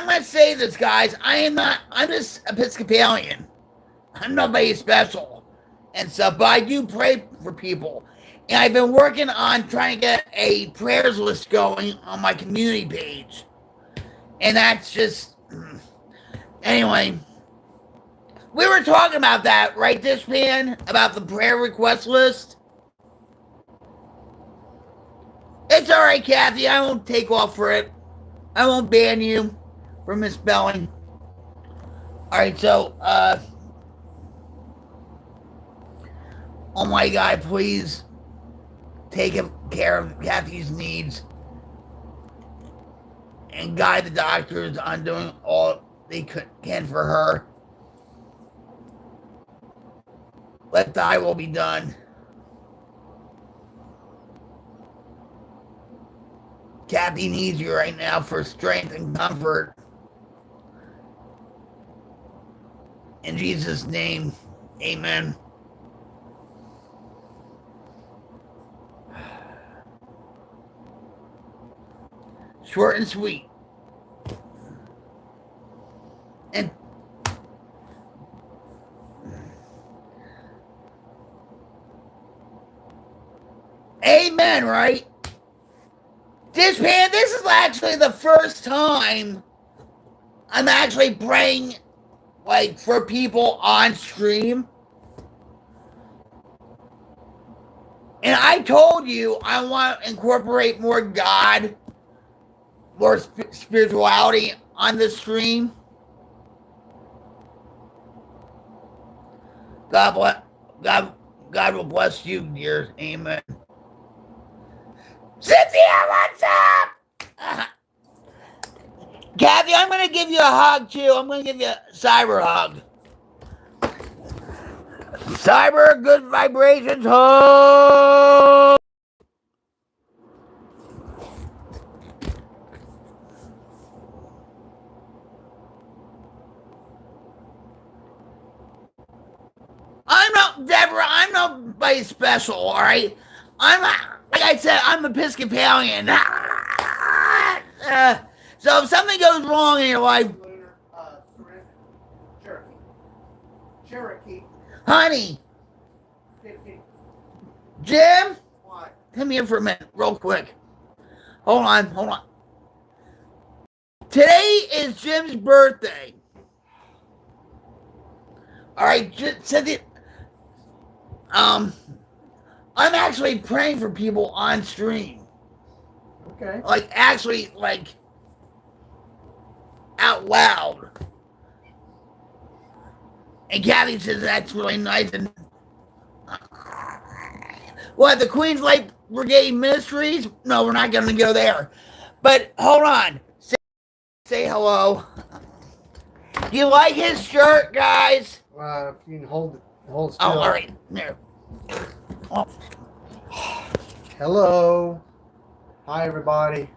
gonna say this, guys. I'm just Episcopalian. I'm nobody special and stuff, but I do pray for people. And I've been working on trying to get a prayers list going on my community page. And that's just. Anyway. We were talking about that, right, Dishpan? About the prayer request list? It's alright, Kathy. I won't take off for it. I won't ban you for misspelling. Alright, so, oh my God, please take care of Kathy's needs and guide the doctors on doing all they can for her. Let thy will be done. Kathy needs you right now for strength and comfort. In Jesus' name, amen. Short and sweet. And amen, right? This is actually the first time I'm actually praying like for people on stream. And I told you I want to incorporate more God, more spirituality on the stream. God will bless you, dear. Amen. Cynthia, what's up? Kathy, I'm going to give you a hug, too. I'm going to give you a cyber hug. Cyber, good vibrations, hug. I'm not, Deborah, I'm nobody special, all right? I'm not, I said, I'm Episcopalian. So if something goes wrong in your life, Cherokee. honey, 15. Jim, What? come here for a minute, real quick. Hold on. Today is Jim's birthday. All right, Cynthia. I'm actually praying for people on stream. Okay. Like, actually, like, out loud. And Kathy says that's really nice. And what, the Queens Light Brigade Ministries? No, we're not going to go there. But hold on. Say hello. Do you like his shirt, guys? If you can hold still. Oh, all right. There. Oh. Hello. Hi, everybody.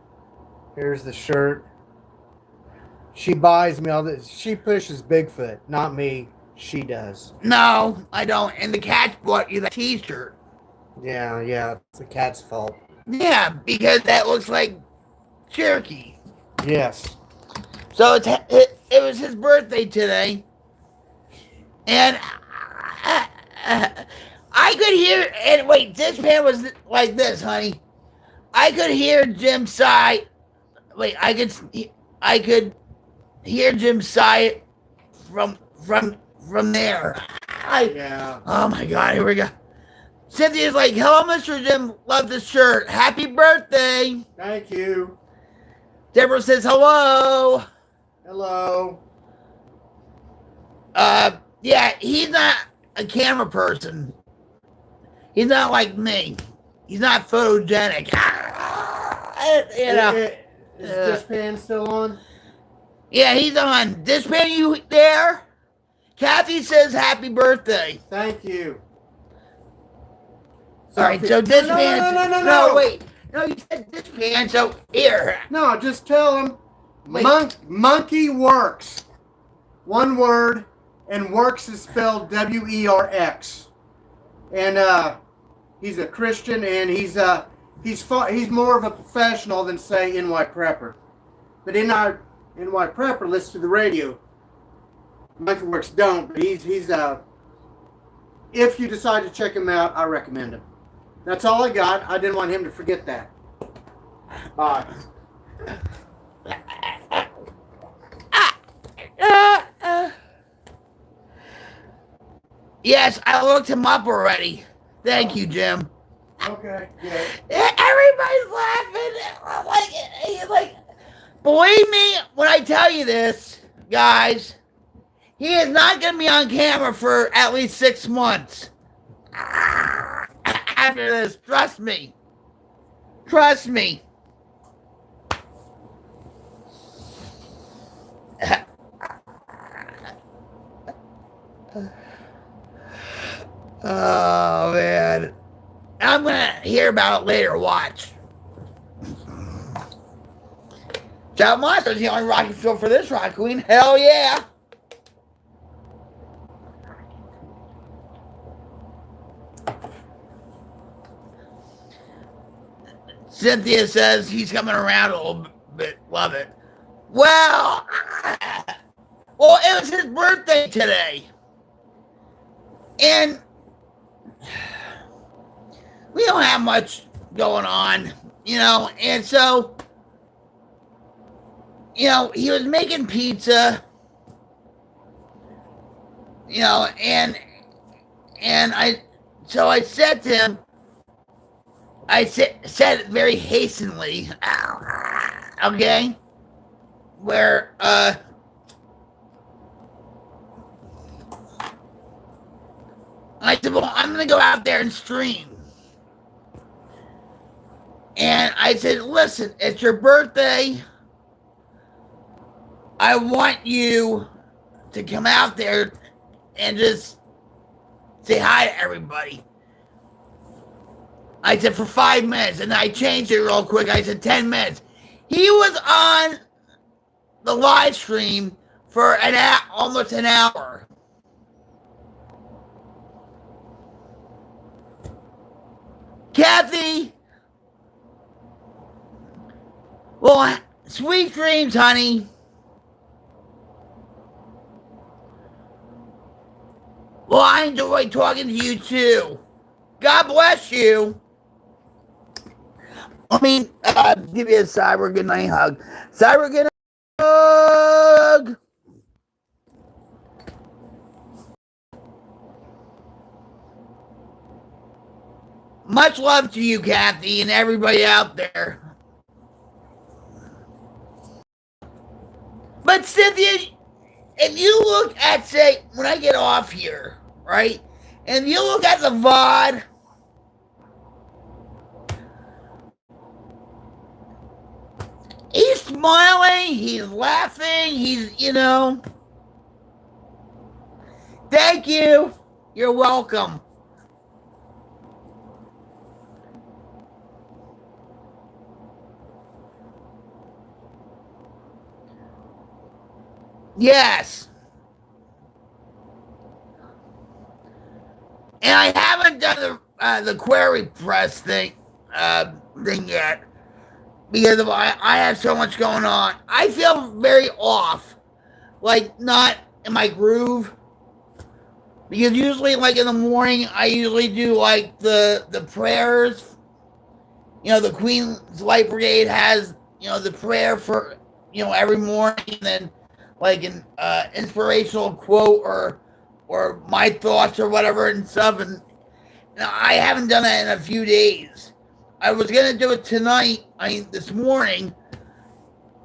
Here's the shirt. She buys me all this. She pushes Bigfoot, not me. She does. No, I don't. And the cat bought you the t-shirt. Yeah. It's the cat's fault. Yeah, because that looks like Cherokee. Yes. So it was his birthday today. And I could hear, and wait, this man was like this, honey. I could hear Jim sigh. Wait, I could hear Jim sigh from there. Yeah. Oh my God, here we go. Cynthia's like, hello, Mr. Jim. Love the shirt. Happy birthday. Thank you. Deborah says hello. Hello. Yeah, he's not a camera person. He's not like me. He's not photogenic. You know. Is this pan still on? Yeah, he's on. Dishpan, you there? Kathy says happy birthday. Thank you. All right, so Dishpan. No, wait. No, you said Dishpan, so here. No, just tell him. Wait. Monkey works. One word, and works is spelled W-E-R-X. And he's a Christian, and he's more of a professional than say NY Prepper. But NY Prepper listens to the radio. Monkey Works don't, but he's if you decide to check him out, I recommend him. That's all I got. I didn't want him to forget that. Bye. Yes, I looked him up already. Thank you, Jim. Okay. Yeah. Everybody's laughing. Like, believe me when I tell you this, guys. He is not going to be on camera for at least 6 months. After this, trust me. Trust me. Oh, man. I'm going to hear about it later. Watch. Child Monster's the only rocket fuel for this rock queen. Hell yeah. Cynthia says he's coming around a little bit. Love it. Well, it was his birthday today. And we don't have much going on, and so, he was making pizza, and I said to him, I said it very hastily, okay, where, I said, well, I'm going to go out there and stream. And I said, listen, it's your birthday. I want you to come out there and just say hi to everybody. I said, for 5 minutes. And I changed it real quick. I said, 10 minutes. He was on the live stream for almost an hour. Kathy, Well, sweet dreams, honey. Well, I enjoy talking to you too. God bless you. Let me give you a cyber good night hug. Cyber good night hug. Much love to you, Kathy, and everybody out there. But Cynthia, if you look at, say, when I get off here, right? And if you look at the VOD, he's smiling, he's laughing, he's, you know. Thank you. You're welcome. Yes. And I haven't done the query press thing yet because I have so much going on. I feel very off, like not in my groove. Because usually, like in the morning, I usually do like the prayers. You know, the Queen's Light Brigade has, you know, the prayer for, you know, every morning, and then like an inspirational quote or my thoughts or whatever and stuff. And I haven't done that in a few days. I was gonna do it tonight. This morning,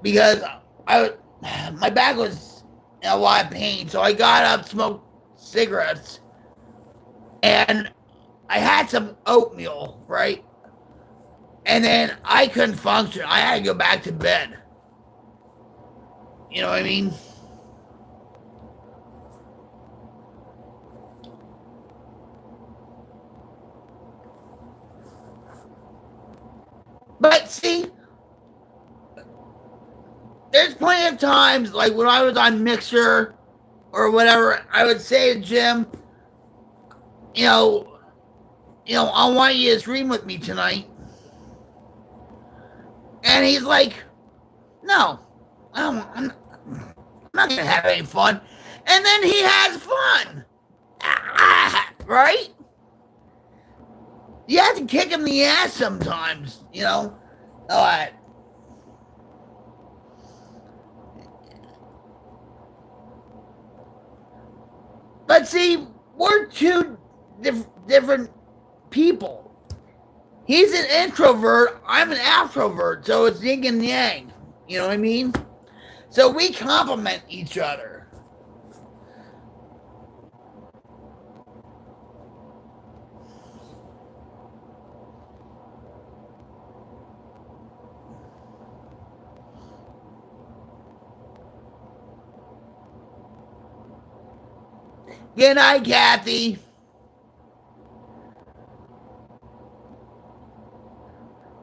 because my back was in a lot of pain, so I got up, smoked cigarettes, and I had some oatmeal, right? And then I couldn't function. I had to go back to bed. You know what I mean? But see, there's plenty of times, like when I was on MESSIER or whatever, I would say to Jim, you know, I want you to stream with me tonight. And he's like, no, I'm not going to have any fun. And then he has fun. Right? You have to kick him in the ass sometimes, you know? All right. But see, we're two different people. He's an introvert, I'm an extrovert, so it's yin and yang. You know what I mean? So we complement each other. Good night, Kathy.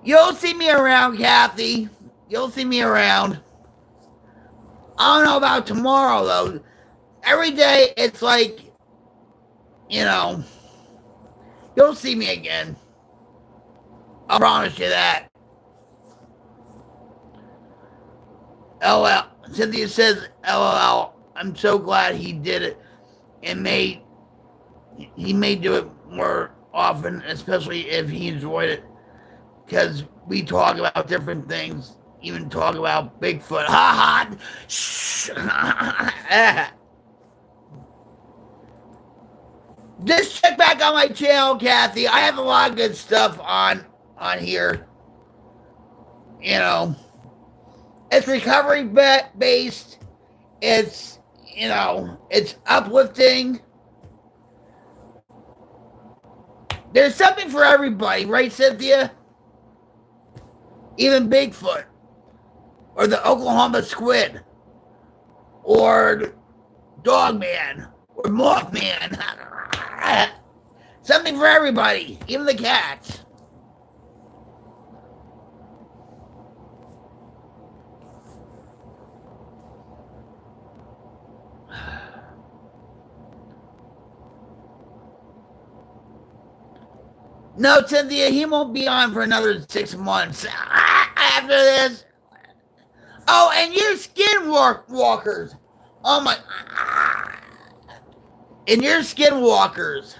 You'll see me around, Kathy. You'll see me around. I don't know about tomorrow, though. Every day, it's like, you know, you'll see me again. I promise you that. LOL. Cynthia says, LOL. I'm so glad he did it. And he may do it more often, especially if he enjoyed it. Because we talk about different things, even talk about Bigfoot. Ha ha! Shh! Just check back on my channel, Kathy. I have a lot of good stuff on here. You know, it's recovery based. It's, you know, it's uplifting. There's something for everybody, right, Cynthia? Even Bigfoot, or the Oklahoma squid, or Dogman, or Mothman. Something for everybody, even the cats. No, Cynthia, he won't be on for another 6 months. After this, Oh, and you skinwalkers. Oh my. And you're skinwalkers.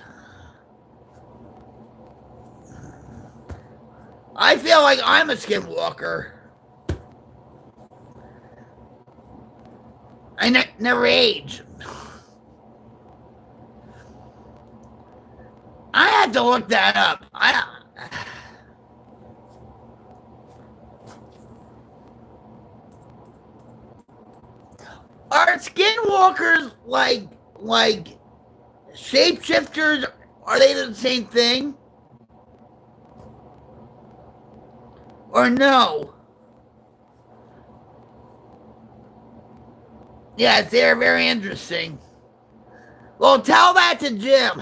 I feel like I'm a skinwalker. I never age. I have to look that up. Are skinwalkers like shapeshifters? Are they the same thing? Or no? Yes, they're very interesting. Well, tell that to Jim.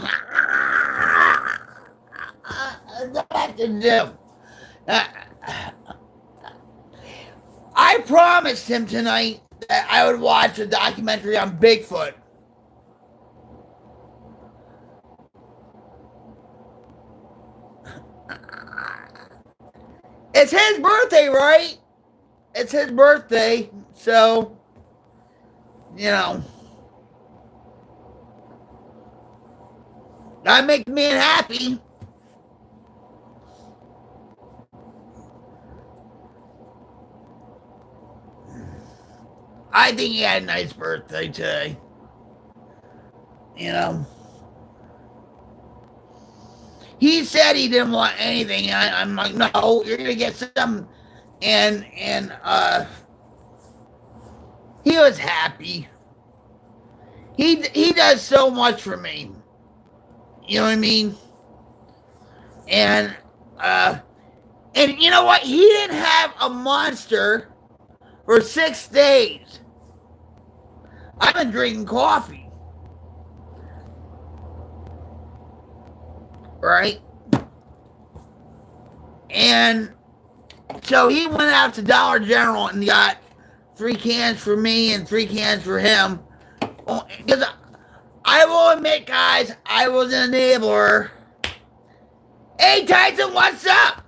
Tell that to Jim. I promised him tonight that I would watch a documentary on Bigfoot. It's his birthday, right? It's his birthday, so, you know. That makes me happy. I think he had a nice birthday today. You know. He said he didn't want anything. I'm like, no, you're gonna get some. And he was happy. He does so much for me. You know what I mean? And you know what? He didn't have a monster for 6 days. I've been drinking coffee. Right? And so he went out to Dollar General and got 3 cans for me and 3 cans for him. Because I will admit, guys, I was an enabler. Hey, Tyson, what's up?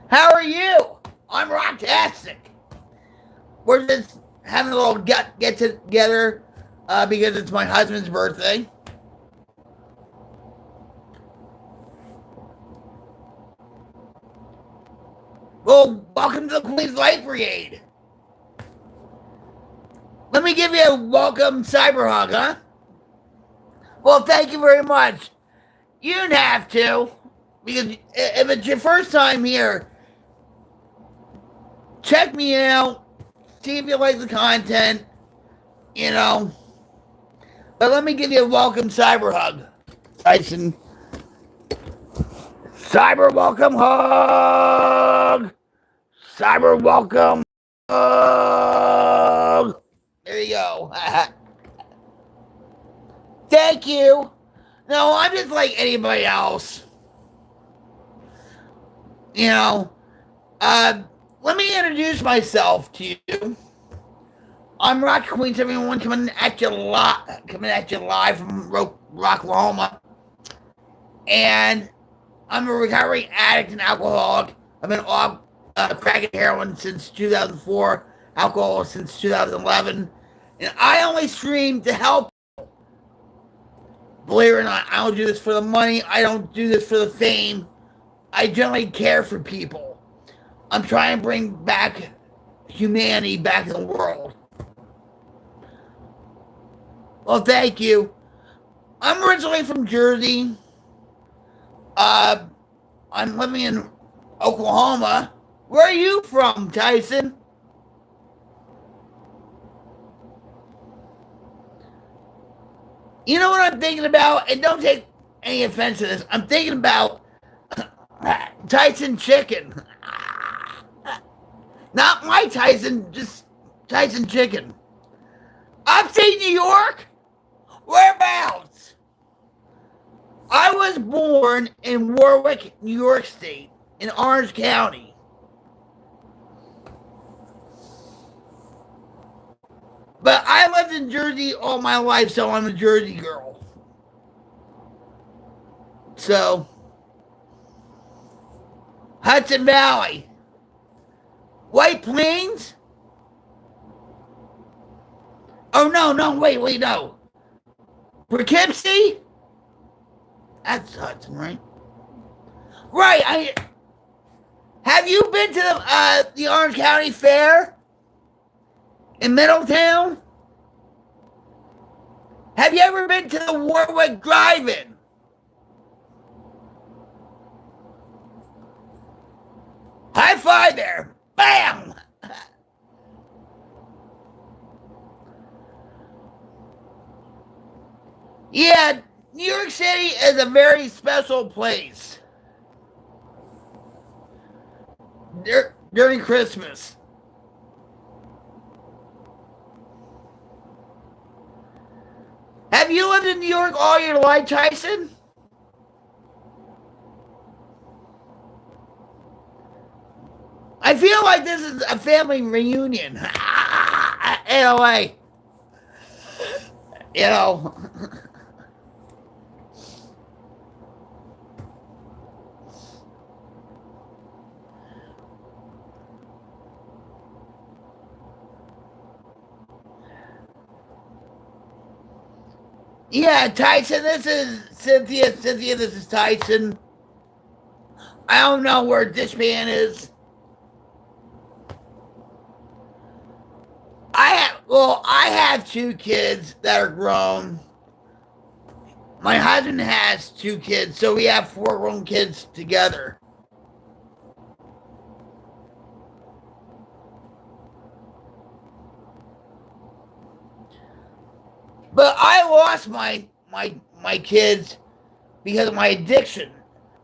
How are you? I'm rocktastic. We're just having a little get together because it's my husband's birthday. Well, welcome to the Queen's Light Brigade. Let me give you a welcome cyber hug, huh? Well, thank you very much. You didn't have to, because if it's your first time here, check me out, see if you like the content, you know. But let me give you a welcome cyber hug, Tyson. Cyber welcome hug. Cyber welcome hug. There you go. Thank you. No, I'm just like anybody else. You know, let me introduce myself to you. I'm Rock Queen 71 coming at you live from Rocklahoma. And I'm a recovering addict and alcoholic. I've been off crack and heroin since 2004, alcohol since 2011. And I only stream to help. Believe it or not, I don't do this for the money. I don't do this for the fame. I generally care for people. I'm trying to bring back humanity back in the world. Well, thank you. I'm originally from Jersey. I'm living in Oklahoma. Where are you from, Tyson? You know what I'm thinking about? And don't take any offense to this. I'm thinking about Tyson chicken. Not my Tyson, just Tyson chicken. Upstate New York? Whereabouts? I was born in Warwick, New York State, in Orange County. But I lived in Jersey all my life, so I'm a Jersey girl. So, Hudson Valley. White Plains? Oh, no, wait, no. Poughkeepsie? That's Hudson, right? Right, have you been to the Orange County Fair in Middletown? Have you ever been to the Warwick Drive-In? High five there. Bam! Yeah, New York City is a very special place. During Christmas. Have you lived in New York all your life, Tyson? I feel like this is a family reunion. In a way. You know. Yeah, Tyson, this is Cynthia. Cynthia, this is Tyson. I don't know where this man is. I have 2 kids that are grown. My husband has 2 kids, so we have 4 grown kids together. But I lost my kids because of my addiction.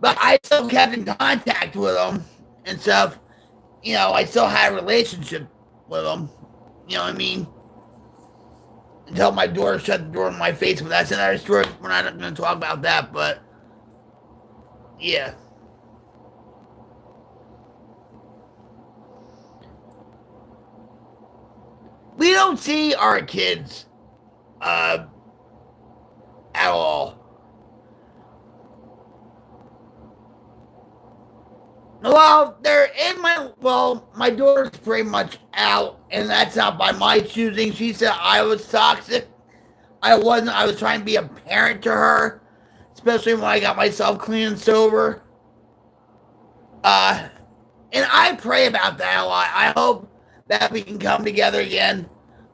But I still kept in contact with them and stuff. You know, I still had a relationship with them. You know what I mean? Until my daughter shut the door in my face. But that's another story. We're not going to talk about that. But, yeah. We don't see our kids at all. Well, my daughter's pretty much out, and that's not by my choosing. She said I was toxic. I wasn't. I was trying to be a parent to her, especially when I got myself clean and sober. And I pray about that a lot. I hope that we can come together again.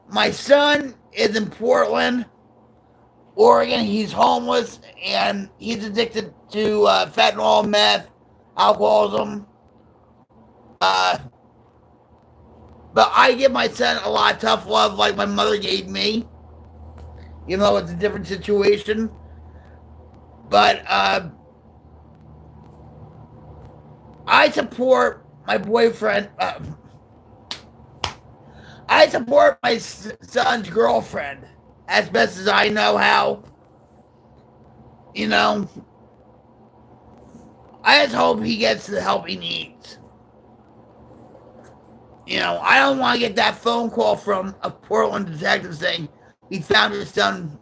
My son is in Portland, Oregon. He's homeless, and he's addicted to fentanyl, meth, alcoholism. But I give my son a lot of tough love like my mother gave me. You know, it's a different situation. But I support my boyfriend. I support my son's girlfriend as best as I know how. You know, I just hope he gets the help he needs. You know, I don't want to get that phone call from a Portland detective saying he found his son,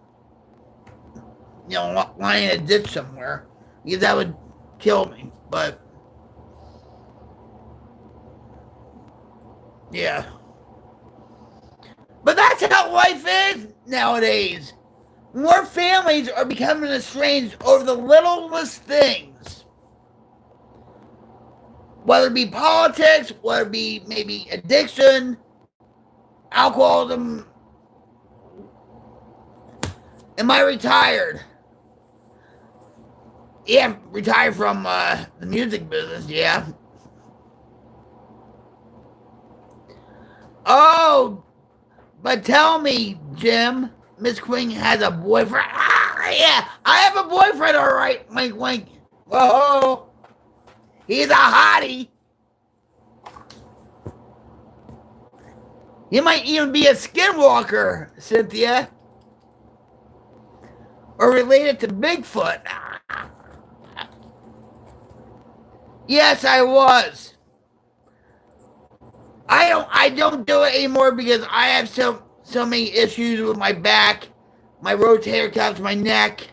you know, lying in a ditch somewhere. Because that would kill me. But, yeah. But that's how life is nowadays. More families are becoming estranged over the littlest things. Whether it be politics, whether it be maybe addiction, alcoholism. Am I retired? Yeah, retired from the music business, yeah. Oh, but tell me, Jim, Miss Queen has a boyfriend. Ah, yeah, I have a boyfriend, all right. Wink, wink. Whoa. He's a hottie. He might even be a skinwalker, Cynthia. Or related to Bigfoot. Yes, I was. I don't do it anymore because I have so many issues with my back, my rotator cuffs, my neck,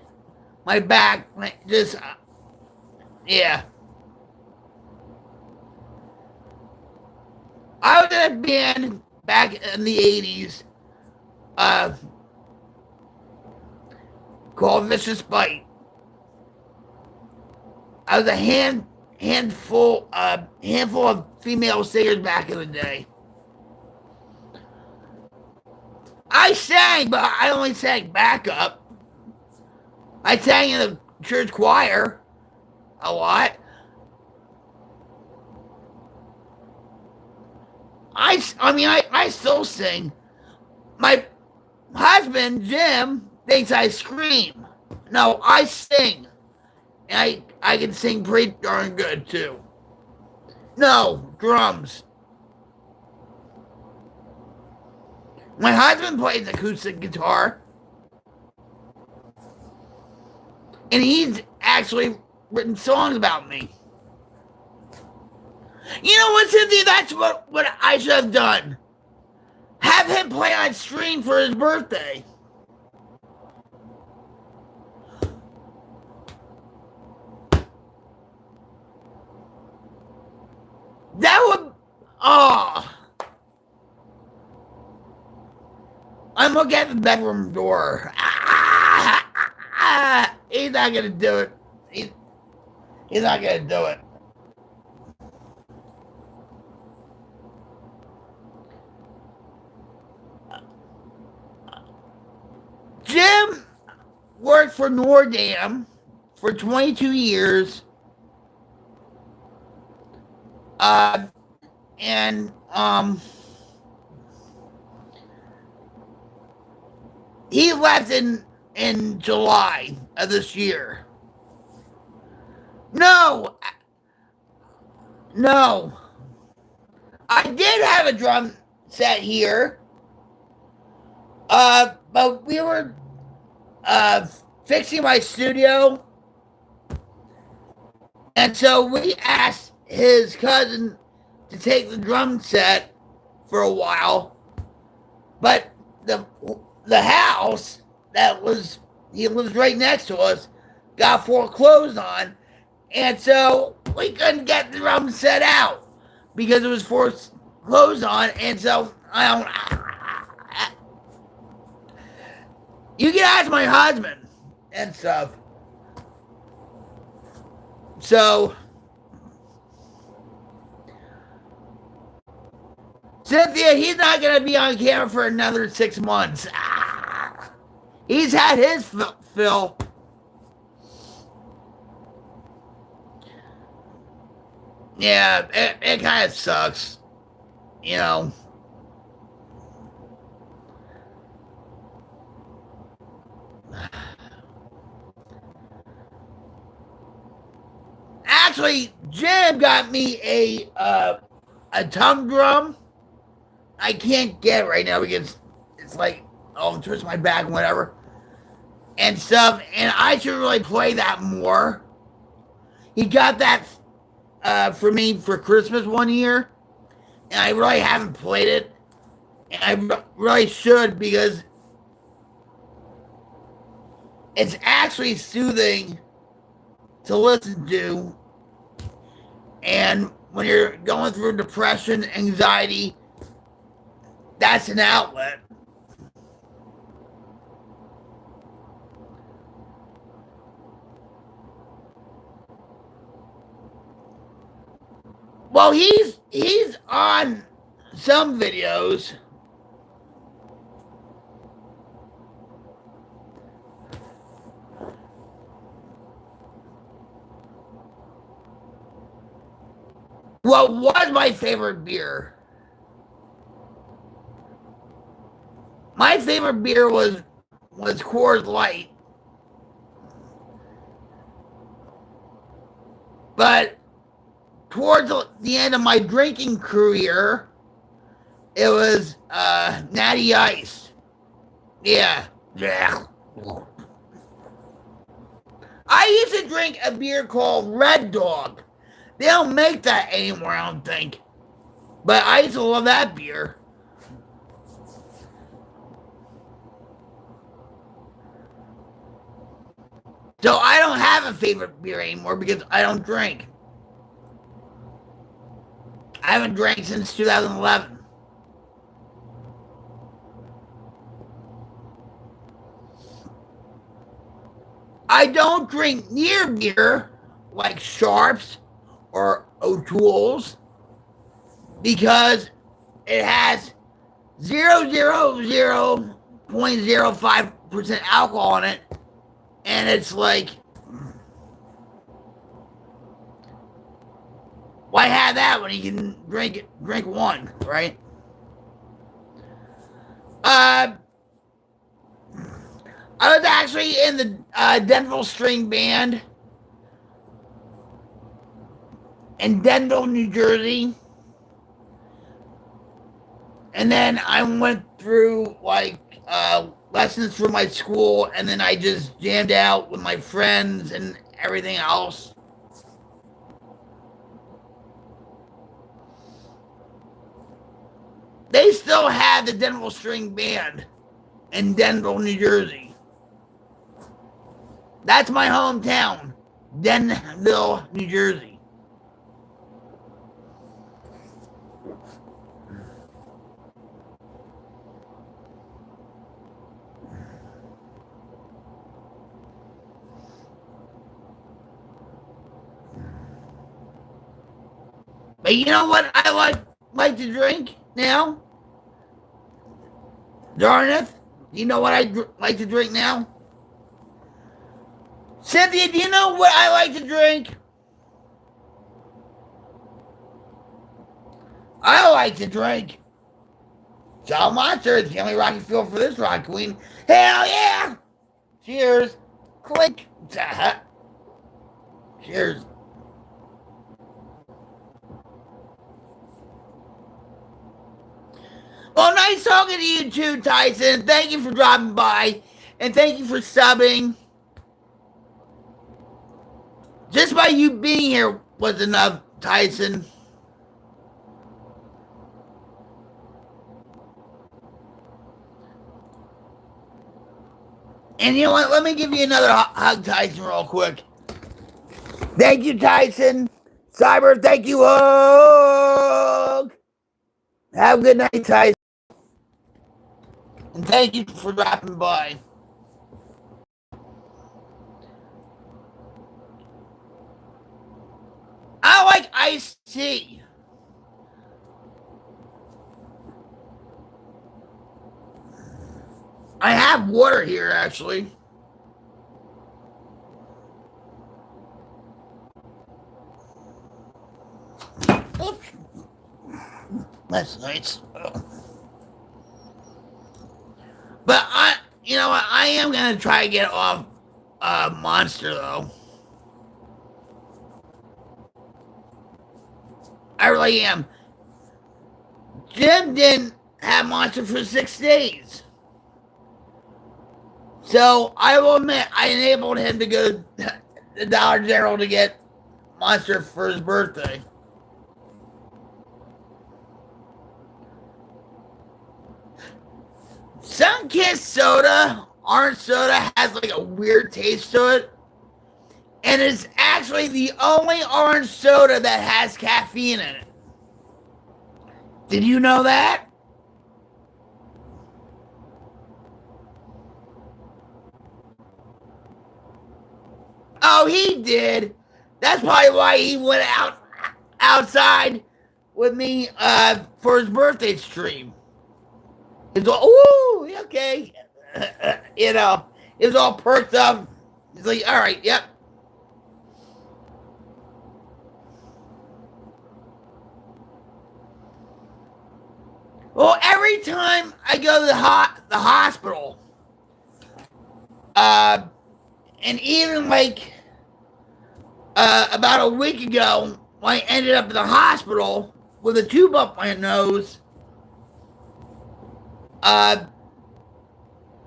my back, just yeah. I was in a band back in the 80s called Vicious Bite. I was a handful of female singers back in the day. I sang, but I only sang backup. I sang in the church choir a lot. I still sing. My husband, Jim, thinks I scream. No, I sing. And I can sing pretty darn good, too. No, drums. My husband plays acoustic guitar. And he's actually written songs about me. You know what, Cynthia? That's what I should have done. Have him play on stream for his birthday. That would... Oh. I'm looking at the bedroom door. He's not going to do it. He's not going to do it. Jim worked for Nordam for 22 years. And he left in July of this year. No. I did have a drum set here. But we were fixing my studio. And so we asked his cousin to take the drum set for a while. But the house he lives right next to us, got foreclosed on. And so we couldn't get the drum set out because it was foreclosed on. And so you can ask my husband and stuff. So, Cynthia, he's not going to be on camera for another 6 months. He's had his fill. Yeah, it kind of sucks. You know. Actually, Jim got me a tongue drum. I can't get it right now because it's like, oh, twist my back, whatever, and stuff. And I should really play that more. He got that for me for Christmas one year, and I really haven't played it. And I really should because it's actually soothing to listen to. And when you're going through depression, anxiety, that's an outlet. Well, he's on some videos. What was my favorite beer? My favorite beer was Coors Light. But towards the end of my drinking career, it was Natty Ice. Yeah. I used to drink a beer called Red Dog. They don't make that anymore, I don't think. But I used to love that beer. So I don't have a favorite beer anymore because I don't drink. I haven't drank since 2011. I don't drink near beer like Sharps or O'Toole's because it has 0.05% alcohol in it, and it's like, why have that when you can drink one, right? I was actually in the Denville String Band in Denville, New Jersey. And then I went through like lessons for my school, and then I just jammed out with my friends and everything else. They still have the Denville String Band in Denville, New Jersey. That's my hometown, Denville, New Jersey. But you know what I like to drink now? Darneth, you know what I like to drink now? Cynthia, do you know what I like to drink? I like to drink SAMHSA. It's the only rock you feel for this rock queen. Hell yeah! Cheers. Click. Cheers. Well, nice talking to you too, Tyson. Thank you for dropping by, and thank you for subbing. Just by you being here was enough, Tyson. And you know what? Let me give you another hug, Tyson, real quick. Thank you, Tyson. Cyber, thank you, hug. Have a good night, Tyson. And thank you for dropping by. I like iced tea. I have water here, actually. Oops. That's nice. But you know what? I am gonna try to get off Monster though. I really am. Jim didn't have Monster for 6 days. So I will admit I enabled him to go to the Dollar General to get Monster for his birthday. Sunkist soda, orange soda, has like a weird taste to it. And it's actually the only orange soda that has caffeine in it. Did you know that? Oh, he did. That's probably why he went outside with me for his birthday stream. It's all, ooh, okay. You know, it was all perked up. He's like, all right, yep. Well, every time I go to the hospital, and even like about a week ago, when I ended up in the hospital with a tube up my nose,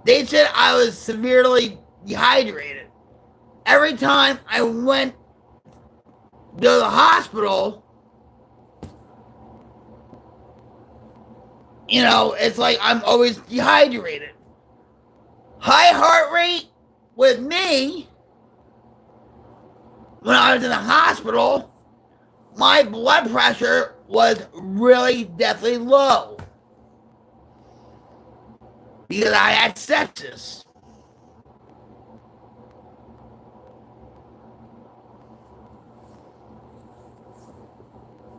they said I was severely dehydrated. Every time I went to the hospital, you know, it's like I'm always dehydrated. High heart rate with me, when I was in the hospital, my blood pressure was really definitely low because I had sepsis.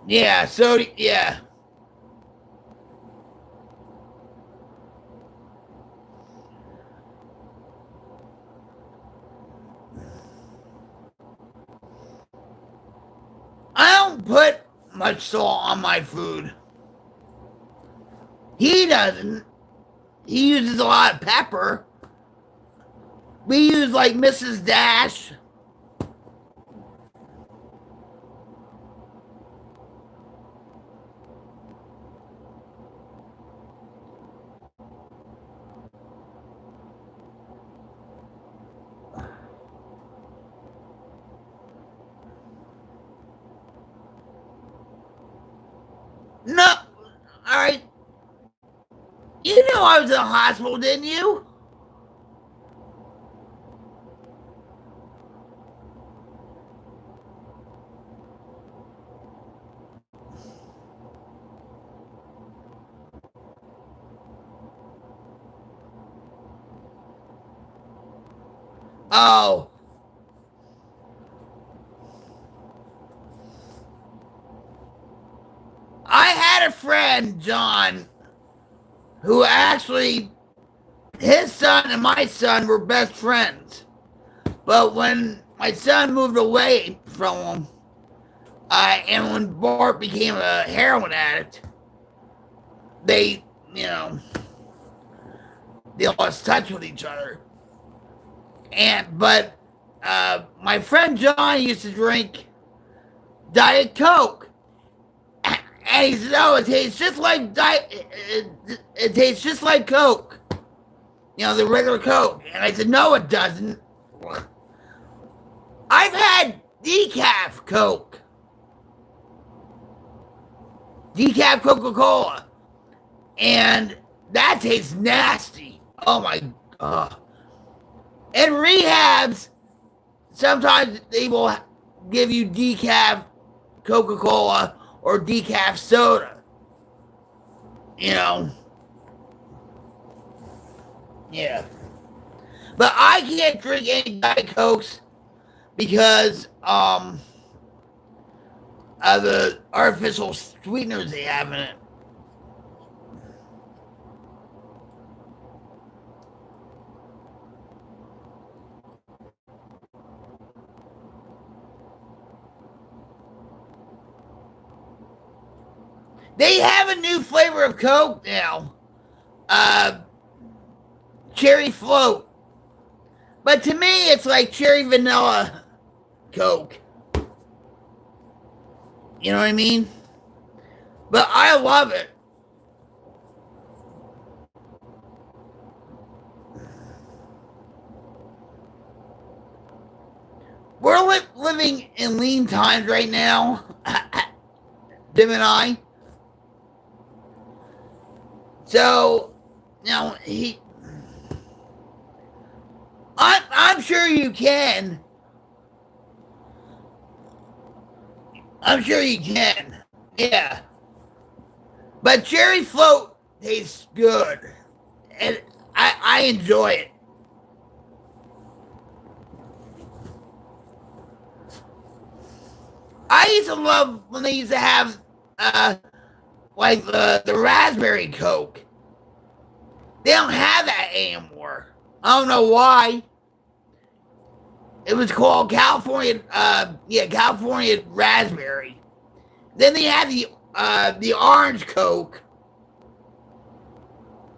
Yeah, so, yeah. I don't put much salt on my food. He doesn't. He uses a lot of pepper. We use like Mrs. Dash. No, all right. You know I was in the hospital, didn't you? Oh. I had a friend, John, who actually, his son and my son were best friends. But when my son moved away from him, and when Bart became a heroin addict, they, you know, they lost touch with each other. But my friend John used to drink Diet Coke, and he said, "Oh, it tastes just like it tastes just like Coke, you know, the regular Coke." And I said, "No, it doesn't. I've had decaf Coke, decaf Coca-Cola, and that tastes nasty. Oh my god." In rehabs, sometimes they will give you decaf Coca-Cola or decaf soda. You know? Yeah. But I can't drink any Diet Cokes because of the artificial sweeteners they have in it. They have a new flavor of Coke now. Cherry float. But to me, it's like cherry vanilla Coke. You know what I mean? But I love it. We're living in lean times right now, Tim and I. So, you know, I'm sure you can. I'm sure you can. Yeah. But cherry float tastes good. And I enjoy it. I used to love when they used to have like the raspberry Coke. They don't have that anymore. I don't know why. It was called California, California raspberry. Then they had the orange Coke.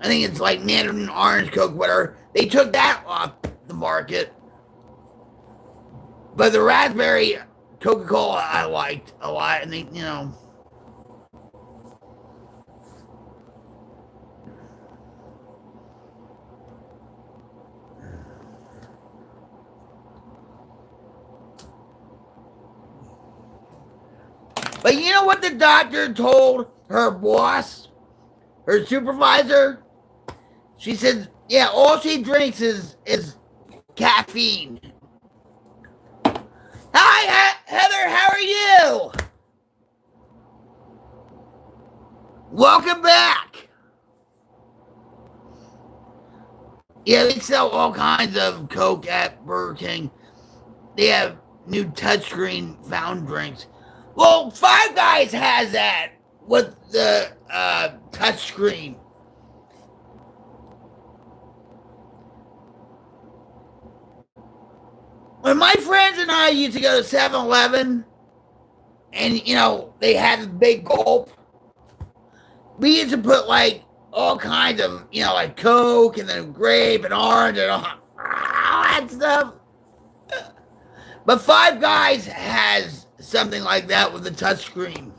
I think it's like Mandarin orange Coke, whatever. They took that off the market. But the raspberry Coca-Cola I liked a lot, and they, you know. But you know what the doctor told her boss, her supervisor? She said, yeah, all she drinks is caffeine. Hi, Heather, how are you? Welcome back. Yeah, they sell all kinds of Coke at Burger King. They have new touchscreen fountain drinks. Well, Five Guys has that with the touchscreen. When my friends and I used to go to 7-Eleven, and you know they had a big gulp, we used to put like all kinds of, you know, like Coke and then grape and orange and all that stuff. But Five Guys has something like that with the touchscreen.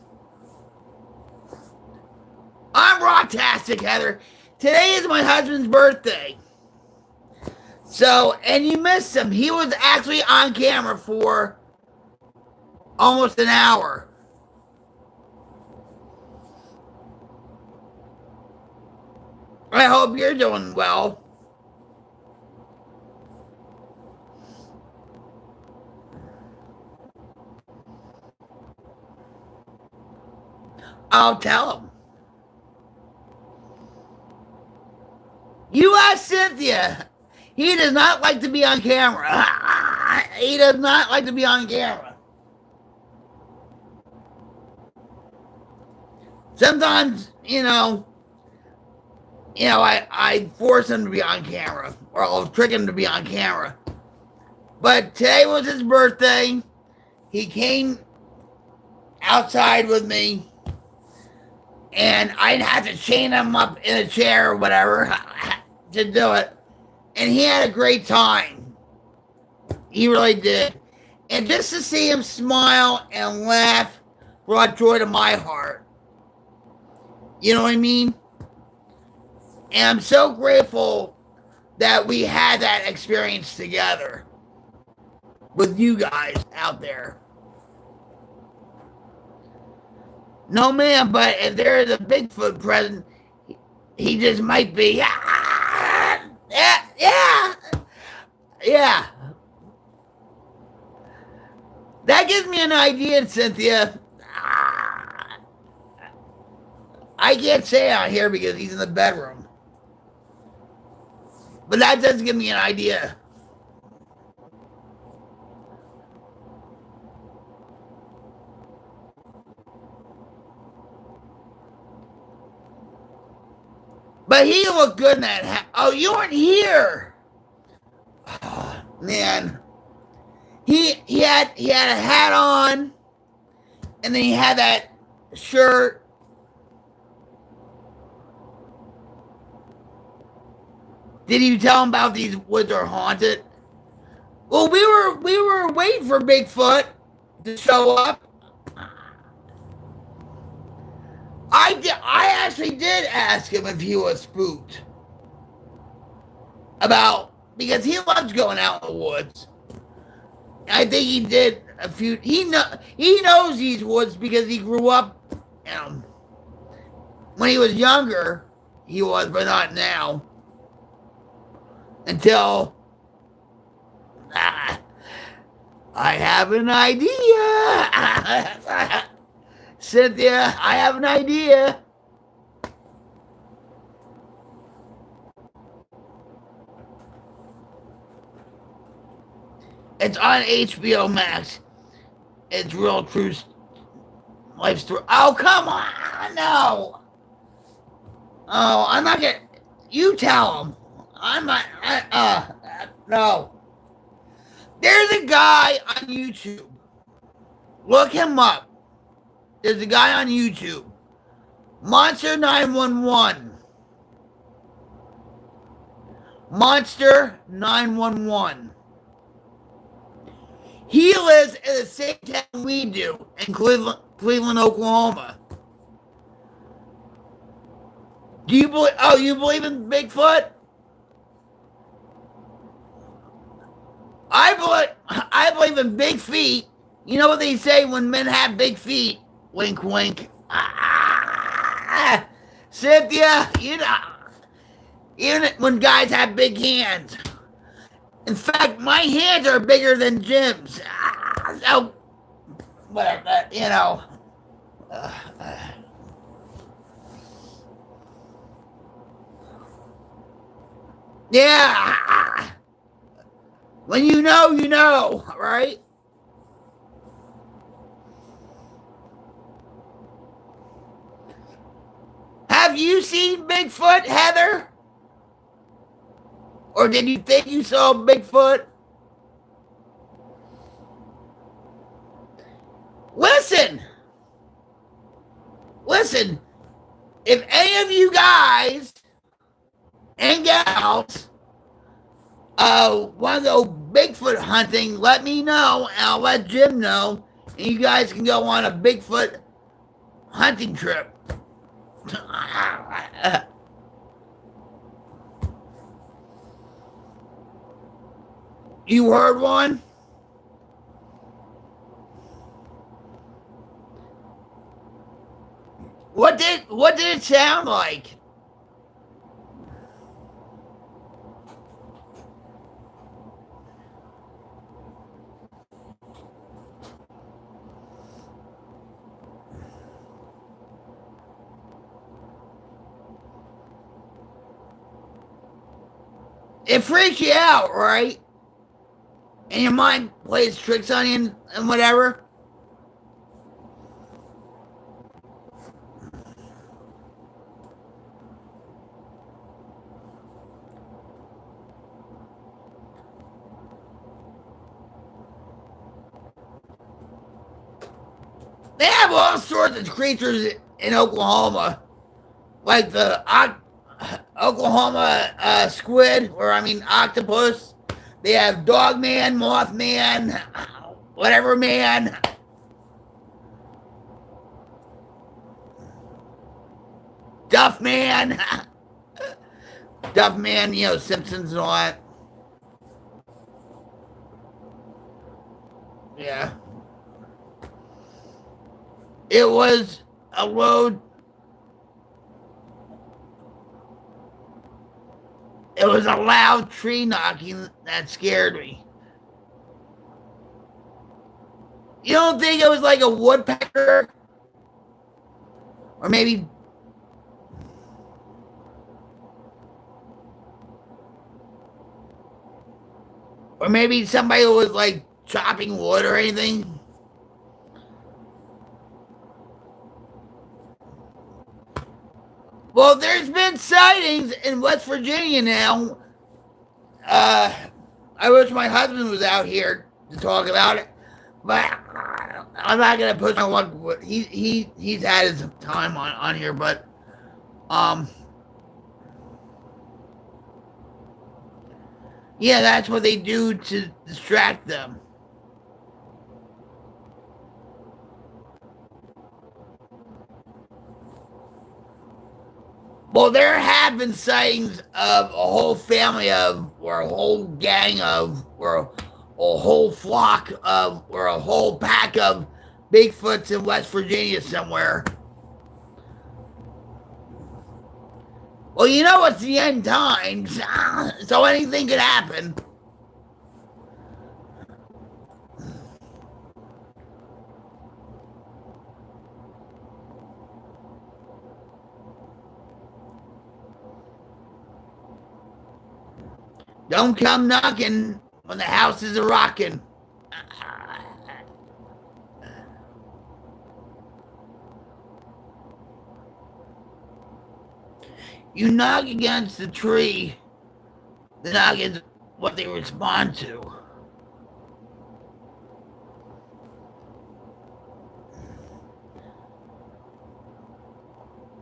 I'm Rocktastic, Heather. Today is my husband's birthday. So, and you missed him. He was actually on camera for almost an hour. I hope you're doing well. I'll tell him. You ask Cynthia. He does not like to be on camera. He does not like to be on camera. Sometimes, you know, I force him to be on camera, or I'll trick him to be on camera. But today was his birthday. He came outside with me, and I'd have to chain him up in a chair or whatever to do it. And he had a great time. He really did. And just to see him smile and laugh brought joy to my heart. You know what I mean? And I'm so grateful that we had that experience together with you guys out there. No, ma'am, but if there is a Bigfoot present, he just might be. Yeah. That gives me an idea, Cynthia. I can't say it out here because he's in the bedroom. But that does give me an idea. But he looked good in that hat. Oh, you weren't here. Oh, man. He had a hat on, and then he had that shirt. Did you tell him about these woods are haunted? Well, we were waiting for Bigfoot to show up. I actually did ask him if he was spooked. Because he loves going out in the woods. I think he did a few. He knows these woods because he grew up in them. When he was younger, he was, but not now. Until I have an idea. Cynthia, I have an idea. It's on HBO Max. It's real true life story. Oh, come on. No. Oh, I'm not gonna. You tell him. I'm not. No. There's a guy on YouTube. Look him up. There's a guy on YouTube. Monster 911. Monster 911. He lives in the same town we do, in Cleveland, Oklahoma. Do you believe? Oh, you believe in Bigfoot? I believe in big feet. You know what they say when men have big feet? Wink, wink. Cynthia, you know, even when guys have big hands. In fact, my hands are bigger than Jim's. So, whatever, you know. Yeah. When you know, right? Have you seen Bigfoot, Heather? Or did you think you saw Bigfoot? Listen. Listen. If any of you guys and gals want to go Bigfoot hunting, let me know, and I'll let Jim know, and you guys can go on a Bigfoot hunting trip. You heard one? What did it sound like? It freaks you out, right? And your mind plays tricks on you and whatever. They have all sorts of creatures in Oklahoma, like the Oklahoma squid, or I mean octopus. They have Dog Man, Mothman, whatever man. Duff Man. Duff Man, you know, Simpsons and all that. Yeah. It was a load. It was a loud tree knocking that scared me. You don't think it was like a woodpecker? Or maybe... Or maybe somebody was like chopping wood or anything? Well, there's been sightings in West Virginia now. I wish my husband was out here to talk about it, but I'm not gonna push my luck. He's had his time on here, but yeah, that's what they do to distract them. Well, there have been sightings of a whole family of, or a whole gang of, or a whole flock of, or a whole pack of Bigfoots in West Virginia somewhere. Well, you know it's the end times, so anything could happen. Don't come knocking when the house is a rocking. You knock against the tree, the knock is what they respond to.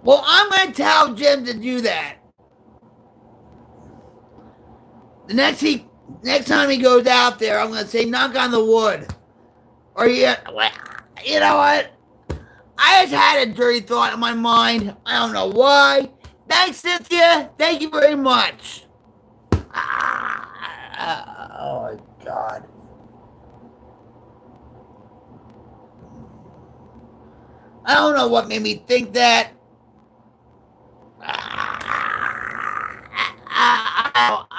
Well, I'm going to tell Jim to do that. The next time he goes out there, I'm going to say, knock on the wood. Or you know what? I just had a dirty thought in my mind. I don't know why. Thanks, Cynthia. Thank you very much. Oh, my God. I don't know what made me think that.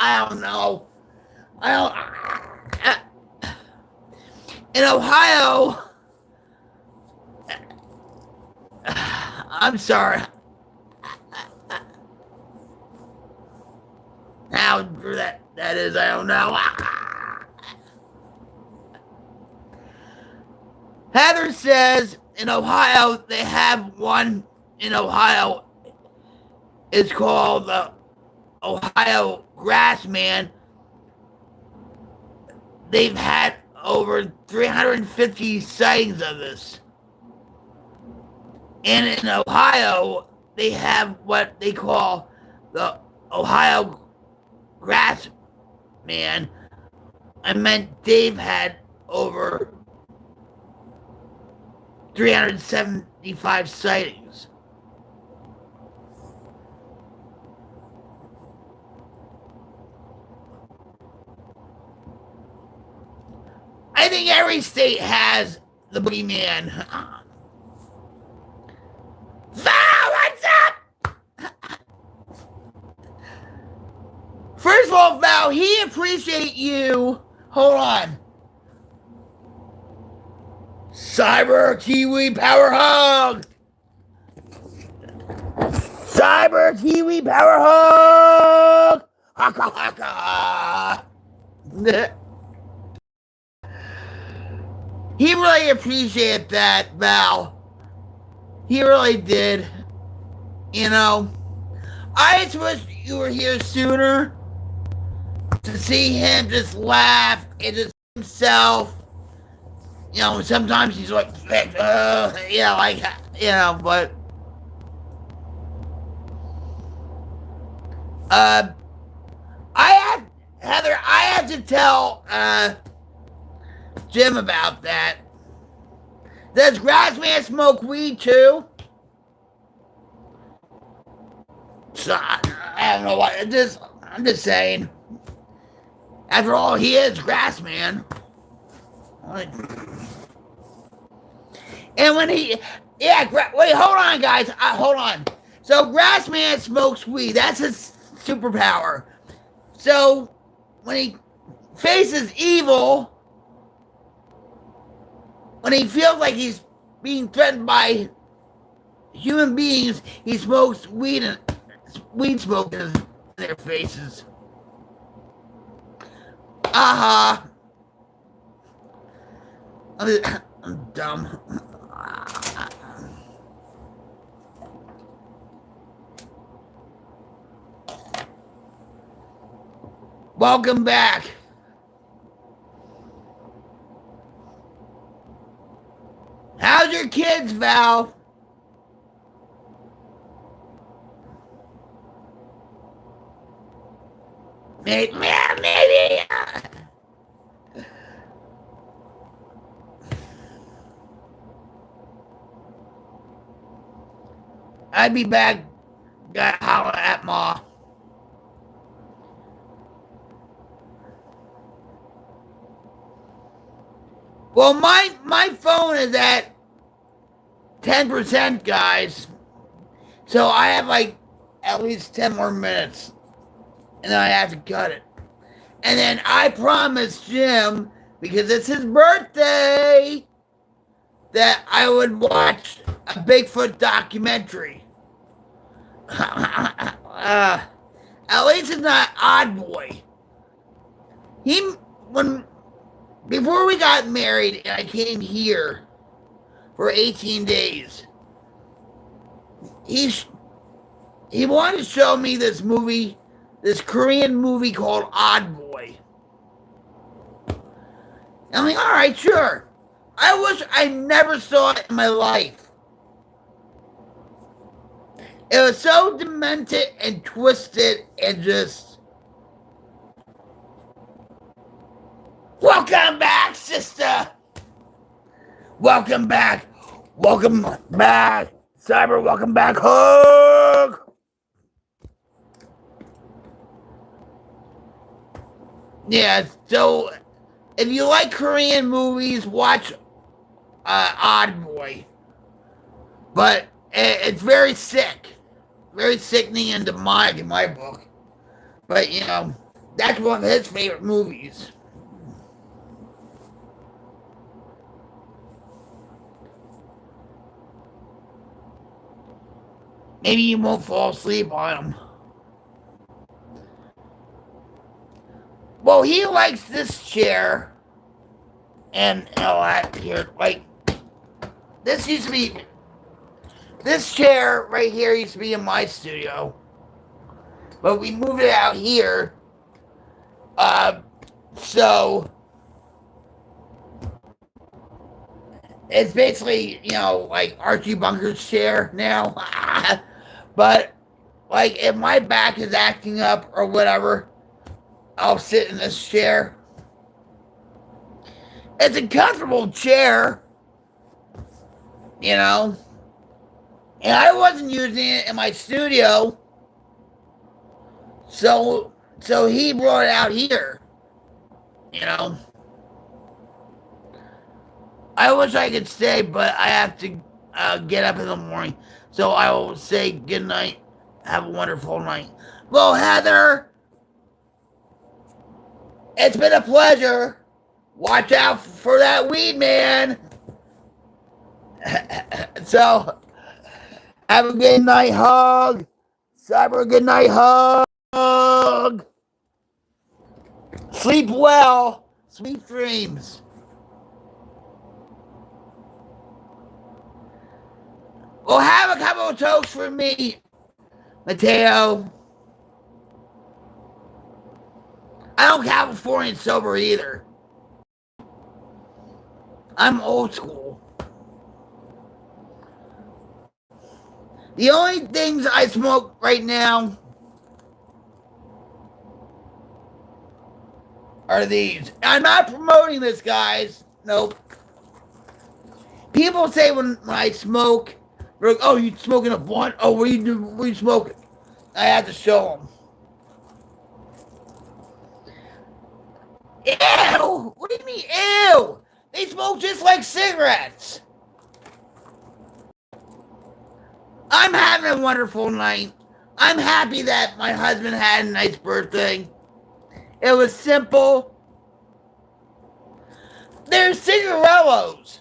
I don't know. In Ohio, I'm sorry. How actor that is, I don't know. Heather says in Ohio, they have one in Ohio. It's called the Ohio Grassman. They've had over 350 sightings of this. And in Ohio, they have what they call the Ohio Grassman. I meant Dave had over 375 sightings. I think every state has the boogeyman. Val, what's up? First of all, Val, he appreciate you. Hold on. Cyber Kiwi Power Hug. Cyber Kiwi Power Hug. Haka haka. He really appreciated that, Val. He really did. You know, I just wish you were here sooner to see him just laugh and just himself. You know, sometimes he's like, yeah, like, you know, but Heather, I have to tell Jim about that. Does Grassman smoke weed too? So, I don't know what. I'm just saying. After all, he is Grassman. And when he, wait, hold on, guys. Hold on. So Grassman smokes weed. That's his superpower. So when he faces evil, when he feels like he's being threatened by human beings, he smokes weed and weed smoke in their faces. I'm dumb. Welcome back. How's your kids, Val? Maybe. I'd be back. Gotta holler at Ma. Well, my phone is at 10%, guys. So I have like at least 10 more minutes. And then I have to cut it. And then I promised Jim, because it's his birthday, that I would watch a Bigfoot documentary. At least it's not Odd Boy. Before we got married and I came here for 18 days, he wanted to show me this movie, this Korean movie called Odd Boy. I'm like, all right, sure. I wish I never saw it in my life. It was so demented and twisted and just... Welcome back, sister. Welcome back. Welcome back. Cyber, welcome back. Hug. Yeah, so if you like Korean movies, watch Odd Boy. But it's very sick. Very sickening and demonic in my book. But, you know, that's one of his favorite movies. Maybe you won't fall asleep on him. So he likes this chair, and here, like, this used to be, this chair right here used to be in my studio, but we moved it out here. So it's basically, like Archie Bunker's chair now. But, like, if my back is acting up or whatever, I'll sit in this chair. It's a comfortable chair, and I wasn't using it in my studio, so he brought it out here, I wish I could stay, but I have to get up in the morning, so I will say good night. Have a wonderful night. Well, Heather, it's been a pleasure. Watch out for that weed man. So, have a good night hug. Cyber, good night hug. Sleep well. Sweet dreams. Well, have a couple of toasts for me, Mateo. I don't Californian sober either. I'm old school. The only things I smoke right now are these. I'm not promoting this, guys. Nope. People say when I smoke, they're like, oh, you smoking a blunt? Oh, what are you smoking? I have to show them. Ew! What do you mean, ew? They smoke just like cigarettes. I'm having a wonderful night. I'm happy that my husband had a nice birthday. It was simple. They're cigarellos.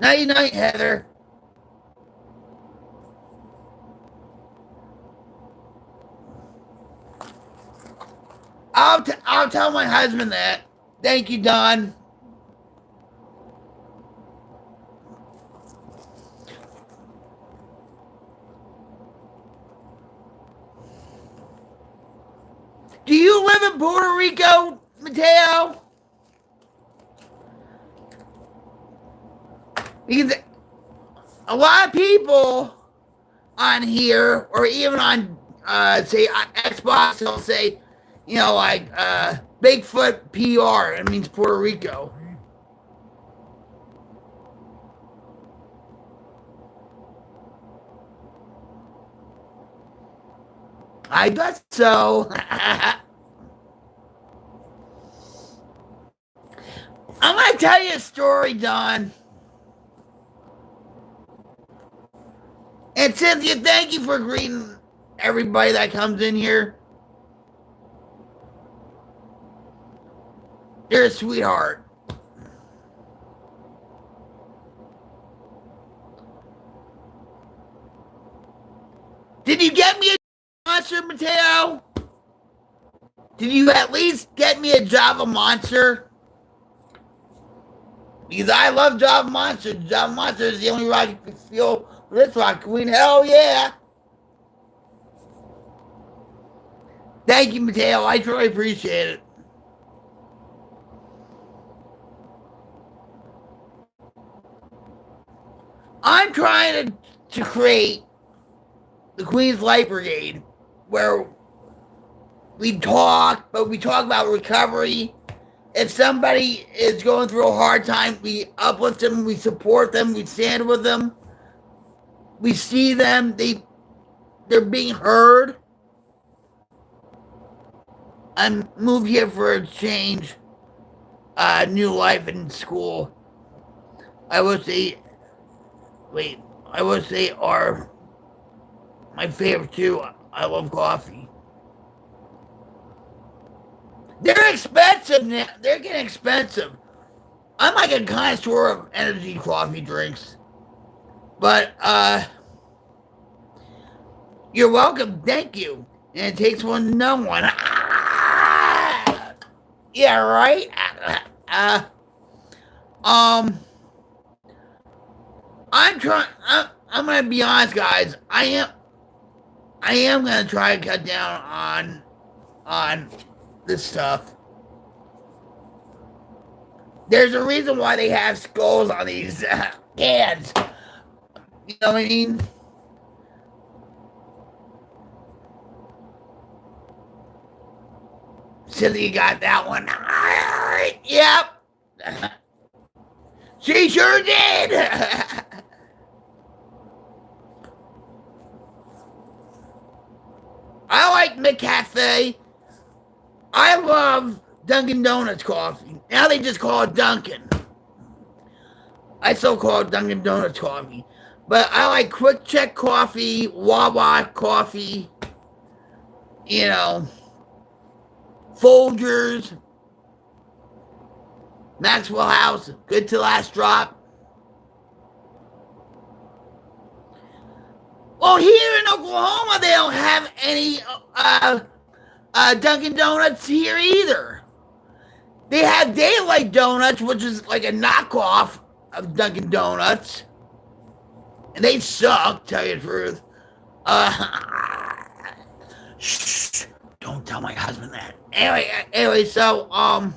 Night night, Heather. I'll tell my husband that. Thank you, Don. Do you live in Puerto Rico, Mateo? Because a lot of people on here, or even on, say, Xbox, they'll say, like, Bigfoot PR. It means Puerto Rico. I thought so. I'm going to tell you a story, Don. And Cynthia, thank you for greeting everybody that comes in here. You're a sweetheart. Did you get me a monster, Mateo? Did you at least get me a Java monster? Because I love Java monster. Java monster is the only rock you can feel with this rock queen. Hell yeah. Thank you, Mateo. I truly appreciate it. I'm trying to create the Queen's Light Brigade, where we talk, but we talk about recovery. If somebody is going through a hard time, we uplift them, we support them, we stand with them. We see them, they're being heard. I moved here for a change, new life in school. I would say are my favorite too. I love coffee. They're expensive now. They're getting expensive. I'm like a connoisseur of energy coffee drinks. But, You're welcome. Thank you. And it takes one to know one. Yeah, right? Um, I'm gonna be honest, guys. I am gonna try to cut down on this stuff. There's a reason why they have skulls on these cans. You know what I mean? So you got that one. Yep. She sure did. I like McCafe. I love Dunkin' Donuts coffee. Now they just call it Dunkin'. I still call it Dunkin' Donuts coffee. But I like Quick Check coffee, Wawa coffee, you know, Folgers, Maxwell House, good to last drop. Well, here in Oklahoma, they don't have any Dunkin' Donuts here either. They have Daylight Donuts, which is like a knockoff of Dunkin' Donuts. And they suck, tell you the truth. Shh, don't tell my husband that. Anyway, so, oh,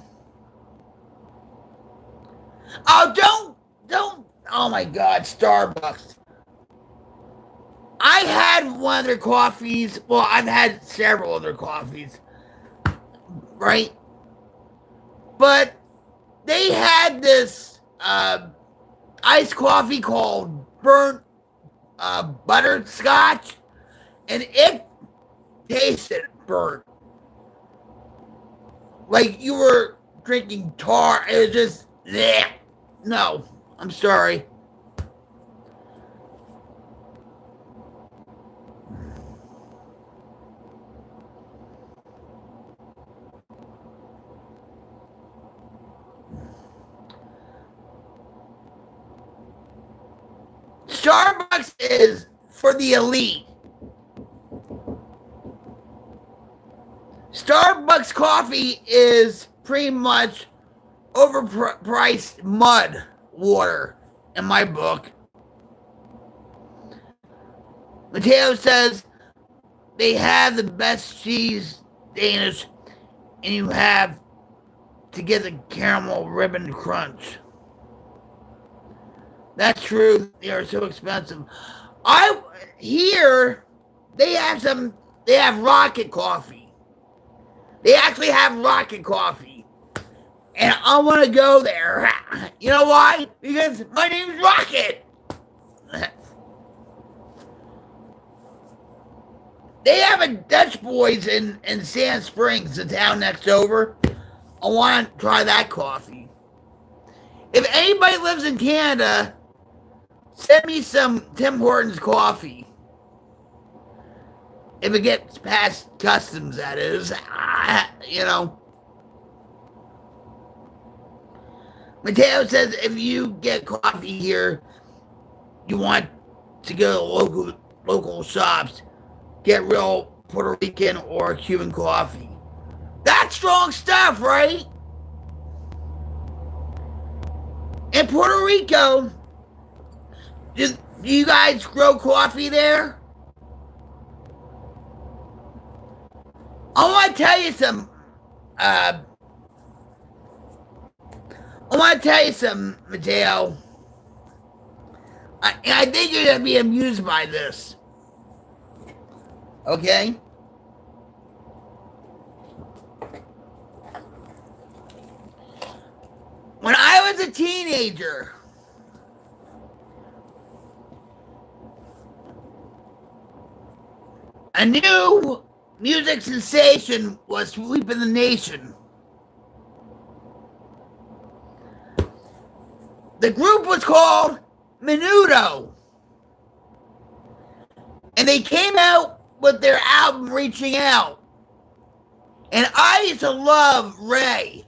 don't, oh my God, Starbucks. I had one of their coffees. Well, I've had several of their coffees, right? But they had this iced coffee called burnt butterscotch, and it tasted burnt. Like you were drinking tar. It was just, bleh. No, I'm sorry. Starbucks is for the elite. Starbucks coffee is pretty much overpriced mud water in my book. Mateo says they have the best cheese Danish, and you have to get the caramel ribbon crunch. That's true. They are so expensive. Here they have rocket coffee. They actually have rocket coffee. And I want to go there. You know why? Because my name's Rocket. They have a Dutch Boys in Sand Springs, the town next over. I want to try that coffee. If anybody lives in Canada, send me some Tim Hortons coffee. If it gets past customs, that is. You know. Mateo says if you get coffee here, you want to go to local shops, get real Puerto Rican or Cuban coffee. That's strong stuff, right? In Puerto Rico, do you guys grow coffee there? I want to tell you some. I want to tell you something, Mateo. I think you're going to be amused by this. Okay? When I was a teenager, a new music sensation was sweeping the nation. The group was called Menudo. And they came out with their album Reaching Out. And I used to love Ray.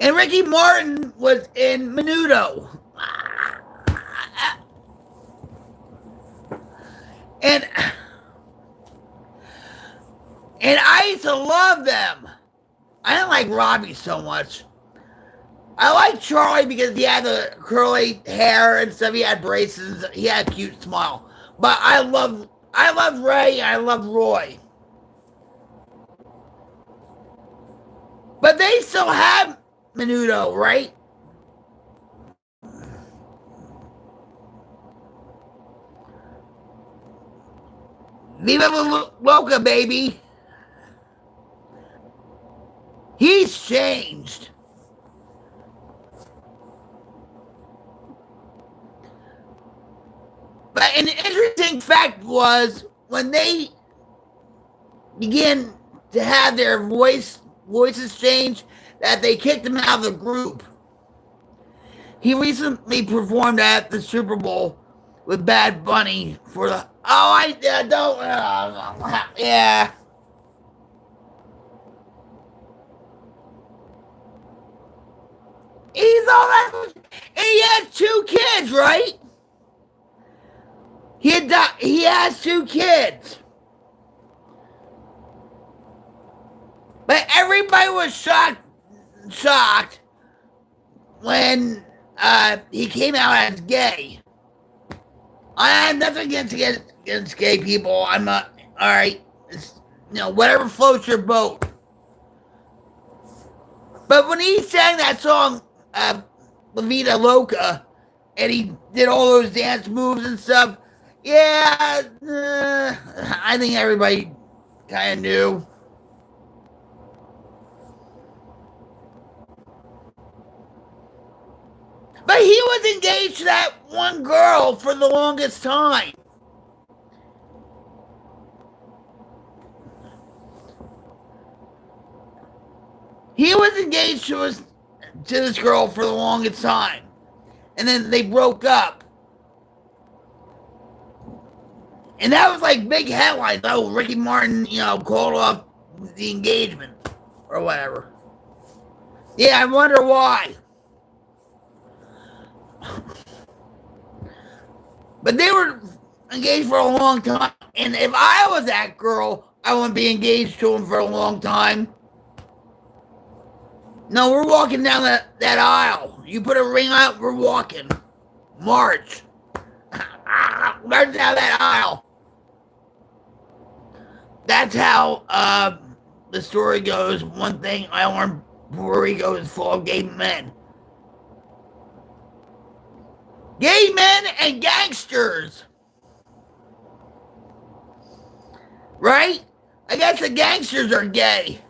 And Ricky Martin was in Menudo. And And I used to love them. I didn't like Robbie so much. I like Charlie because he had the curly hair and stuff. He had braces. He had a cute smile. But I love Ray. I love Roy. But they still have Menudo, right? Viva Loca, baby. He's changed. But an interesting fact was when they began to have their voices change, that they kicked him out of the group. He recently performed at the Super Bowl with Bad Bunny for the. Oh, I don't. Yeah. He's all that. And he has 2 kids, right? He has 2 kids. But everybody was shocked when he came out as gay. I have nothing against gay people. I'm not. All right. Whatever floats your boat. But when he sang that song, La Vida Loca, and he did all those dance moves and stuff, yeah, I think everybody kind of knew. But he was engaged to that one girl for the longest time. He was engaged to this girl for the longest time. And then they broke up. And that was like big headlines. Oh, Ricky Martin, called off the engagement or whatever. Yeah, I wonder why. But they were engaged for a long time. And if I was that girl, I wouldn't be engaged to him for a long time. No, we're walking down that aisle. You put a ring out, we're walking. March. March down that aisle. That's how the story goes. One thing I learned, Puerto Rico is full of gay men. Gay men and gangsters. Right? I guess the gangsters are gay.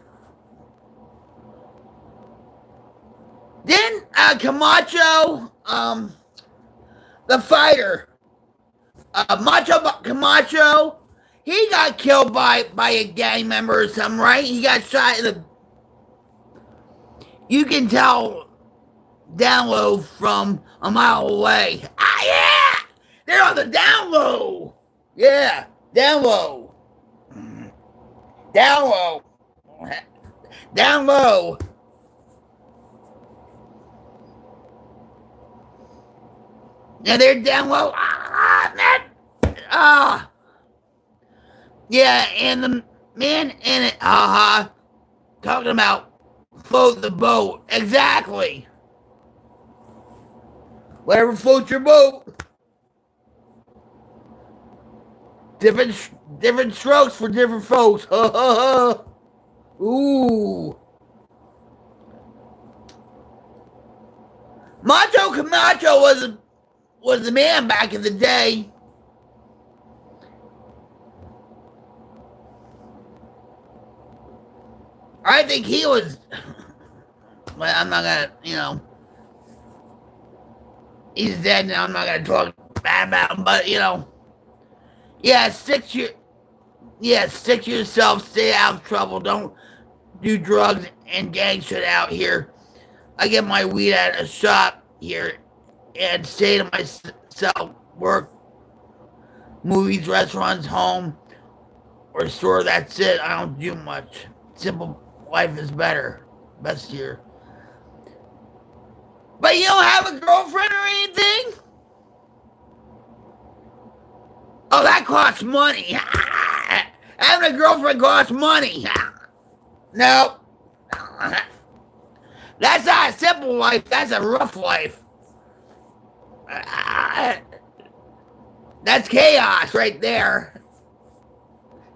Then Camacho, the fighter, Macho Camacho, he got killed by a gang member or something, right? He got shot in the. You can tell down low from a mile away. Ah, yeah! They're on the down low. Yeah, down low. Down low. Down low. Yeah, they're down low. Yeah, and the man in it, talking about float the boat. Exactly. Whatever floats your boat. Different strokes for different folks. Ooh. Macho Camacho was the man back in the day. I think he was. Well, I'm not gonna, he's dead now. I'm not gonna talk bad about him, but yeah, stick to yourself. Stay out of trouble. Don't do drugs and gang shit out here. I get my weed at a shop here and stay to myself. Work, movies, restaurants, home, or store. That's it. I don't do much. Simple life is better. Best year. But you don't have a girlfriend or anything? Oh, that costs money. Having a girlfriend costs money. No. That's not a simple life. That's a rough life. That's chaos right there.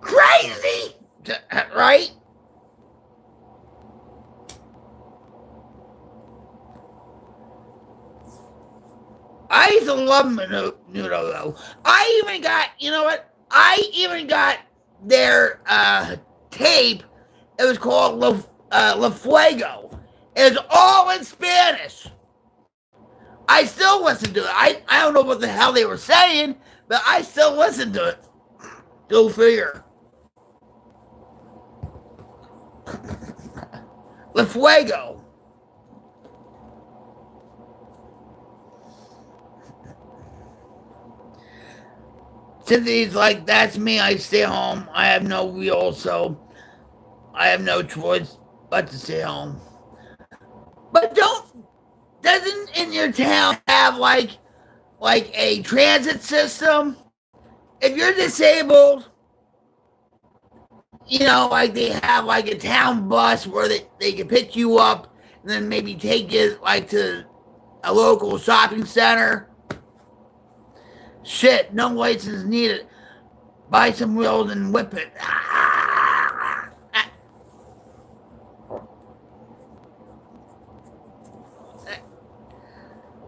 Crazy, right? I used to love Menudo though. I even got, you know what? I even got their tape. It was called La Fuego. It was all in Spanish. I still listen to it. I don't know what the hell they were saying, but I still listen to it. Go figure. La Fuego. Cynthia's like, that's me. I stay home. I have no wheel, so I have no choice but to stay home. But doesn't in your town have like a transit system? If you're disabled, you know, like they have like a town bus where they can pick you up and then maybe take you like to a local shopping center. Shit, no license needed. Buy some wheels and whip it.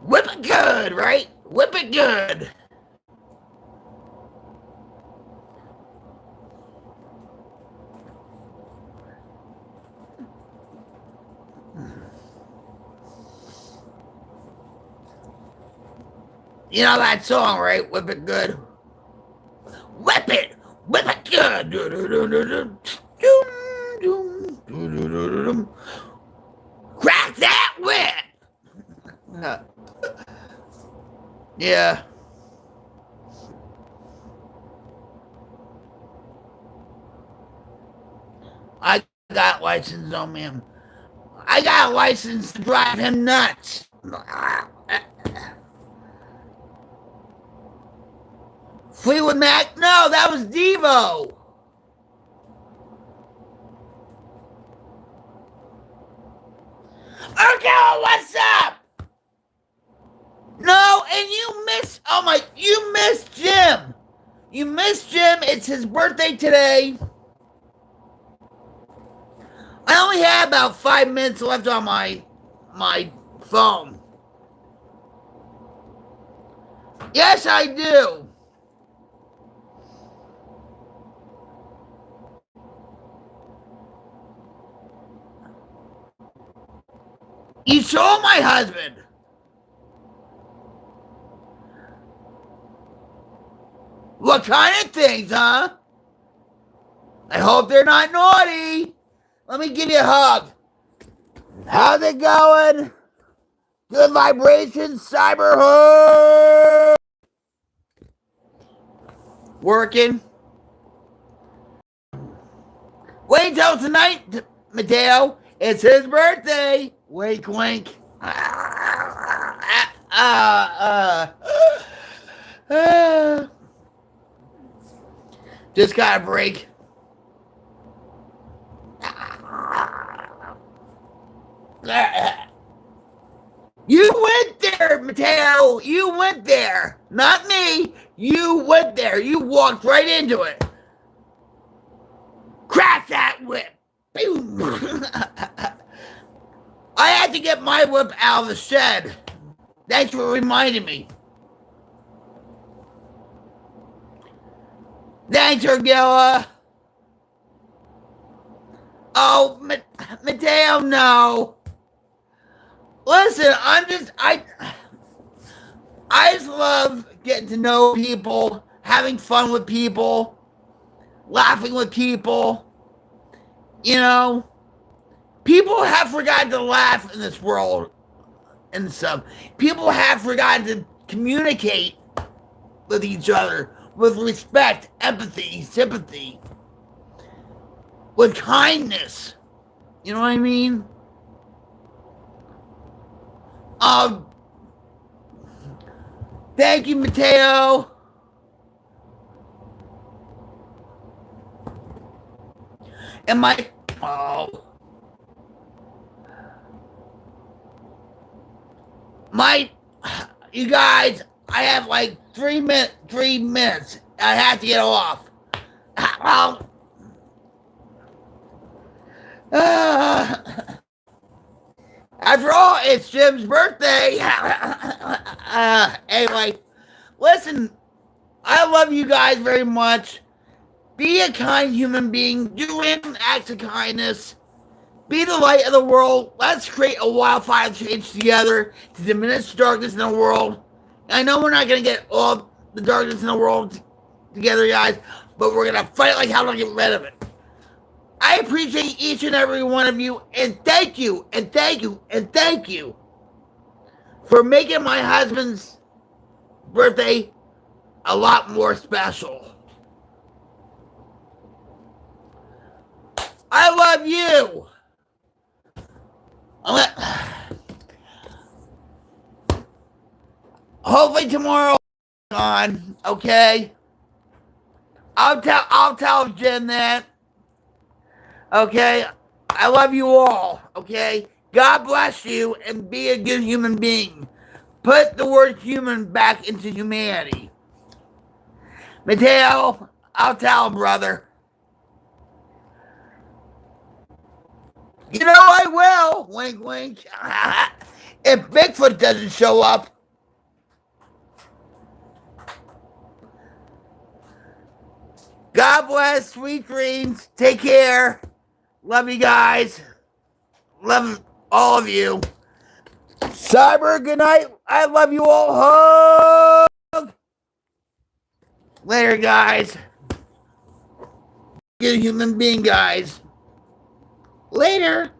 Whip it good, right? Whip it good. You know that song, right? Whip it good. Whip it good. Crack that whip. Yeah. I got license on him. I got a license to drive him nuts. Fleetwood Mac? No, that was Devo. Okay, what's up? No, and you missed Jim. You missed Jim. It's his birthday today. I only have about 5 minutes left on my phone. Yes, I do. You saw my husband. What kind of things, huh? I hope they're not naughty. Let me give you a hug. How's it going? Good vibrations, cyber hug. Working. Wait until tonight, Mateo. It's his birthday. Wink, wink. Just got a break. You went there, Mateo. You went there. Not me. You went there. You walked right into it. Crack that whip. Boom. I had to get my whip out of the shed. Thanks for reminding me. Thanks, Ergilla. Oh, Mateo, no. Listen, I just love getting to know people, having fun with people, laughing with people. You know, people have forgotten to laugh in this world and stuff. People have forgotten to communicate with each other with respect, empathy, sympathy, with kindness. You know what I mean? Thank you, Mateo. And my, oh, my, you guys, I have like 3 minutes. I have to get off. Well, after all, it's Jim's birthday. Anyway, listen, I love you guys very much. Be a kind human being. Do random acts of kindness. Be the light of the world. Let's create a wildfire change together to diminish darkness in the world. I know we're not going to get all the darkness in the world together, guys, but we're going to fight like hell to get rid of it. I appreciate each and every one of you, and thank you, and thank you, and thank you for making my husband's birthday a lot more special. I love you. Hopefully tomorrow on, okay? I'll tell Jen that. Okay? I love you all, okay? God bless you and be a good human being. Put the word human back into humanity. Mateo, I'll tell him, brother. You know I will. Wink, wink. If Bigfoot doesn't show up. God bless. Sweet dreams. Take care. Love you guys. Love all of you. Cyber, good night. I love you all. Hug. Later, guys. Good human being, guys. Later.